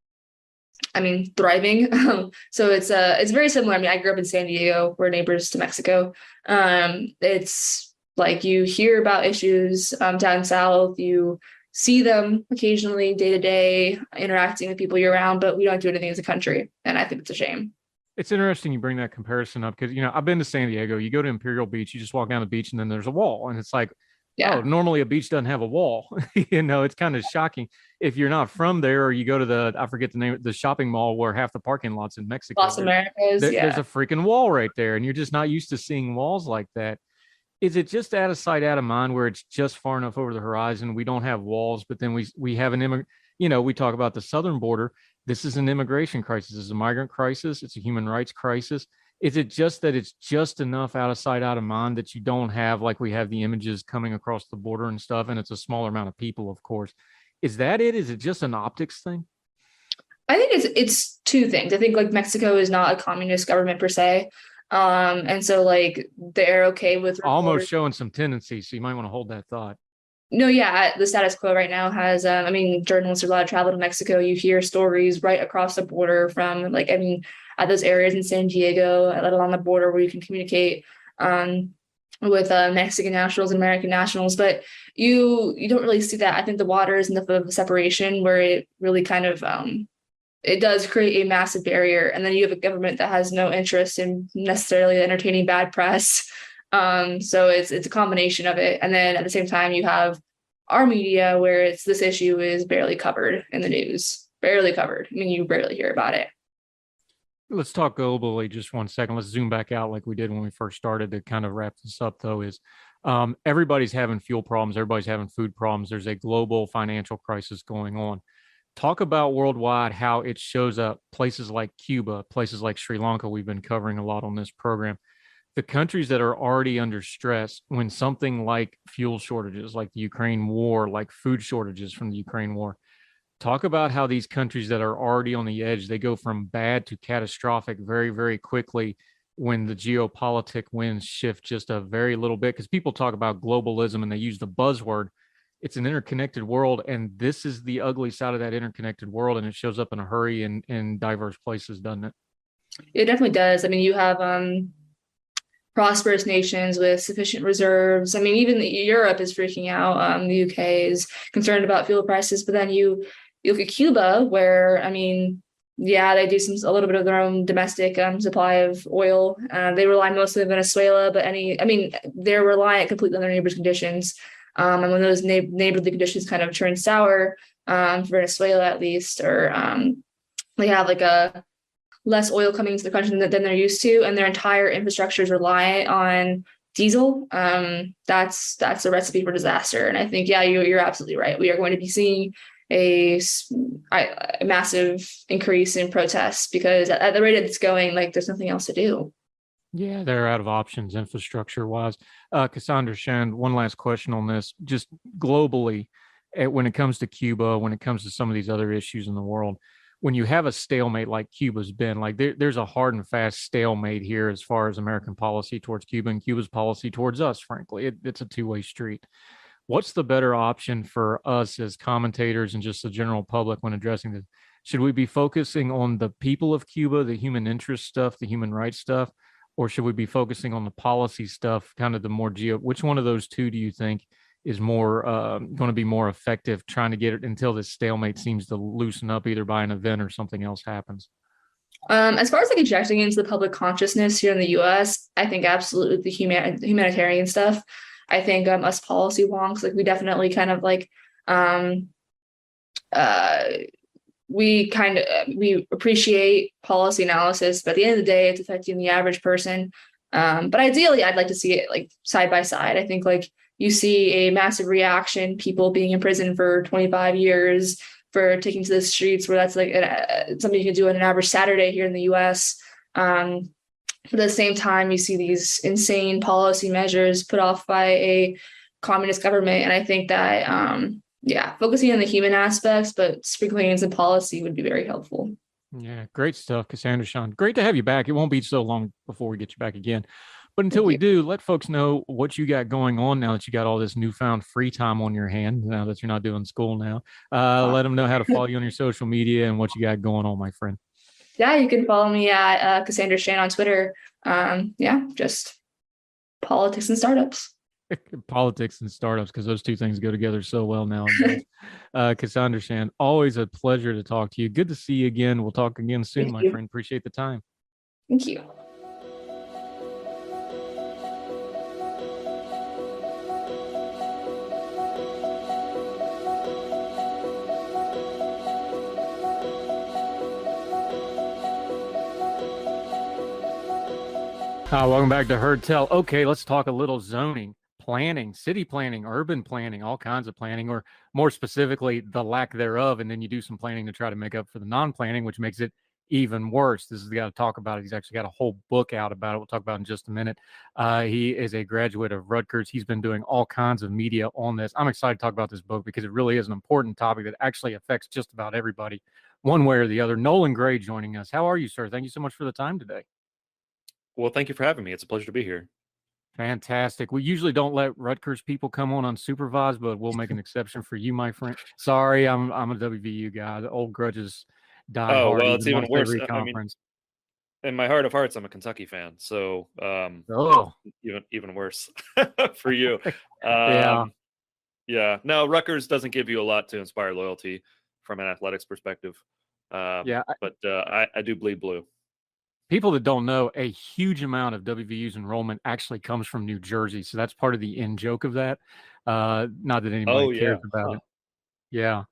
thriving. So it's very similar. I grew up in San Diego. We're neighbors to Mexico. It's you hear about issues down south. You see them occasionally day to day, interacting with people year round, but we don't do anything as a country. And I think it's a shame. It's interesting you bring that comparison up because, I've been to San Diego. You go to Imperial Beach, you just walk down the beach and then there's a wall. And it's like, Yeah. oh, normally a beach doesn't have a wall. It's kind of shocking if you're not from there, or you go to I forget the name, the shopping mall where half the parking lots in Mexico. Las Americas, there's a freaking wall right there. And you're just not used to seeing walls like that. Is it just out of sight, out of mind, where it's just far enough over the horizon? We don't have walls, but then we have we talk about the southern border. This is an immigration crisis. It's a migrant crisis. It's a human rights crisis. Is it just that it's just enough out of sight, out of mind that you don't have, like we have the images coming across the border and stuff, and it's a smaller amount of people, of course. Is that it? Is it just an optics thing? I think it's two things. I think like Mexico is not a communist government per se. And so like they're okay with almost showing some tendencies. So you might want to hold that thought. No, yeah, the status quo right now has, journalists are allowed to travel to Mexico. You hear stories right across the border from at those areas in San Diego, let alone the border where you can communicate with Mexican nationals and American nationals. But you don't really see that. I think the water is enough of a separation where it really kind of, it does create a massive barrier. And then you have a government that has no interest in necessarily entertaining bad press. So it's a combination of it. And then at the same time, you have our media where this issue is barely covered in the news, barely covered. You barely hear about it. Let's talk globally just 1 second. Let's zoom back out like we did when we first started. To kind of wrap this up, though, is everybody's having fuel problems. Everybody's having food problems. There's a global financial crisis going on. Talk about worldwide how it shows up. Places like Cuba, places like Sri Lanka, we've been covering a lot on this program. The countries that are already under stress, when something like fuel shortages, like the Ukraine war, like food shortages from the Ukraine war, talk about how these countries that are already on the edge, they go from bad to catastrophic very, very quickly when the geopolitical winds shift just a very little bit. Because people talk about globalism and they use the buzzword. It's an interconnected world, and this is the ugly side of that interconnected world, and it shows up in a hurry in diverse places, doesn't it? It definitely does. You have prosperous nations with sufficient reserves. Even Europe is freaking out. The UK is concerned about fuel prices, but then you look at Cuba, where they do a little bit of their own domestic supply of oil. They rely mostly on Venezuela, but they're reliant completely on their neighbors' conditions. And when those neighborly conditions kind of turn sour, for Venezuela at least, or they have like a less oil coming into the country than they're used to, and their entire infrastructure is reliant on diesel, that's a recipe for disaster. And I think, you're absolutely right. We are going to be seeing a massive increase in protests because at the rate it's going, there's nothing else to do. Yeah, they're out of options infrastructure wise. Cassandra Shand, one last question on this, just globally, when it comes to Cuba, when it comes to some of these other issues in the world, when you have a stalemate like Cuba's been, there's a hard and fast stalemate here as far as American policy towards Cuba and Cuba's policy towards us, frankly. It's a two-way street. What's the better option for us as commentators and just the general public when addressing this? Should we be focusing on the people of Cuba, the human interest stuff, the human rights stuff, or should we be focusing on the policy stuff, kind of the more which one of those two do you think is more going to be more effective trying to get it until this stalemate seems to loosen up either by an event or something else happens? As far as injecting into the public consciousness here in the US, I think absolutely the humanitarian stuff. I think us policy wonks, we definitely kind of we appreciate policy analysis, but at the end of the day, it's affecting the average person. But ideally, I'd like to see it side by side. I think you see a massive reaction, people being in prison for 25 years for taking to the streets, where that's something you can do on an average Saturday here in the US. But at the same time, you see these insane policy measures put off by a communist government. And I think that, focusing on the human aspects, but sprinkling in some policy would be very helpful. Yeah, great stuff, Cassandra Shand. Great to have you back. It won't be so long before we get you back again. But until we do, let folks know what you got going on now that you got all this newfound free time on your hand, now that you're not doing school now. Let them know how to follow you on your social media and what you got going on, my friend. Yeah, you can follow me at Cassandra Shand on Twitter. Just politics and startups. Politics and startups, because those two things go together so well nowadays. Cassandra Shan, always a pleasure to talk to you. Good to see you again. We'll talk again soon, Thank my you. friend. Appreciate the time. Thank you. Welcome back to Heard Tell. Okay, let's talk a little zoning, planning, city planning, urban planning, all kinds of planning, or more specifically, the lack thereof. And then you do some planning to try to make up for the non-planning, which makes it even worse. This is the guy to talk about it. He's actually got a whole book out about it. We'll talk about it in just a minute. He is a graduate of Rutgers. He's been doing all kinds of media on this. I'm excited to talk about this book because it really is an important topic that actually affects just about everybody, one way or the other. Nolan Gray joining us. How are you, sir? Thank you so much for the time today. Well, thank you for having me. It's a pleasure to be here. Fantastic. We usually don't let Rutgers people come on unsupervised, but we'll make an exception for you, my friend. Sorry, I'm a WVU guy. The old grudges die hard. Well, it's even worse. Conference. In my heart of hearts, I'm a Kentucky fan, so even worse for you. Yeah. No, Rutgers doesn't give you a lot to inspire loyalty from an athletics perspective. But I do bleed blue. People that don't know, a huge amount of WVU's enrollment actually comes from New Jersey. So that's part of the in joke of that. Not that anybody cares about it. Yeah.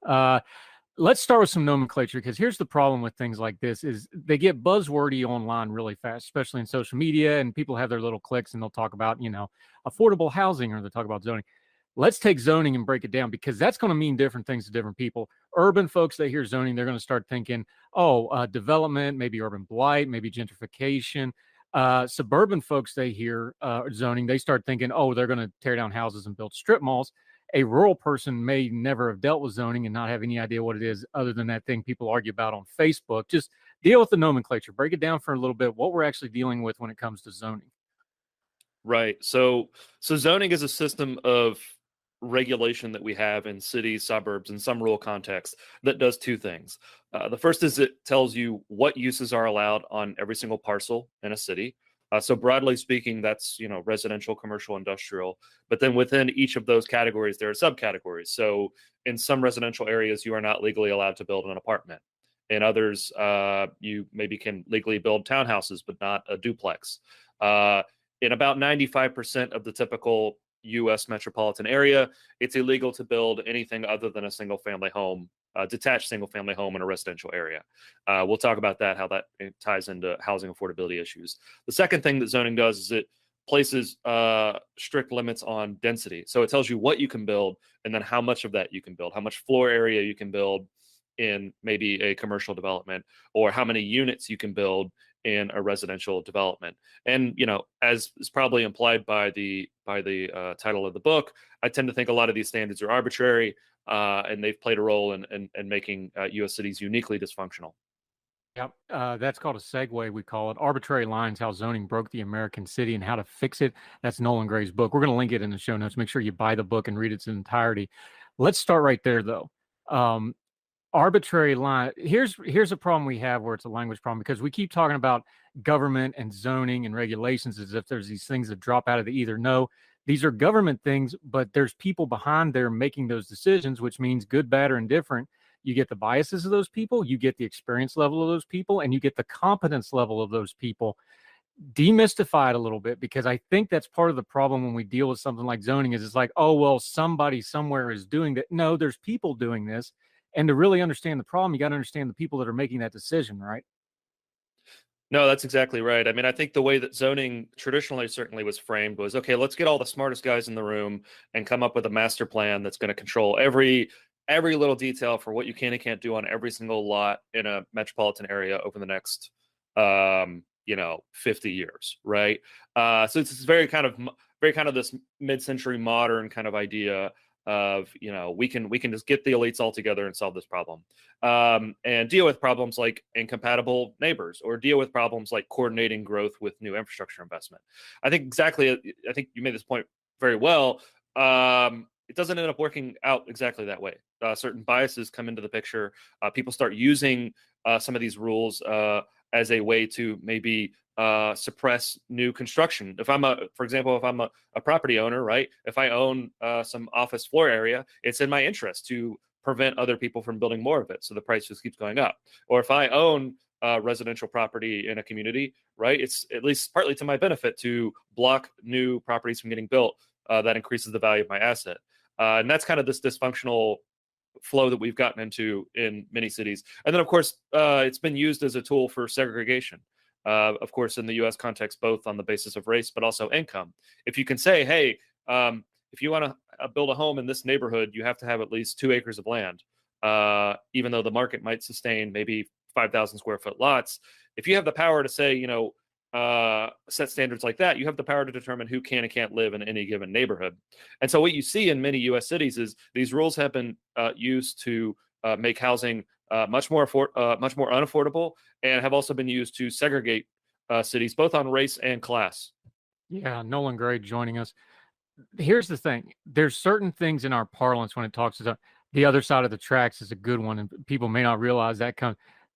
Let's start with some nomenclature, because here's the problem with things like this is they get buzzwordy online really fast, especially in social media, and people have their little clicks and they'll talk about, affordable housing, or they'll talk about zoning. Let's take zoning and break it down, because that's going to mean different things to different people. Urban folks, they hear zoning, they're going to start thinking, development, maybe urban blight, maybe gentrification. Suburban folks, they hear zoning, they start thinking, they're going to tear down houses and build strip malls. A rural person may never have dealt with zoning and not have any idea what it is other than that thing people argue about on Facebook. Just deal with the nomenclature, break it down for a little bit, what we're actually dealing with when it comes to zoning. Right. So zoning is a system of regulation that we have in cities, suburbs, and some rural contexts that does two things. The first is it tells you what uses are allowed on every single parcel in a city. So broadly speaking, that's, residential, commercial, industrial. But then within each of those categories, there are subcategories. So in some residential areas, you are not legally allowed to build an apartment. In others, you maybe can legally build townhouses, but not a duplex. In about 95% of the typical U.S. metropolitan area, it's illegal to build anything other than a single-family home, detached single-family home in a residential area. We'll talk about that, how that ties into housing affordability issues. The second thing that zoning does is it places strict limits on density. So it tells you what you can build and then how much of that you can build, how much floor area you can build in maybe a commercial development, or how many units you can build in a residential development. And as is probably implied by the title of the book, I tend to think a lot of these standards are arbitrary, and they've played a role in making U.S. cities uniquely dysfunctional. Yep, that's called a segue. We call it Arbitrary Lines: How Zoning Broke the American City and How to Fix It. That's Nolan Gray's book. We're going to link it in the show notes. Make sure you buy the book and read its entirety. Let's start right there, though. Arbitrary line. Here's a problem we have where it's a language problem, because we keep talking about government and zoning and regulations as if there's these things that drop out of the ether. No, these are government things, but there's people behind there making those decisions, which means good, bad, or indifferent. You get the biases of those people, you get the experience level of those people, and you get the competence level of those people. Demystify it a little bit, because I think that's part of the problem when we deal with something like zoning is it's like, somebody somewhere is doing that. No, there's people doing this. And to really understand the problem, you got to understand the people that are making that decision, right? No, that's exactly right. I mean, I think the way that zoning traditionally certainly was framed was, okay, let's get all the smartest guys in the room and come up with a master plan that's going to control every little detail for what you can and can't do on every single lot in a metropolitan area over the next 50 years, right? So it's very kind of this mid-century modern kind of idea of, we can just get the elites all together and solve this problem, and deal with problems like incompatible neighbors, or deal with problems like coordinating growth with new infrastructure investment. I think you made this point very well. It doesn't end up working out exactly that way. Certain biases come into the picture. People start using some of these rules as a way to maybe suppress new construction. For example, if I'm a property owner, right? If I own some office floor area, it's in my interest to prevent other people from building more of it, so the price just keeps going up. Or if I own residential property in a community, right? It's at least partly to my benefit to block new properties from getting built that increases the value of my asset. And that's kind of this dysfunctional flow that we've gotten into in many cities. And then, of course, it's been used as a tool for segregation. Of course, in the U.S. context, both on the basis of race, but also income. If you can say, hey, if you want to build a home in this neighborhood, you have to have at least 2 acres of land, even though the market might sustain maybe 5,000 square foot lots. If you have the power to say, set standards like that, you have the power to determine who can and can't live in any given neighborhood. And so what you see in many U.S. cities is these rules have been used to make housing much more unaffordable, and have also been used to segregate cities, both on race and class. Yeah, Nolan Gray joining us. Here's the thing. There's certain things in our parlance when it talks about the other side of the tracks is a good one, and people may not realize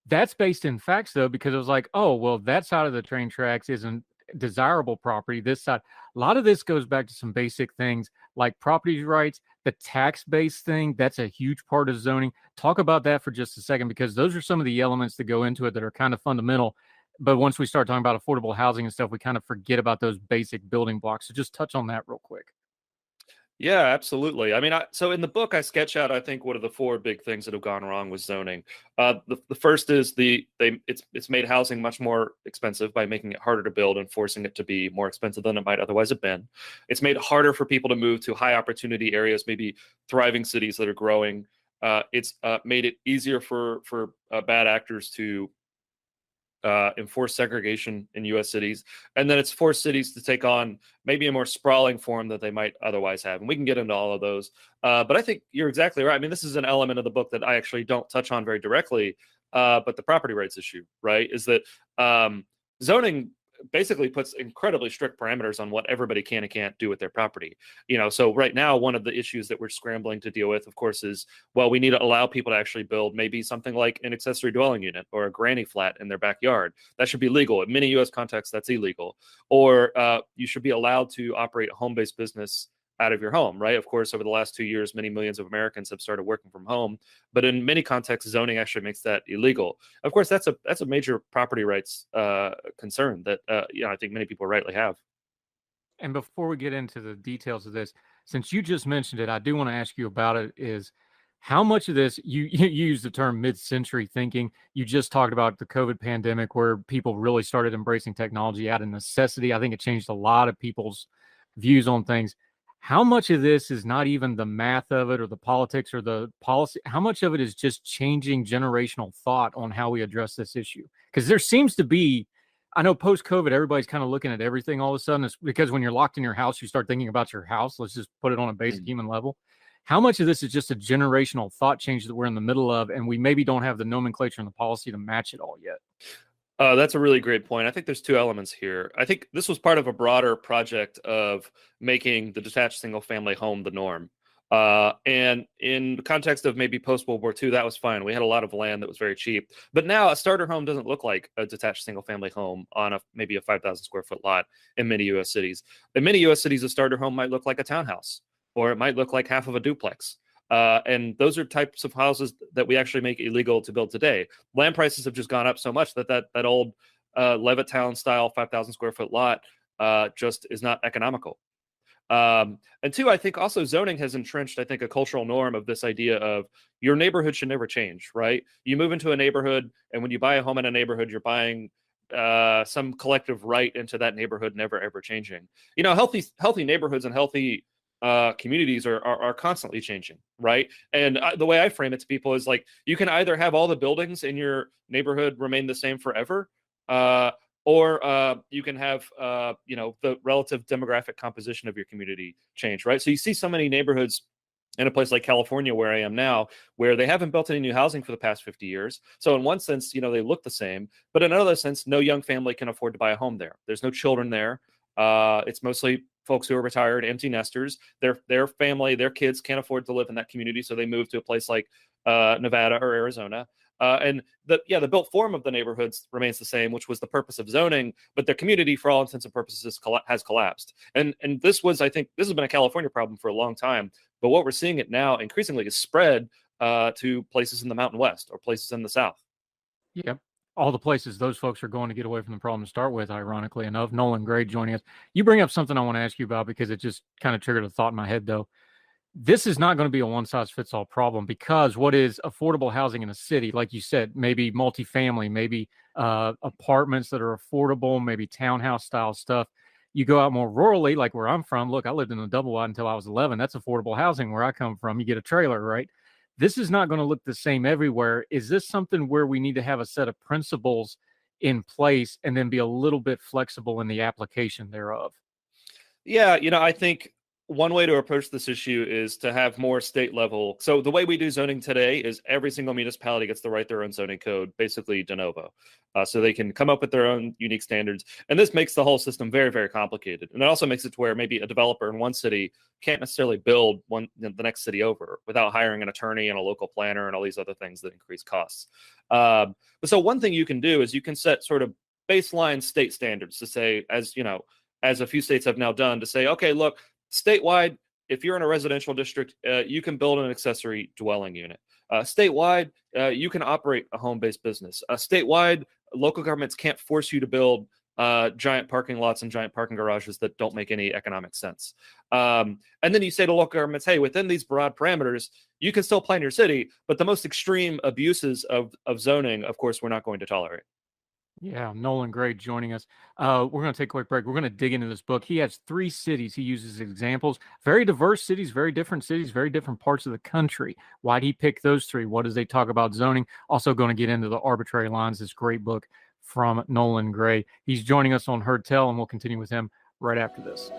that's based in facts, though, because it was like, oh, well, that side of the train tracks isn't desirable property. This side, a lot of this goes back to some basic things like property rights, the tax-based thing. That's a huge part of zoning. Talk about that for just a second, because those are some of the elements that go into it that are kind of fundamental. But once we start talking about affordable housing and stuff, we kind of forget about those basic building blocks. So just touch on that real quick. Yeah, absolutely. I mean, so in the book, I sketch out, I think, what are the 4 big things that have gone wrong with zoning. The first is it's made housing much more expensive by making it harder to build and forcing it to be more expensive than it might otherwise have been. It's made it harder for people to move to high opportunity areas, maybe thriving cities that are growing. It's made it easier for bad actors to enforce segregation in U.S. cities, and then it's forced cities to take on maybe a more sprawling form that they might otherwise have. And we can get into all of those. But I think you're exactly right. I mean, this is an element of the book that I actually don't touch on very directly, but the property rights issue, right, is that zoning basically puts incredibly strict parameters on what everybody can and can't do with their property. So right now, one of the issues that we're scrambling to deal with, of course, is, well, we need to allow people to actually build maybe something like an accessory dwelling unit or a granny flat in their backyard. That should be legal. In many U.S. contexts, that's illegal. Or you should be allowed to operate a home-based business out of your home, right? Of course, over the last 2 years, many millions of Americans have started working from home, but in many contexts, zoning actually makes that illegal. Of course, that's a major property rights concern that I think many people rightly have. And before we get into the details of this, since you just mentioned it, I do want to ask you about it. Is how much of this you use the term mid-century thinking? You just talked about the COVID pandemic, where people really started embracing technology out of necessity. I think it changed a lot of people's views on things. How much of this is not even the math of it or the politics or the policy? How much of it is just changing generational thought on how we address this issue? Because there seems to be, I know post-COVID, everybody's kind of looking at everything all of a sudden. It's because when you're locked in your house, you start thinking about your house. Let's just put it on a basic human level. How much of this is just a generational thought change that we're in the middle of, and we maybe don't have the nomenclature and the policy to match it all yet? That's a really great point. I think there's 2 elements here. I think this was part of a broader project of making the detached single-family home the norm. And in the context of maybe post-World War II, that was fine. We had a lot of land that was very cheap. But now a starter home doesn't look like a detached single-family home on maybe a 5,000 square foot lot in many U.S. cities. In many U.S. cities, a starter home might look like a townhouse, or it might look like half of a duplex. And those are types of houses that we actually make illegal to build today. Land prices have just gone up so much that old Levittown style 5,000 square foot lot just is not economical. And 2, I think also zoning has entrenched, I think, a cultural norm of this idea of your neighborhood should never change, right? You move into a neighborhood, and when you buy a home in a neighborhood, you're buying some collective right into that neighborhood never ever changing. Healthy neighborhoods and healthy communities are constantly changing, right? And the way I frame it to people is like, you can either have all the buildings in your neighborhood remain the same forever, or you can have the relative demographic composition of your community change, right? So you see so many neighborhoods in a place like California, where I am now, where they haven't built any new housing for the past 50 years. So in one sense, they look the same, but in another sense, no young family can afford to buy a home there. There's no children there. It's mostly folks who are retired, empty nesters. Their family, their kids can't afford to live in that community, so they move to a place like Nevada or Arizona. And the built form of the neighborhoods remains the same, which was the purpose of zoning, but the community, for all intents and purposes, has collapsed. And I think this has been a California problem for a long time. But what we're seeing it now increasingly is spread to places in the Mountain West or places in the South. Yep. All the places those folks are going to get away from the problem to start with, ironically enough. Nolan Gray joining us. You bring up something I want to ask you about because it just kind of triggered a thought in my head, though. This is not going to be a one-size-fits-all problem, because what is affordable housing in a city, like you said, maybe multifamily, maybe apartments that are affordable, maybe townhouse style stuff. You go out more rurally, like where I'm from. Look, I lived in a double wide until I was 11. That's affordable housing where I come from. You get a trailer, right? This is not going to look the same everywhere. Is this something where we need to have a set of principles in place and then be a little bit flexible in the application thereof? Yeah, I think one way to approach this issue is to have more state level. So the way we do zoning today is every single municipality gets to write their own zoning code, basically de novo. So they can come up with their own unique standards. And this makes the whole system very, very complicated. And it also makes it to where maybe a developer in one city can't necessarily build the next city over without hiring an attorney and a local planner and all these other things that increase costs. But so one thing you can do is you can set sort of baseline state standards to say, as a few states have now done, to say, okay, look, statewide, if you're in a residential district, you can build an accessory dwelling unit. Statewide, you can operate a home-based business. Statewide, local governments can't force you to build giant parking lots and giant parking garages that don't make any economic sense. And then you say to local governments, hey, within these broad parameters, you can still plan your city, but the most extreme abuses of zoning, of course, we're not going to tolerate. Yeah, Nolan Gray joining us. We're going to take a quick break. We're going to dig into this book. He has 3 cities he uses as examples. Very diverse cities, very different parts of the country. Why did he pick those 3? What does they talk about zoning? Also going to get into the arbitrary lines, this great book from Nolan Gray. He's joining us on Heard Tell, and we'll continue with him right after this.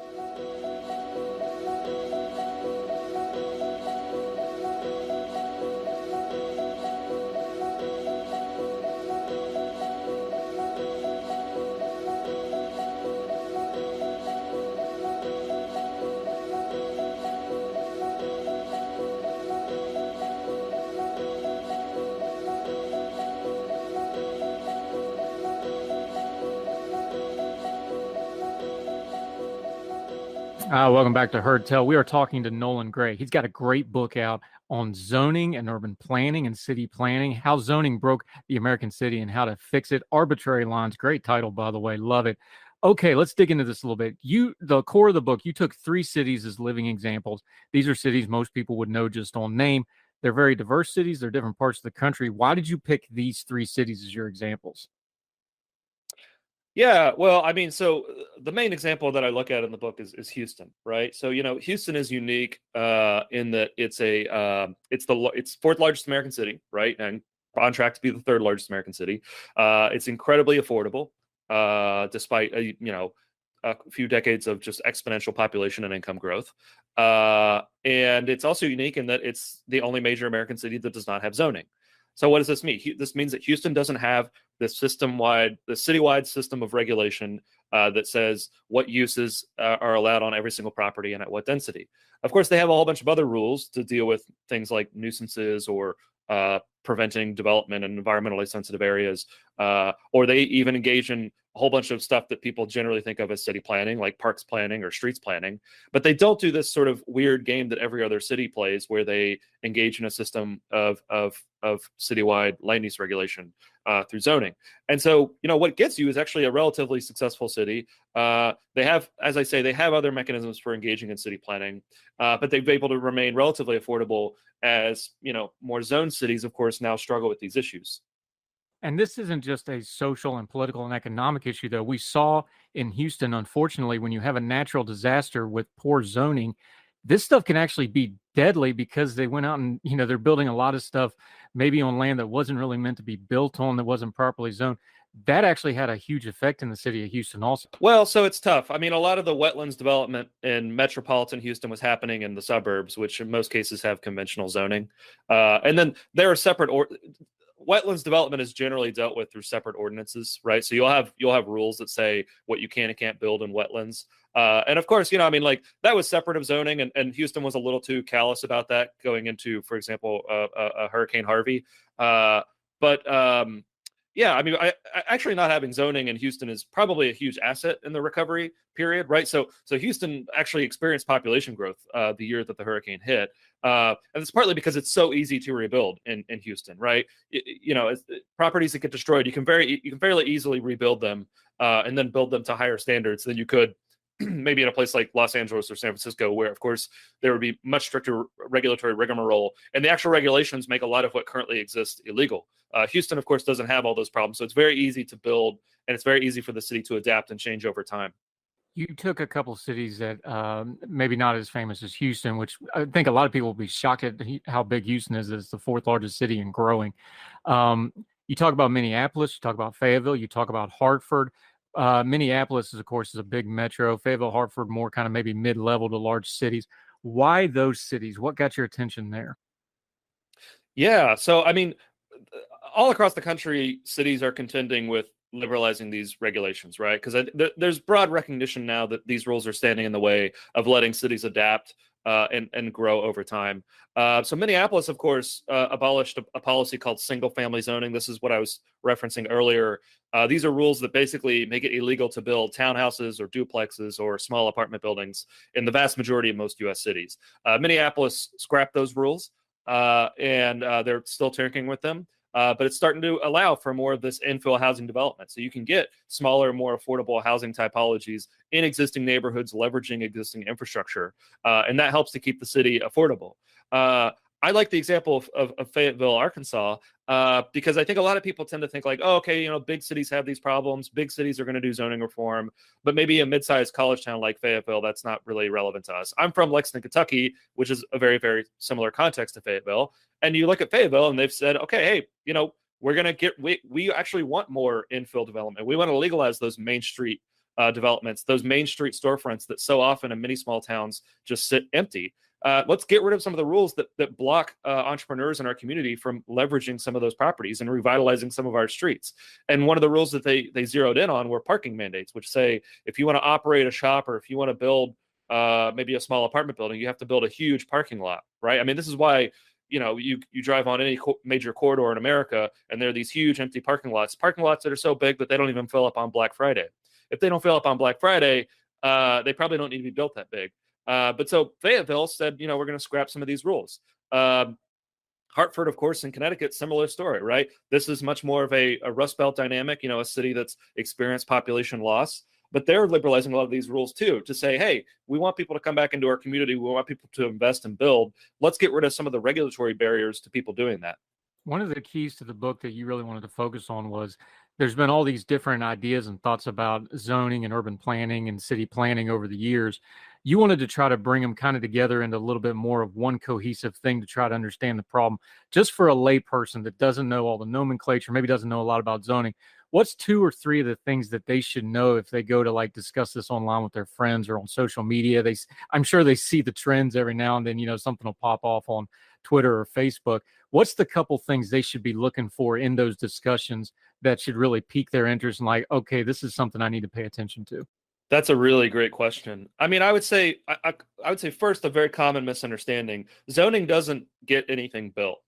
Welcome back to Heard Tell. We are talking to Nolan Gray. He's got a great book out on zoning and urban planning and city planning, how zoning broke the American city and how to fix it. Arbitrary Lines, great title, by the way. Love it. Okay, let's dig into this a little bit. The core of the book, you took 3 cities as living examples. These are cities most people would know just on name. They're very diverse cities. They're different parts of the country. Why did you pick these 3 cities as your examples? Yeah, well, I mean, so the main example that I look at in the book is Houston, right? So Houston is unique in that it's it's 4th largest American city, right, and on track to be the 3rd largest American city. It's incredibly affordable, despite a few decades of just exponential population and income growth, and it's also unique in that it's the only major American city that does not have zoning. So what does this mean? This means that Houston doesn't have the citywide system of regulation that says what uses are allowed on every single property and at what density. Of course, they have a whole bunch of other rules to deal with things like nuisances or preventing development in environmentally sensitive areas, or they even engage in a whole bunch of stuff that people generally think of as city planning, like parks planning or streets planning. But they don't do this sort of weird game that every other city plays, where they engage in a system of citywide land use regulation through zoning. And so, what gets you is actually a relatively successful city. They have, as I say, they have other mechanisms for engaging in city planning, but they've been able to remain relatively affordable as, more zone cities, of course, now struggle with these issues. And this isn't just a social and political and economic issue, though. We saw in Houston, unfortunately, when you have a natural disaster with poor zoning, this stuff can actually be deadly because they went out and, they're building a lot of stuff maybe on land that wasn't really meant to be built on, that wasn't properly zoned. That actually had a huge effect in the city of Houston also. Well, so it's tough. I mean, a lot of the wetlands development in metropolitan Houston was happening in the suburbs, which in most cases have conventional zoning. And then there are separate wetlands development is generally dealt with through separate ordinances, right? So you'll have rules that say what you can and can't build in wetlands. And of course, that was separate of zoning, and Houston was a little too callous about that going into, for example, a Hurricane Harvey. But But yeah, I mean, I actually not having zoning in Houston is probably a huge asset in the recovery period, right? So Houston actually experienced population growth the year that the hurricane hit, and it's partly because it's so easy to rebuild in Houston, right? Properties that get destroyed, you can fairly easily rebuild them and then build them to higher standards than you could maybe in a place like Los Angeles or San Francisco, where of course there would be much stricter regulatory rigmarole, and the actual regulations make a lot of what currently exists illegal. Houston, of course, doesn't have all those problems, so it's very easy to build, and it's very easy for the city to adapt and change over time. You took a couple cities that maybe not as famous as Houston, which I think a lot of people will be shocked at how big Houston is. It's the fourth largest city and growing. You talk about Minneapolis, you talk about Fayetteville, you talk about Hartford. Minneapolis, is, of course, is a big metro. Fayetteville, Hartford, more kind of maybe mid-level to large cities. Why those cities? What got your attention there? Yeah, so I mean, all across the country, cities are contending with liberalizing these regulations, right? Because there's broad recognition now that these rules are standing in the way of letting cities adapt and grow over time. So Minneapolis, of course, abolished a policy called single-family zoning. This is what I was referencing earlier. These are rules that basically make it illegal to build townhouses or duplexes or small apartment buildings in the vast majority of most U.S. cities. Minneapolis scrapped those rules, and they're still tinkering with them. But it's starting to allow for more of this infill housing development. So you can get smaller, more affordable housing typologies in existing neighborhoods, leveraging existing infrastructure. And that helps to keep the city affordable. I like the example of Fayetteville, Arkansas, because I think a lot of people tend to think like, oh, okay, big cities have these problems. Big cities are going to do zoning reform. But maybe a mid-sized college town like Fayetteville, that's not really relevant to us. I'm from Lexington, Kentucky, which is a very, very similar context to Fayetteville. And you look at Fayetteville and they've said, okay, hey, we're going to we actually want more infill development. We want to legalize those main street developments, those main street storefronts that so often in many small towns just sit empty. Let's get rid of some of the rules that block entrepreneurs in our community from leveraging some of those properties and revitalizing some of our streets. And one of the rules that they zeroed in on were parking mandates, which say if you want to operate a shop or if you want to build maybe a small apartment building, you have to build a huge parking lot, right? I mean, this is why you drive on any major corridor in America and there are these huge empty parking lots that are so big that they don't even fill up on Black Friday. If they don't fill up on Black Friday, they probably don't need to be built that big. But so Fayetteville said, we're going to scrap some of these rules. Hartford, of course, in Connecticut, similar story, right? This is much more of a Rust Belt dynamic, a city that's experienced population loss. But they're liberalizing a lot of these rules too, to say, hey, we want people to come back into our community. We want people to invest and build. Let's get rid of some of the regulatory barriers to people doing that. One of the keys to the book that you really wanted to focus on was there's been all these different ideas and thoughts about zoning and urban planning and city planning over the years. You wanted to try to bring them kind of together into a little bit more of one cohesive thing to try to understand the problem. Just for a lay person that doesn't know all the nomenclature, maybe doesn't know a lot about zoning, what's 2 or 3 of the things that they should know if they go to like discuss this online with their friends or on social media? I'm sure they see the trends every now and then, something will pop off on Twitter or Facebook. What's the couple things they should be looking for in those discussions that should really pique their interest and like, okay, this is something I need to pay attention to? That's a really great question. I mean, I would say first, a very common misunderstanding: zoning doesn't get anything built.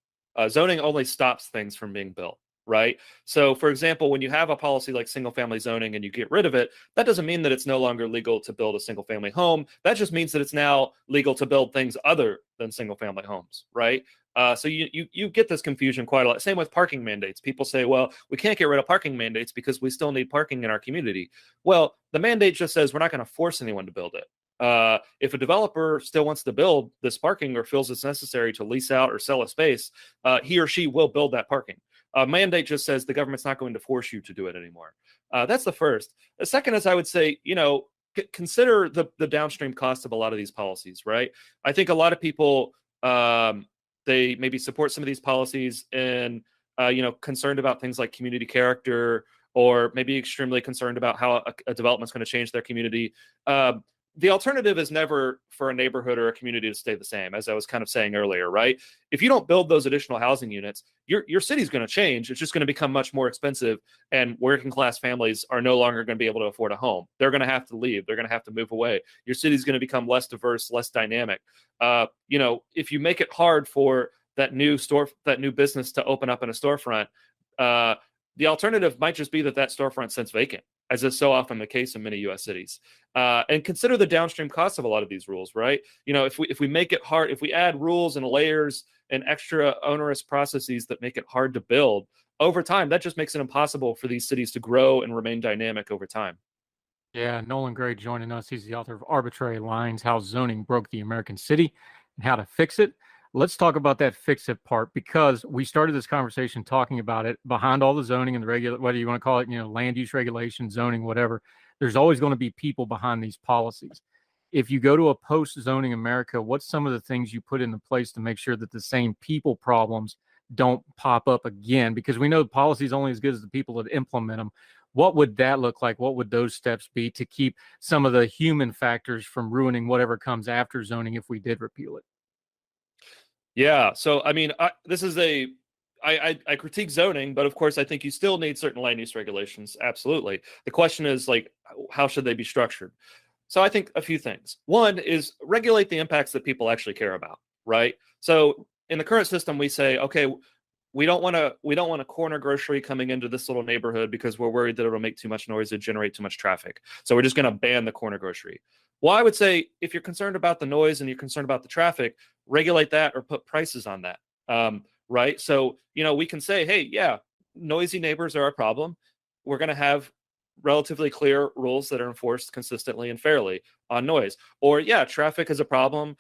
Zoning only stops things from being built, right? So, for example, when you have a policy like single-family zoning and you get rid of it, that doesn't mean that it's no longer legal to build a single-family home. That just means that it's now legal to build things other than single-family homes, right? So you get this confusion quite a lot. Same with parking mandates. People say, well, we can't get rid of parking mandates because we still need parking in our community. Well, the mandate just says we're not going to force anyone to build it. If a developer still wants to build this parking or feels it's necessary to lease out or sell a space, he or she will build that parking. Mandate just says the government's not going to force you to do it anymore. That's the first. The second is, I would say, consider the downstream cost of a lot of these policies, right? I think a lot of people, they maybe support some of these policies and, concerned about things like community character, or maybe extremely concerned about how a development's going to change their community. The alternative is never for a neighborhood or a community to stay the same, as I was kind of saying earlier, right? If you don't build those additional housing units, your city's going to change. It's just going to become much more expensive, and working class families are no longer going to be able to afford a home. They're going to have to leave. They're going to have to move away. Your city's going to become less diverse, less dynamic. If you make it hard for that new business to open up in a storefront, The alternative might just be that storefront sits vacant, as is so often the case in many U.S. cities. And consider the downstream costs of a lot of these rules, right? If we make it hard, if we add rules and layers and extra onerous processes that make it hard to build over time, that just makes it impossible for these cities to grow and remain dynamic over time. Yeah, Nolan Gray joining us. He's the author of Arbitrary Lines: How Zoning Broke the American City and How to Fix It. Let's talk about that fix it part, because we started this conversation talking about it. Behind all the zoning and the regular, whether you want to call it, land use regulation, zoning, whatever, there's always going to be people behind these policies. If you go to a post-zoning America, what's some of the things you put into place to make sure that the same people problems don't pop up again? Because we know the policy is only as good as the people that implement them. What would that look like? What would those steps be to keep some of the human factors from ruining whatever comes after zoning if we did repeal it? Yeah. So, I mean, I critique zoning, but of course, I think you still need certain land use regulations. Absolutely. The question is, like, how should they be structured? So I think a few things. One is regulate the impacts that people actually care about, right? So in the current system, we say, okay, we don't want a corner grocery coming into this little neighborhood because we're worried that it'll make too much noise and generate too much traffic. So we're just going to ban the corner grocery. Well, I would say if you're concerned about the noise and you're concerned about the traffic, regulate that or put prices on that. Right. So, we can say, hey, yeah, noisy neighbors are a problem. We're going to have relatively clear rules that are enforced consistently and fairly on noise. Or, yeah, traffic is a problem.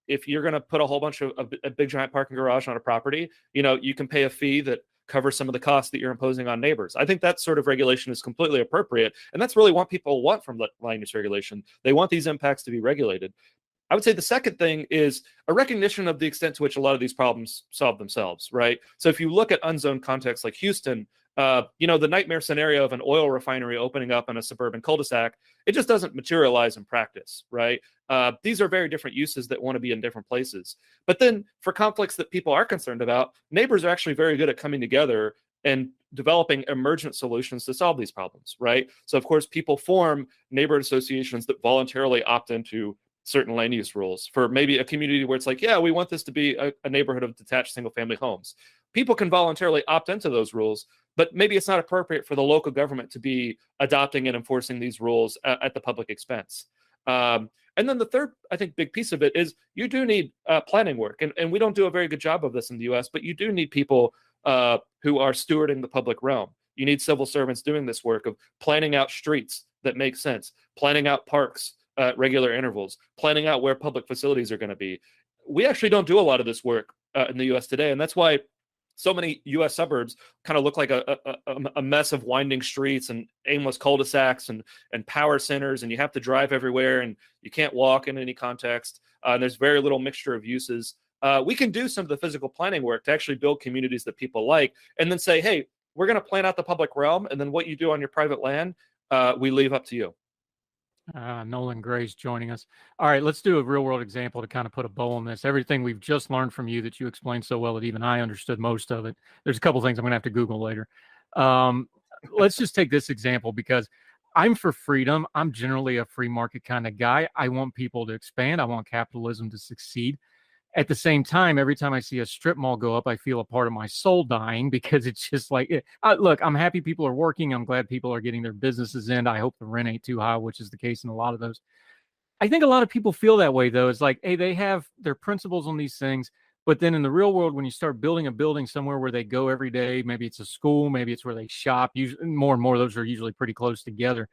If you're going to put a whole bunch of a big giant parking garage on a property, you can pay a fee that covers some of the costs that you're imposing on neighbors. I think that sort of regulation is completely appropriate. And that's really what people want from land use regulation. They want these impacts to be regulated. I would say the second thing is a recognition of the extent to which a lot of these problems solve themselves, right? So if you look at unzoned contexts like Houston, the nightmare scenario of an oil refinery opening up in a suburban cul-de-sac, it just doesn't materialize in practice, right? These are very different uses that want to be in different places. But then for conflicts that people are concerned about, neighbors are actually very good at coming together and developing emergent solutions to solve these problems, right? So of course, people form neighborhood associations that voluntarily opt into certain land use rules for maybe a community where it's like, yeah, we want this to be a neighborhood of detached single family homes. People can voluntarily opt into those rules, but maybe it's not appropriate for the local government to be adopting and enforcing these rules at the public expense. And then the third, I think, big piece of it is you do need planning work. And we don't do a very good job of this in the US, but you do need people who are stewarding the public realm. You need civil servants doing this work of planning out streets that make sense, planning out parks at regular intervals, planning out where public facilities are going to be. We actually don't do a lot of this work in the US today. And that's why so many US suburbs kind of look like a mess of winding streets and aimless cul-de-sacs and power centers, and you have to drive everywhere and you can't walk in any context. And there's very little mixture of uses. We can do some of the physical planning work to actually build communities that people like, and then say, hey, we're going to plan out the public realm, and then what you do on your private land, we leave up to you. Nolan Gray's joining us. All right, let's do a real world example to kind of put a bow on this. Everything we've just learned from you that you explained so well that even I understood most of it. There's a couple things I'm going to have to Google later. Let's just take this example because I'm for freedom. I'm generally a free market kind of guy. I want people to expand. I want capitalism to succeed. At the same time, every time I see a strip mall go up, I feel a part of my soul dying because it's just like, look, I'm happy people are working. I'm glad people are getting their businesses in. I hope the rent ain't too high, which is the case in a lot of those. I think a lot of people feel that way, though. It's like, hey, they have their principles on these things. But then in the real world, when you start building a building somewhere where they go every day, maybe it's a school, maybe it's where they shop, usually, more and more, those are usually pretty close together.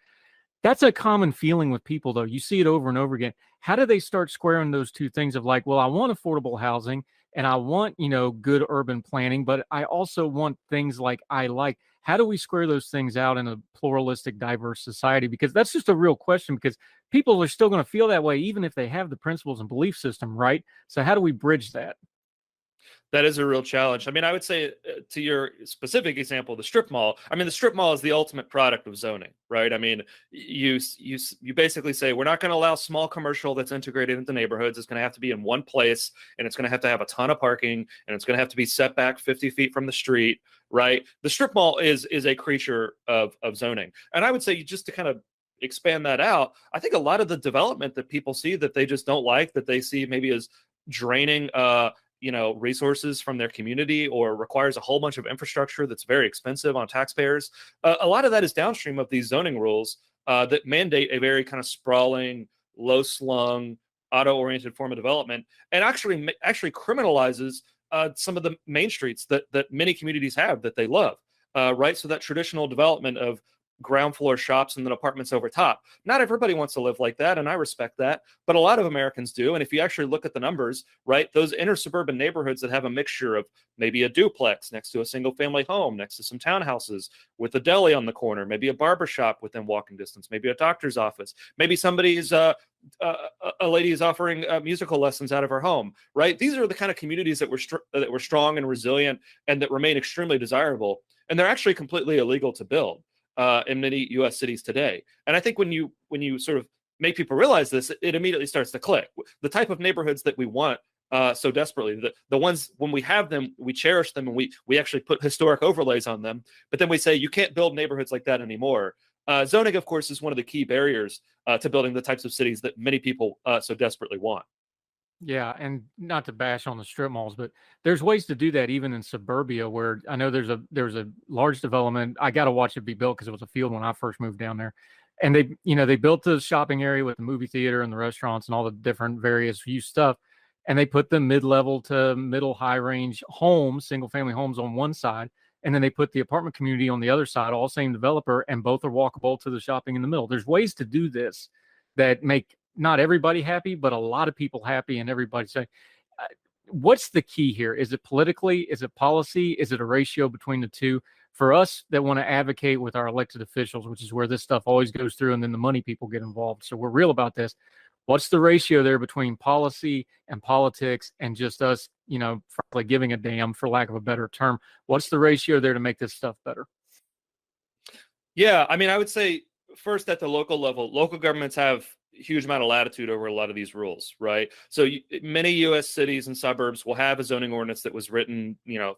That's a common feeling with people, though. You see it over and over again. How do they start squaring those two things of like, well, I want affordable housing and I want, good urban planning, but I also want things like I like. How do we square those things out in a pluralistic, diverse society? Because that's just a real question, because people are still going to feel that way, even if they have the principles and belief system, right? So how do we bridge that? That is a real challenge. I mean, I would say to your specific example, the strip mall. I mean, the strip mall is the ultimate product of zoning, right? I mean, you basically say we're not going to allow small commercial that's integrated into neighborhoods. It's going to have to be in one place, and it's going to have a ton of parking, and it's going to have to be set back 50 feet from the street, right? The strip mall is a creature of zoning, and I would say just to kind of expand that out, I think a lot of the development that people see that they just don't like, that they see maybe as draining resources from their community or requires a whole bunch of infrastructure that's very expensive on taxpayers. A lot of that is downstream of these zoning rules that mandate a very kind of sprawling, low-slung, auto-oriented form of development, and actually criminalizes some of the main streets that many communities have that they love, right? So that traditional development of ground floor shops and then apartments over top. Not everybody wants to live like that, and I respect that, but a lot of Americans do. And if you actually look at the numbers, right, those inner suburban neighborhoods that have a mixture of maybe a duplex next to a single family home, next to some townhouses with a deli on the corner, maybe a barber shop within walking distance, maybe a doctor's office, maybe somebody's a lady is offering musical lessons out of her home, right? These are the kind of communities that were strong and resilient and that remain extremely desirable, and they're actually completely illegal to build in many U.S. cities today. And I think when you sort of make people realize this, it immediately starts to click. The type of neighborhoods that we want so desperately, the ones when we have them, we cherish them, and we actually put historic overlays on them. But then we say you can't build neighborhoods like that anymore. Zoning, of course, is one of the key barriers to building the types of cities that many people so desperately want. Yeah, and not to bash on the strip malls, but there's ways to do that even in suburbia, where I know there's a large development. I got to watch it be built because it was a field when I first moved down there, and they built the shopping area with the movie theater and the restaurants and all the different various use stuff, and they put the mid-level to middle high range homes, single family homes on one side, and then they put the apartment community on the other side, all same developer, and both are walkable to the shopping in the middle. There's ways to do this that make not everybody happy, but a lot of people happy, and everybody say, what's the key here? Is it politically? Is it policy? Is it a ratio between the two? For us that want to advocate with our elected officials, which is where this stuff always goes through, and then the money people get involved. So we're real about this. What's the ratio there between policy and politics and just us, frankly, giving a damn, for lack of a better term? What's the ratio there to make this stuff better? Yeah, I mean, I would say first at the local level, local governments have huge amount of latitude over a lot of these rules, right? So many U.S. cities and suburbs will have a zoning ordinance that was written,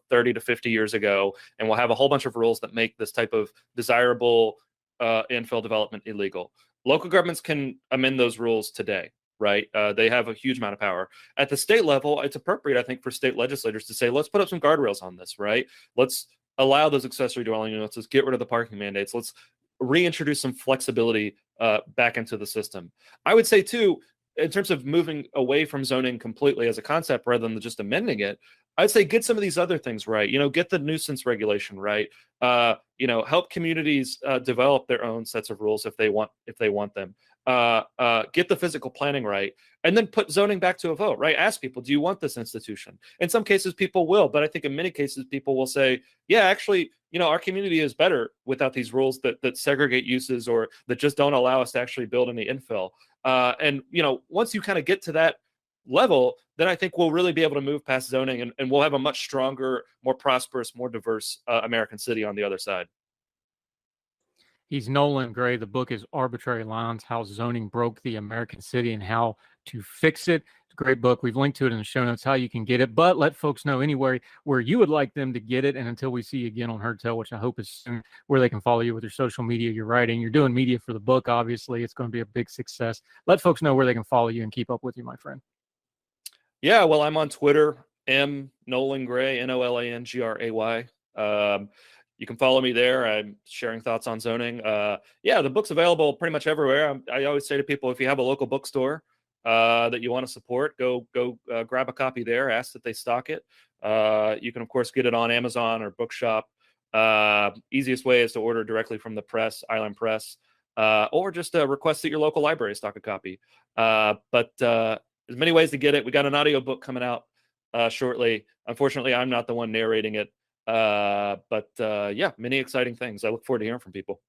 30 to 50 years ago, and will have a whole bunch of rules that make this type of desirable infill development illegal. Local governments can amend those rules today, right? They have a huge amount of power. At the state level, it's appropriate, I think, for state legislators to say, let's put up some guardrails on this, right? Let's allow those accessory dwelling units. Let's get rid of the parking mandates. Let's reintroduce some flexibility back into the system. I would say too, in terms of moving away from zoning completely as a concept rather than just amending it, I'd say get some of these other things right. Get the nuisance regulation right. Help communities develop their own sets of rules if they want them. Get the physical planning right, and then put zoning back to a vote, right? Ask people, do you want this institution? In some cases, people will, but I think in many cases, people will say, yeah, actually, our community is better without these rules that segregate uses or that just don't allow us to actually build any infill. And once you kind of get to that level, then I think we'll really be able to move past zoning, and we'll have a much stronger, more prosperous, more diverse American city on the other side. He's Nolan Gray. The book is Arbitrary Lines: How Zoning Broke the American City and How to Fix It. It's a great book. We've linked to it in the show notes how you can get it, but let folks know anywhere where you would like them to get it. And until we see you again on Heard Tell, which I hope is soon, where they can follow you with your social media, your writing. You're doing media for the book, obviously. It's going to be a big success. Let folks know where they can follow you and keep up with you, my friend. Yeah, well, I'm on Twitter, Nolan Gray, NOLANGRAY. You can follow me there. I'm sharing thoughts on zoning. The book's available pretty much everywhere. I always say to people, if you have a local bookstore that you want to support, go grab a copy there. Ask that they stock it. You can, of course, get it on Amazon or Bookshop. Easiest way is to order directly from the press, Island Press, or just request that your local library stock a copy. But there's many ways to get it. We got an audiobook coming out shortly. Unfortunately, I'm not the one narrating it. But many exciting things. I look forward to hearing from people.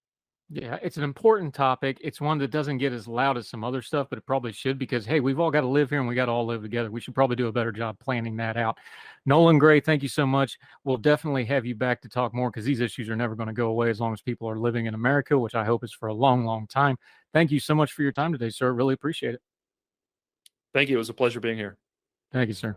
Yeah, it's an important topic. It's one that doesn't get as loud as some other stuff, but it probably should, because, hey, we've all got to live here and we got to all live together. We should probably do a better job planning that out. Nolan Gray, thank you so much. We'll definitely have you back to talk more, because these issues are never going to go away as long as people are living in America, which I hope is for a long, long time. Thank you so much for your time today, sir. Really appreciate it. Thank you. It was a pleasure being here. Thank you, sir.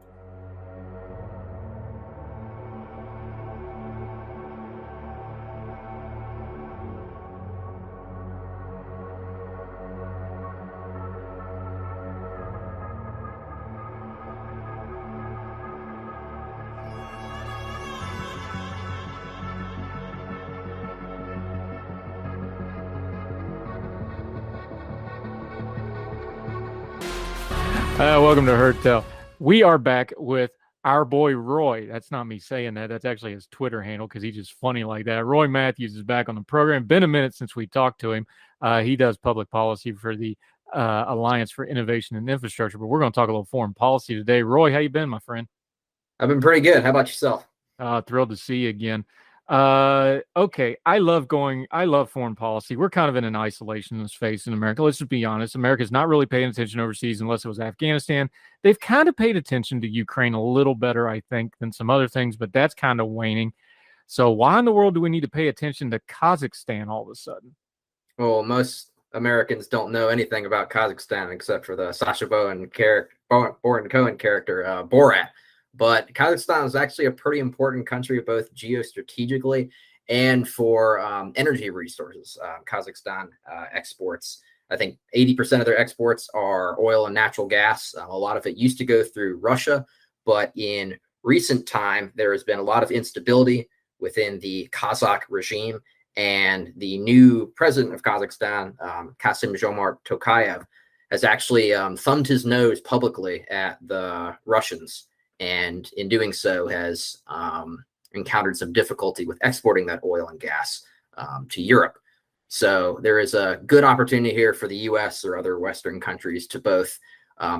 Welcome to Hurt Tell. We are back with our boy Roy. That's not me saying that. That's actually his Twitter handle because he's just funny like that. Roy Matthews is back on the program. Been a minute since we talked to him. He does public policy for the Alliance for Innovation and Infrastructure, but we're going to talk a little foreign policy today. Roy, how you been, my friend? I've been pretty good. How about yourself? Thrilled to see you again. Okay. I love foreign policy. We're kind of in an isolationist phase in America. Let's just be honest. America's not really paying attention overseas unless it was Afghanistan. They've kind of paid attention to Ukraine a little better, I think, than some other things, but that's kind of waning. So why in the world do we need to pay attention to Kazakhstan all of a sudden? Well, most Americans don't know anything about Kazakhstan except for the Sacha Baron Cohen character, Borat. But Kazakhstan is actually a pretty important country, both geostrategically and for energy resources. Kazakhstan exports, I think 80% of their exports are oil and natural gas. A lot of it used to go through Russia, but in recent time, there has been a lot of instability within the Kazakh regime. And the new president of Kazakhstan, Kassym-Jomart Tokayev, has actually thumbed his nose publicly at the Russians. And in doing so has encountered some difficulty with exporting that oil and gas to Europe. So there is a good opportunity here for the U.S. or other Western countries to both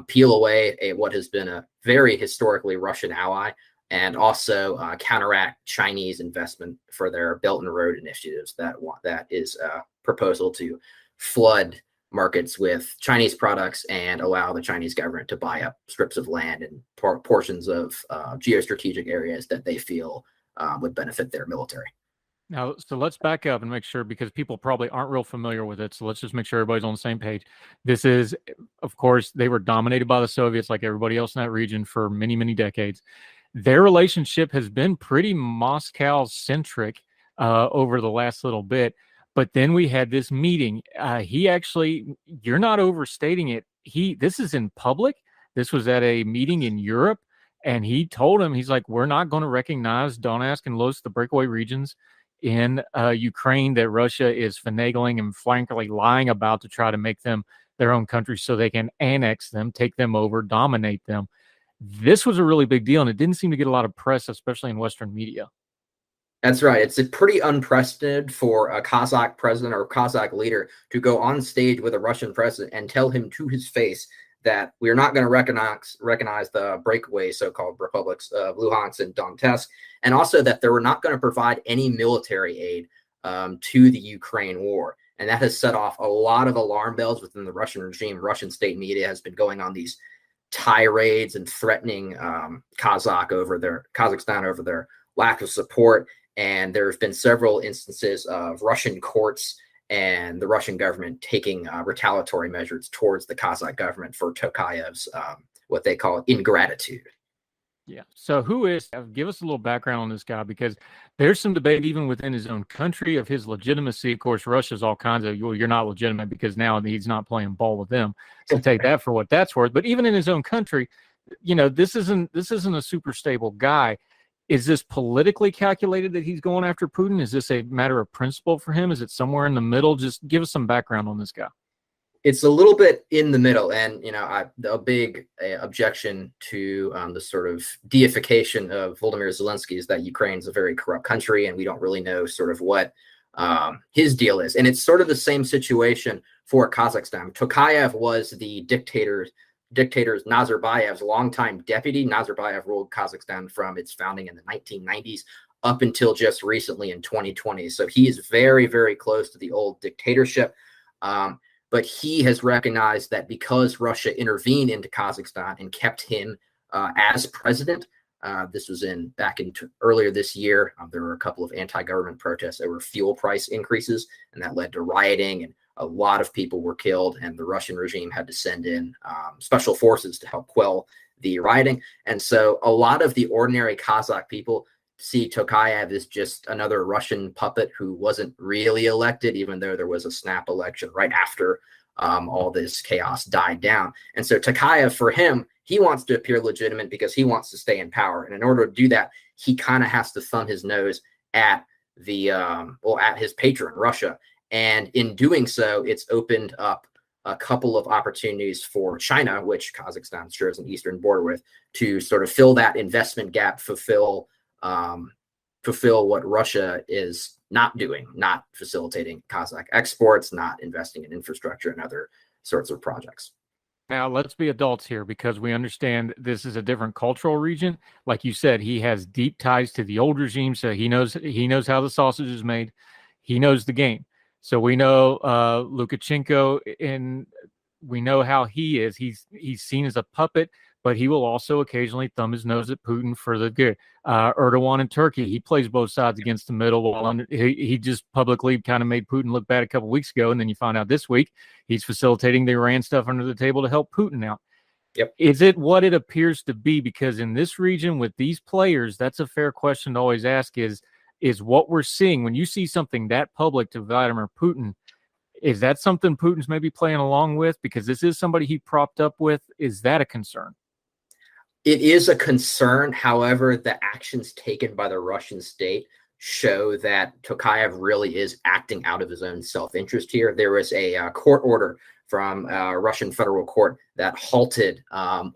peel away what has been a very historically Russian ally and also counteract Chinese investment for their Belt and Road initiatives. That is a proposal to flood markets with Chinese products and allow the Chinese government to buy up strips of land and portions of geostrategic areas that they feel would benefit their military. Now, so let's back up and make sure, because people probably aren't real familiar with it. So let's just make sure everybody's on the same page. This is, of course, they were dominated by the Soviets like everybody else in that region for many, many decades. Their relationship has been pretty Moscow-centric over the last little bit. But then we had this meeting. He actually, you're not overstating it. This is in public. This was at a meeting in Europe. And he told him, he's like, we're not going to recognize Donetsk and Luhansk, the breakaway regions in Ukraine that Russia is finagling and frankly lying about to try to make them their own country so they can annex them, take them over, dominate them. This was a really big deal, and it didn't seem to get a lot of press, especially in Western media. That's right. It's pretty unprecedented for a Kazakh president or Kazakh leader to go on stage with a Russian president and tell him to his face that we are not going to recognize the breakaway so-called republics of Luhansk and Donetsk, and also that they were not going to provide any military aid to the Ukraine war. And that has set off a lot of alarm bells within the Russian regime. Russian state media has been going on these tirades and threatening Kazakhstan over their lack of support. And there have been several instances of Russian courts and the Russian government taking retaliatory measures towards the Kazakh government for Tokayev's what they call ingratitude. Yeah. So give us a little background on this guy, because there's some debate even within his own country of his legitimacy. Of course, Russia's all kinds of, well, you're not legitimate because now he's not playing ball with them. So take that for what that's worth. But even in his own country, this isn't a super stable guy. Is this politically calculated that he's going after Putin? Is this a matter of principle for him? Is it somewhere in the middle? Just give us some background on this guy. It's a little bit in the middle. And, a big objection to the sort of deification of Volodymyr Zelensky is that Ukraine is a very corrupt country and we don't really know sort of what his deal is. And it's sort of the same situation for Kazakhstan. Tokayev was the dictator Nazarbayev's longtime deputy. Nazarbayev ruled Kazakhstan from its founding in the 1990s up until just recently in 2020. So he is very, very close to the old dictatorship. But he has recognized that because Russia intervened into Kazakhstan and kept him as president, this was earlier this year, there were a couple of anti-government protests over fuel price increases, and that led to rioting, and a lot of people were killed, and the Russian regime had to send in special forces to help quell the rioting. And so a lot of the ordinary Kazakh people see Tokayev as just another Russian puppet who wasn't really elected, even though there was a snap election right after all this chaos died down. And so Tokayev, for him, he wants to appear legitimate because he wants to stay in power. And in order to do that, he kind of has to thumb his nose at at his patron, Russia. And in doing so, it's opened up a couple of opportunities for China, which Kazakhstan shares an eastern border with, to sort of fill that investment gap, fulfill what Russia is not doing, not facilitating Kazakh exports, not investing in infrastructure and other sorts of projects. Now, let's be adults here because we understand this is a different cultural region. Like you said, he has deep ties to the old regime, so he knows how the sausage is made. He knows the game. So we know Lukashenko, and we know how he is. He's seen as a puppet, but he will also occasionally thumb his nose at Putin for the good. Erdogan in Turkey, he plays both sides against the middle. While he just publicly kind of made Putin look bad a couple of weeks ago, and then you find out this week he's facilitating the Iran stuff under the table to help Putin out. Yep. Is it what it appears to be? Because in this region with these players, that's a fair question to always ask is what we're seeing when you see something that public to Vladimir Putin, is that something Putin's maybe playing along with? Because this is somebody he propped up with. Is that a concern? It is a concern. However, the actions taken by the Russian state show that Tokayev really is acting out of his own self-interest here. There was a court order from a Russian federal court that halted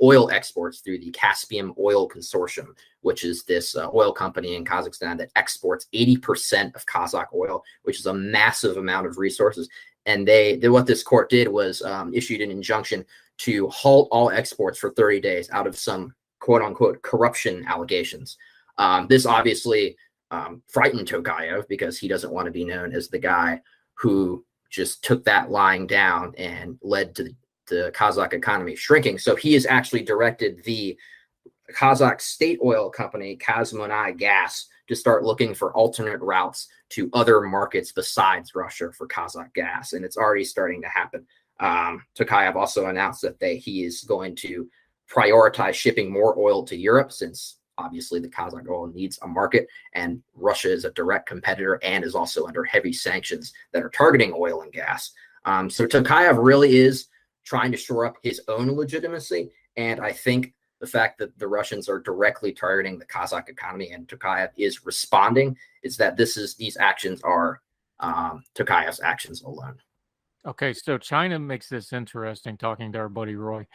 oil exports through the Caspian Oil Consortium, which is this oil company in Kazakhstan that exports 80% of Kazakh oil, which is a massive amount of resources. And what this court did was issued an injunction to halt all exports for 30 days out of some quote unquote corruption allegations. This obviously frightened Tokayev because he doesn't want to be known as the guy who just took that lying down and led to the Kazakh economy shrinking. So he has actually directed the Kazakh state oil company, Kazmunai Gas, to start looking for alternate routes to other markets besides Russia for Kazakh gas. And it's already starting to happen. Tokayev also announced that he is going to prioritize shipping more oil to Europe, since obviously the Kazakh oil needs a market, and Russia is a direct competitor and is also under heavy sanctions that are targeting oil and gas. So Tokayev really is trying to shore up his own legitimacy. And I think the fact that the Russians are directly targeting the Kazakh economy and Tokayev is responding is that these actions are Tokayev's actions alone. Okay, so China makes this interesting, talking to our buddy Roy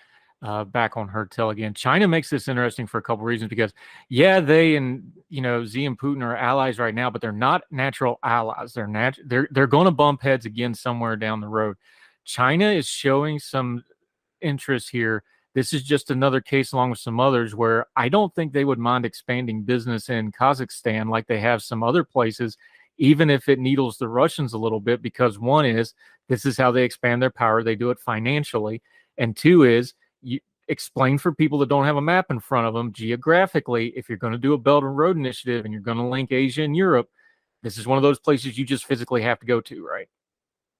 back on her tail again. China makes this interesting for a couple reasons, because they and Xi and Putin are allies right now, but they're not natural allies. They're going to bump heads again somewhere down the road. China is showing some interest here. This is just another case, along with some others, where I don't think they would mind expanding business in Kazakhstan like they have some other places, even if it needles the Russians a little bit, because one is, this is how they expand their power. They do it financially. And two is, you explain for people that don't have a map in front of them geographically, if you're going to do a Belt and Road Initiative and you're going to link Asia and Europe, this is one of those places you just physically have to go to, right?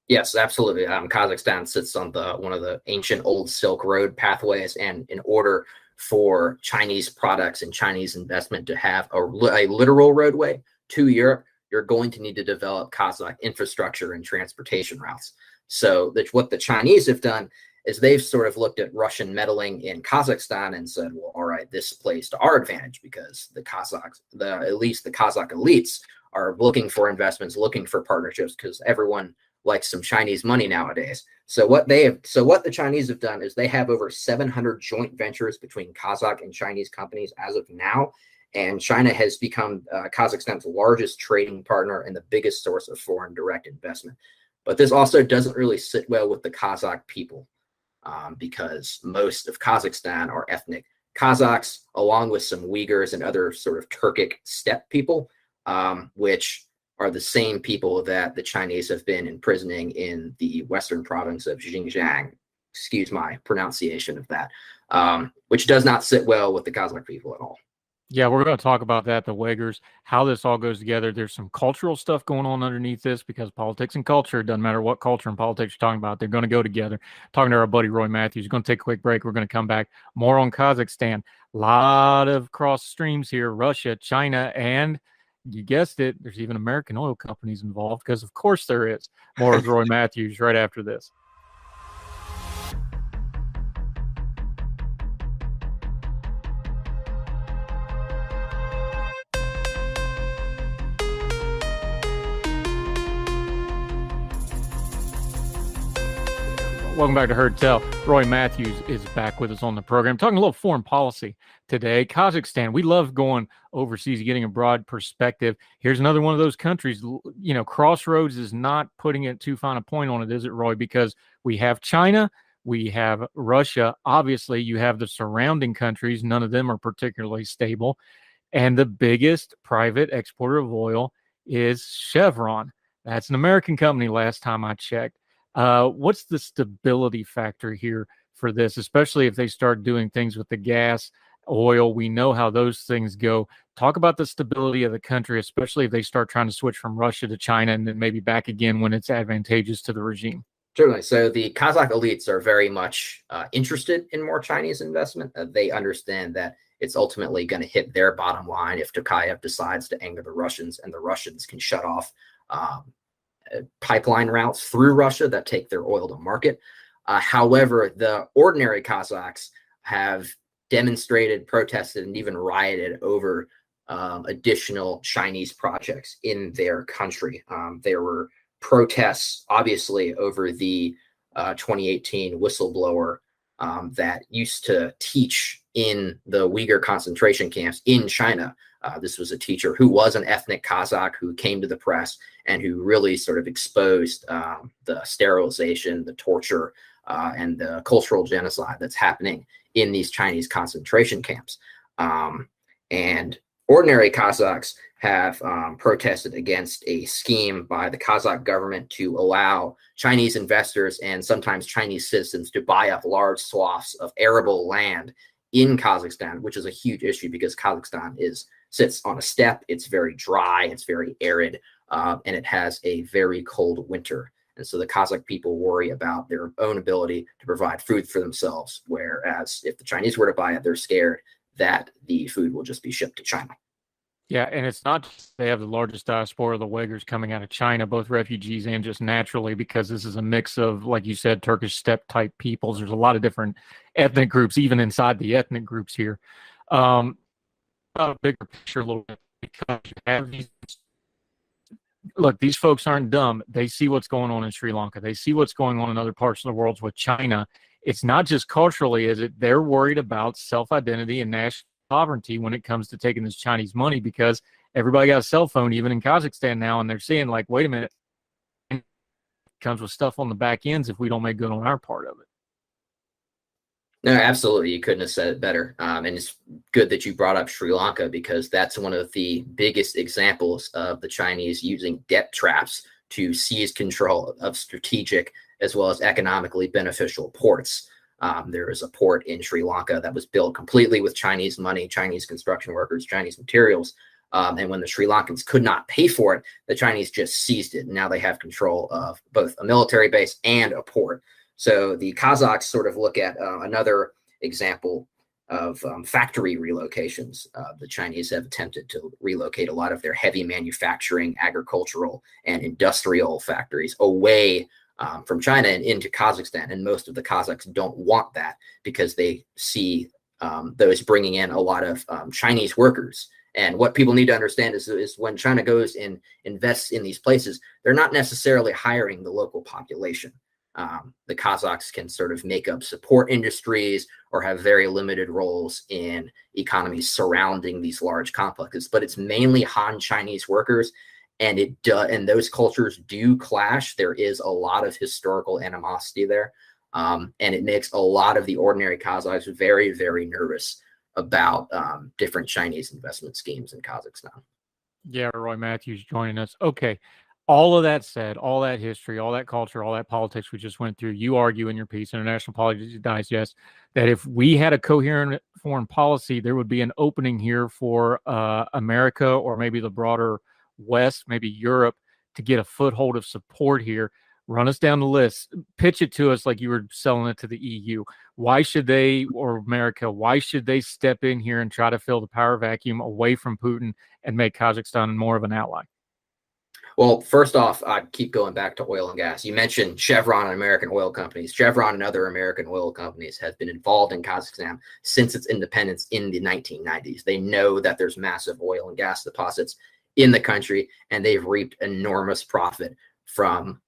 Yes, absolutely. Kazakhstan sits on one of the ancient old Silk Road pathways, and in order for Chinese products and Chinese investment to have a literal roadway to Europe, you're going to need to develop Kazakh infrastructure and transportation routes. So what the Chinese have done is they've sort of looked at Russian meddling in Kazakhstan and said, well, all right, this plays to our advantage, because at least the Kazakh elites are looking for investments, looking for partnerships, because everyone likes some Chinese money nowadays. So what the Chinese have done is they have over 700 joint ventures between Kazakh and Chinese companies as of now. And China has become Kazakhstan's largest trading partner and the biggest source of foreign direct investment. But this also doesn't really sit well with the Kazakh people, because most of Kazakhstan are ethnic Kazakhs, along with some Uyghurs and other sort of Turkic steppe people, which are the same people that the Chinese have been imprisoning in the western province of Xinjiang. Excuse my pronunciation of that, which does not sit well with the Kazakh people at all. Yeah, we're going to talk about that, the Uyghurs, how this all goes together. There's some cultural stuff going on underneath this, because politics and culture, it doesn't matter what culture and politics you're talking about, they're going to go together. Talking to our buddy Roy Matthews. We're going to take a quick break. We're going to come back. More on Kazakhstan. A lot of cross streams here, Russia, China, and you guessed it, there's even American oil companies involved, because of course there is. More with Roy Matthews right after this. Welcome back to Heard Tell. Roy Matthews is back with us on the program, talking a little foreign policy today. Kazakhstan, we love going overseas, getting a broad perspective. Here's another one of those countries, you know, Crossroads is not putting it too fine a point on it, is it, Roy? Because we have China, we have Russia. Obviously, you have the surrounding countries. None of them are particularly stable. And the biggest private exporter of oil is Chevron. That's an American company last time I checked. What's the stability factor here for this, especially if they start doing things with the gas, oil? We know how those things go. Talk about the stability of the country, especially if they start trying to switch from Russia to China and then maybe back again when it's advantageous to the regime. Certainly. So the Kazakh elites are very much interested in more Chinese investment. They understand that it's ultimately going to hit their bottom line if Tokayev decides to anger the Russians, and the Russians can shut off pipeline routes through Russia that take their oil to market. However, the ordinary Kazakhs have demonstrated, protested, and even rioted over additional Chinese projects in their country. There were protests, obviously, over the 2018 whistleblower that used to teach in the Uyghur concentration camps in China. This was a teacher who was an ethnic Kazakh who came to the press and who really sort of exposed the sterilization, the torture, and the cultural genocide that's happening in these Chinese concentration camps. And ordinary Kazakhs have protested against a scheme by the Kazakh government to allow Chinese investors and sometimes Chinese citizens to buy up large swaths of arable land in Kazakhstan, which is a huge issue because Kazakhstan sits on a steppe. It's very dry, it's very arid, and it has a very cold winter. And so the Kazakh people worry about their own ability to provide food for themselves, whereas if the Chinese were to buy it, they're scared that the food will just be shipped to China. Yeah, and it's not just they have the largest diaspora of the Uyghurs coming out of China, both refugees and just naturally, because this is a mix of, like you said, Turkish steppe type peoples. There's a lot of different ethnic groups, even inside the ethnic groups here. A bigger picture a little bit, because you have these. Look, these folks aren't dumb. They see what's going on in Sri Lanka. They see what's going on in other parts of the world with China. It's not just culturally, is it? They're worried about self-identity and national sovereignty when it comes to taking this Chinese money, because everybody got a cell phone, even in Kazakhstan now, and they're seeing like, wait a minute, it comes with stuff on the back ends if we don't make good on our part of it. No, absolutely. You couldn't have said it better. And it's good that you brought up Sri Lanka, because that's one of the biggest examples of the Chinese using debt traps to seize control of strategic as well as economically beneficial ports. There is a port in Sri Lanka that was built completely with Chinese money, Chinese construction workers, Chinese materials. And when the Sri Lankans could not pay for it, the Chinese just seized it. Now they have control of both a military base and a port. So the Kazakhs sort of look at another example of factory relocations. The Chinese have attempted to relocate a lot of their heavy manufacturing, agricultural, and industrial factories away from China and into Kazakhstan. And most of the Kazakhs don't want that because they see those bringing in a lot of Chinese workers. And what people need to understand is when China goes and invests in these places, they're not necessarily hiring the local population. The Kazakhs can sort of make up support industries or have very limited roles in economies surrounding these large complexes, but it's mainly Han Chinese workers. And and those cultures do clash. There is a lot of historical animosity there. And it makes a lot of the ordinary Kazakhs very, very nervous about different Chinese investment schemes in Kazakhstan. Yeah, Roy Matthews joining us. Okay. All of that said, all that history, all that culture, all that politics we just went through, you argue in your piece, International Politics Digest, that if we had a coherent foreign policy, there would be an opening here for America or maybe the broader West, maybe Europe, to get a foothold of support here. Run us down the list. Pitch it to us like you were selling it to the EU. Why should they, or America, why should they step in here and try to fill the power vacuum away from Putin and make Kazakhstan more of an ally? Well, first off, I keep going back to oil and gas. You mentioned Chevron and American oil companies. Chevron and other American oil companies have been involved in Kazakhstan since its independence in the 1990s. They know that there's massive oil and gas deposits in the country, and they've reaped enormous profit from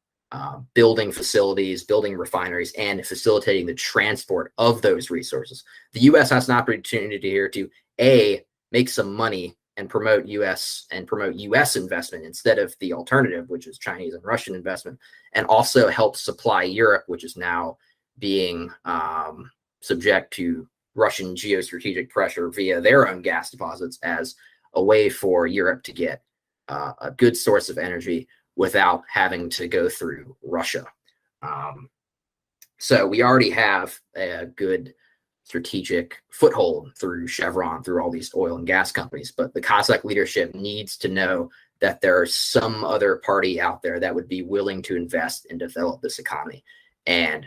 building facilities, building refineries, and facilitating the transport of those resources. The U.S. has an opportunity here to make some money and promote U.S. investment instead of the alternative, which is Chinese and Russian investment, and also help supply Europe, which is now being subject to Russian geostrategic pressure via their own gas deposits, as a way for Europe to get a good source of energy without having to go through Russia. So we already have a good strategic foothold through Chevron, through all these oil and gas companies. But the Kazakh leadership needs to know that there's some other party out there that would be willing to invest and develop this economy. And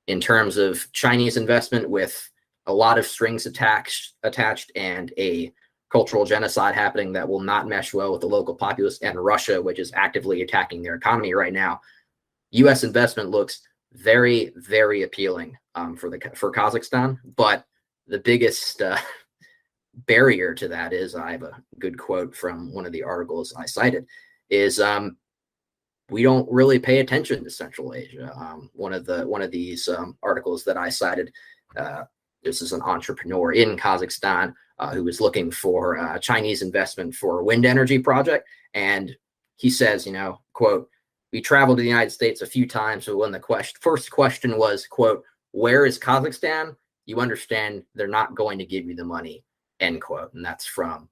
in terms of Chinese investment, with a lot of strings attached and a cultural genocide happening that will not mesh well with the local populace, and Russia, which is actively attacking their economy right now, U.S. investment looks very, very appealing for Kazakhstan. But the biggest barrier to that is, I have a good quote from one of the articles I cited, is we don't really pay attention to Central Asia. One of these articles that I cited, this is an entrepreneur in Kazakhstan who was looking for Chinese investment for a wind energy project. And he says, quote, "We traveled to the United States a few times, but when the first question was, quote, where is Kazakhstan? You understand they're not going to give you the money," end quote. And that's from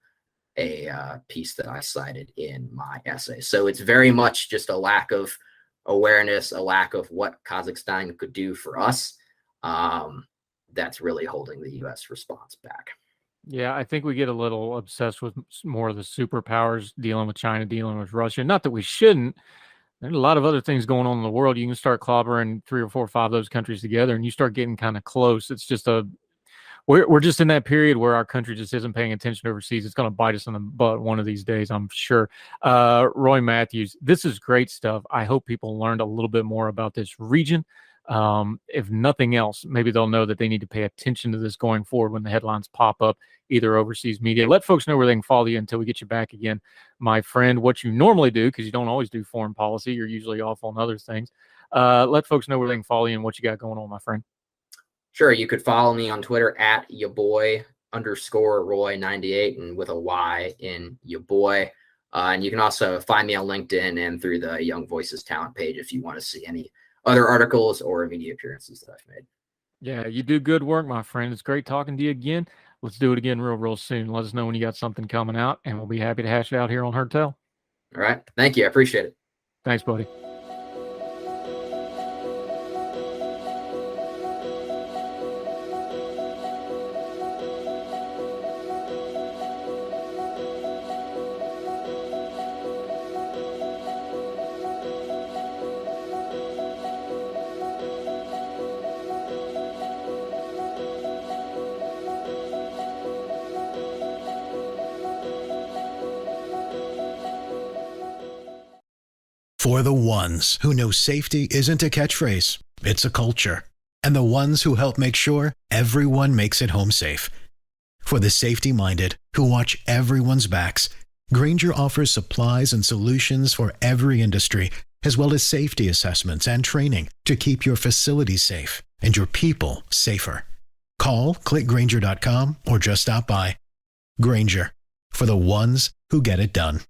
a piece that I cited in my essay. So it's very much just a lack of awareness, a lack of what Kazakhstan could do for us. That's really holding the U.S. response back. Yeah, I think we get a little obsessed with more of the superpowers dealing with China, dealing with Russia. Not that we shouldn't. There's a lot of other things going on in the world. You can start clobbering 3 or 4 or 5 of those countries together, and you start getting kind of close. It's just we're just in that period where our country just isn't paying attention overseas. It's going to bite us in the butt one of these days, I'm sure. Roy Matthews, this is great stuff. I hope people learned a little bit more about this region. If nothing else, maybe they'll know that they need to pay attention to this going forward when the headlines pop up, either overseas media. Let folks know where they can follow you until we get you back again, my friend. What you normally do, because you don't always do foreign policy, you're usually off on other things. Let folks know where they can follow you and what you got going on, my friend. Sure. You could follow me on Twitter at yaboy_Roy98, and with a Y in yaboy. And you can also find me on LinkedIn and through the Young Voices talent page if you want to see any other articles or media appearances that I've made. Yeah, you do good work, my friend. It's great talking to you again. Let's do it again real soon. Let us know when you got something coming out, and we'll be happy to hash it out here on Heard Tell. All right. Thank you. I appreciate it. Thanks, buddy. For the ones who know safety isn't a catchphrase, it's a culture. And the ones who help make sure everyone makes it home safe. For the safety-minded who watch everyone's backs, Grainger offers supplies and solutions for every industry, as well as safety assessments and training to keep your facilities safe and your people safer. Call, click Grainger.com, or just stop by. Grainger, for the ones who get it done.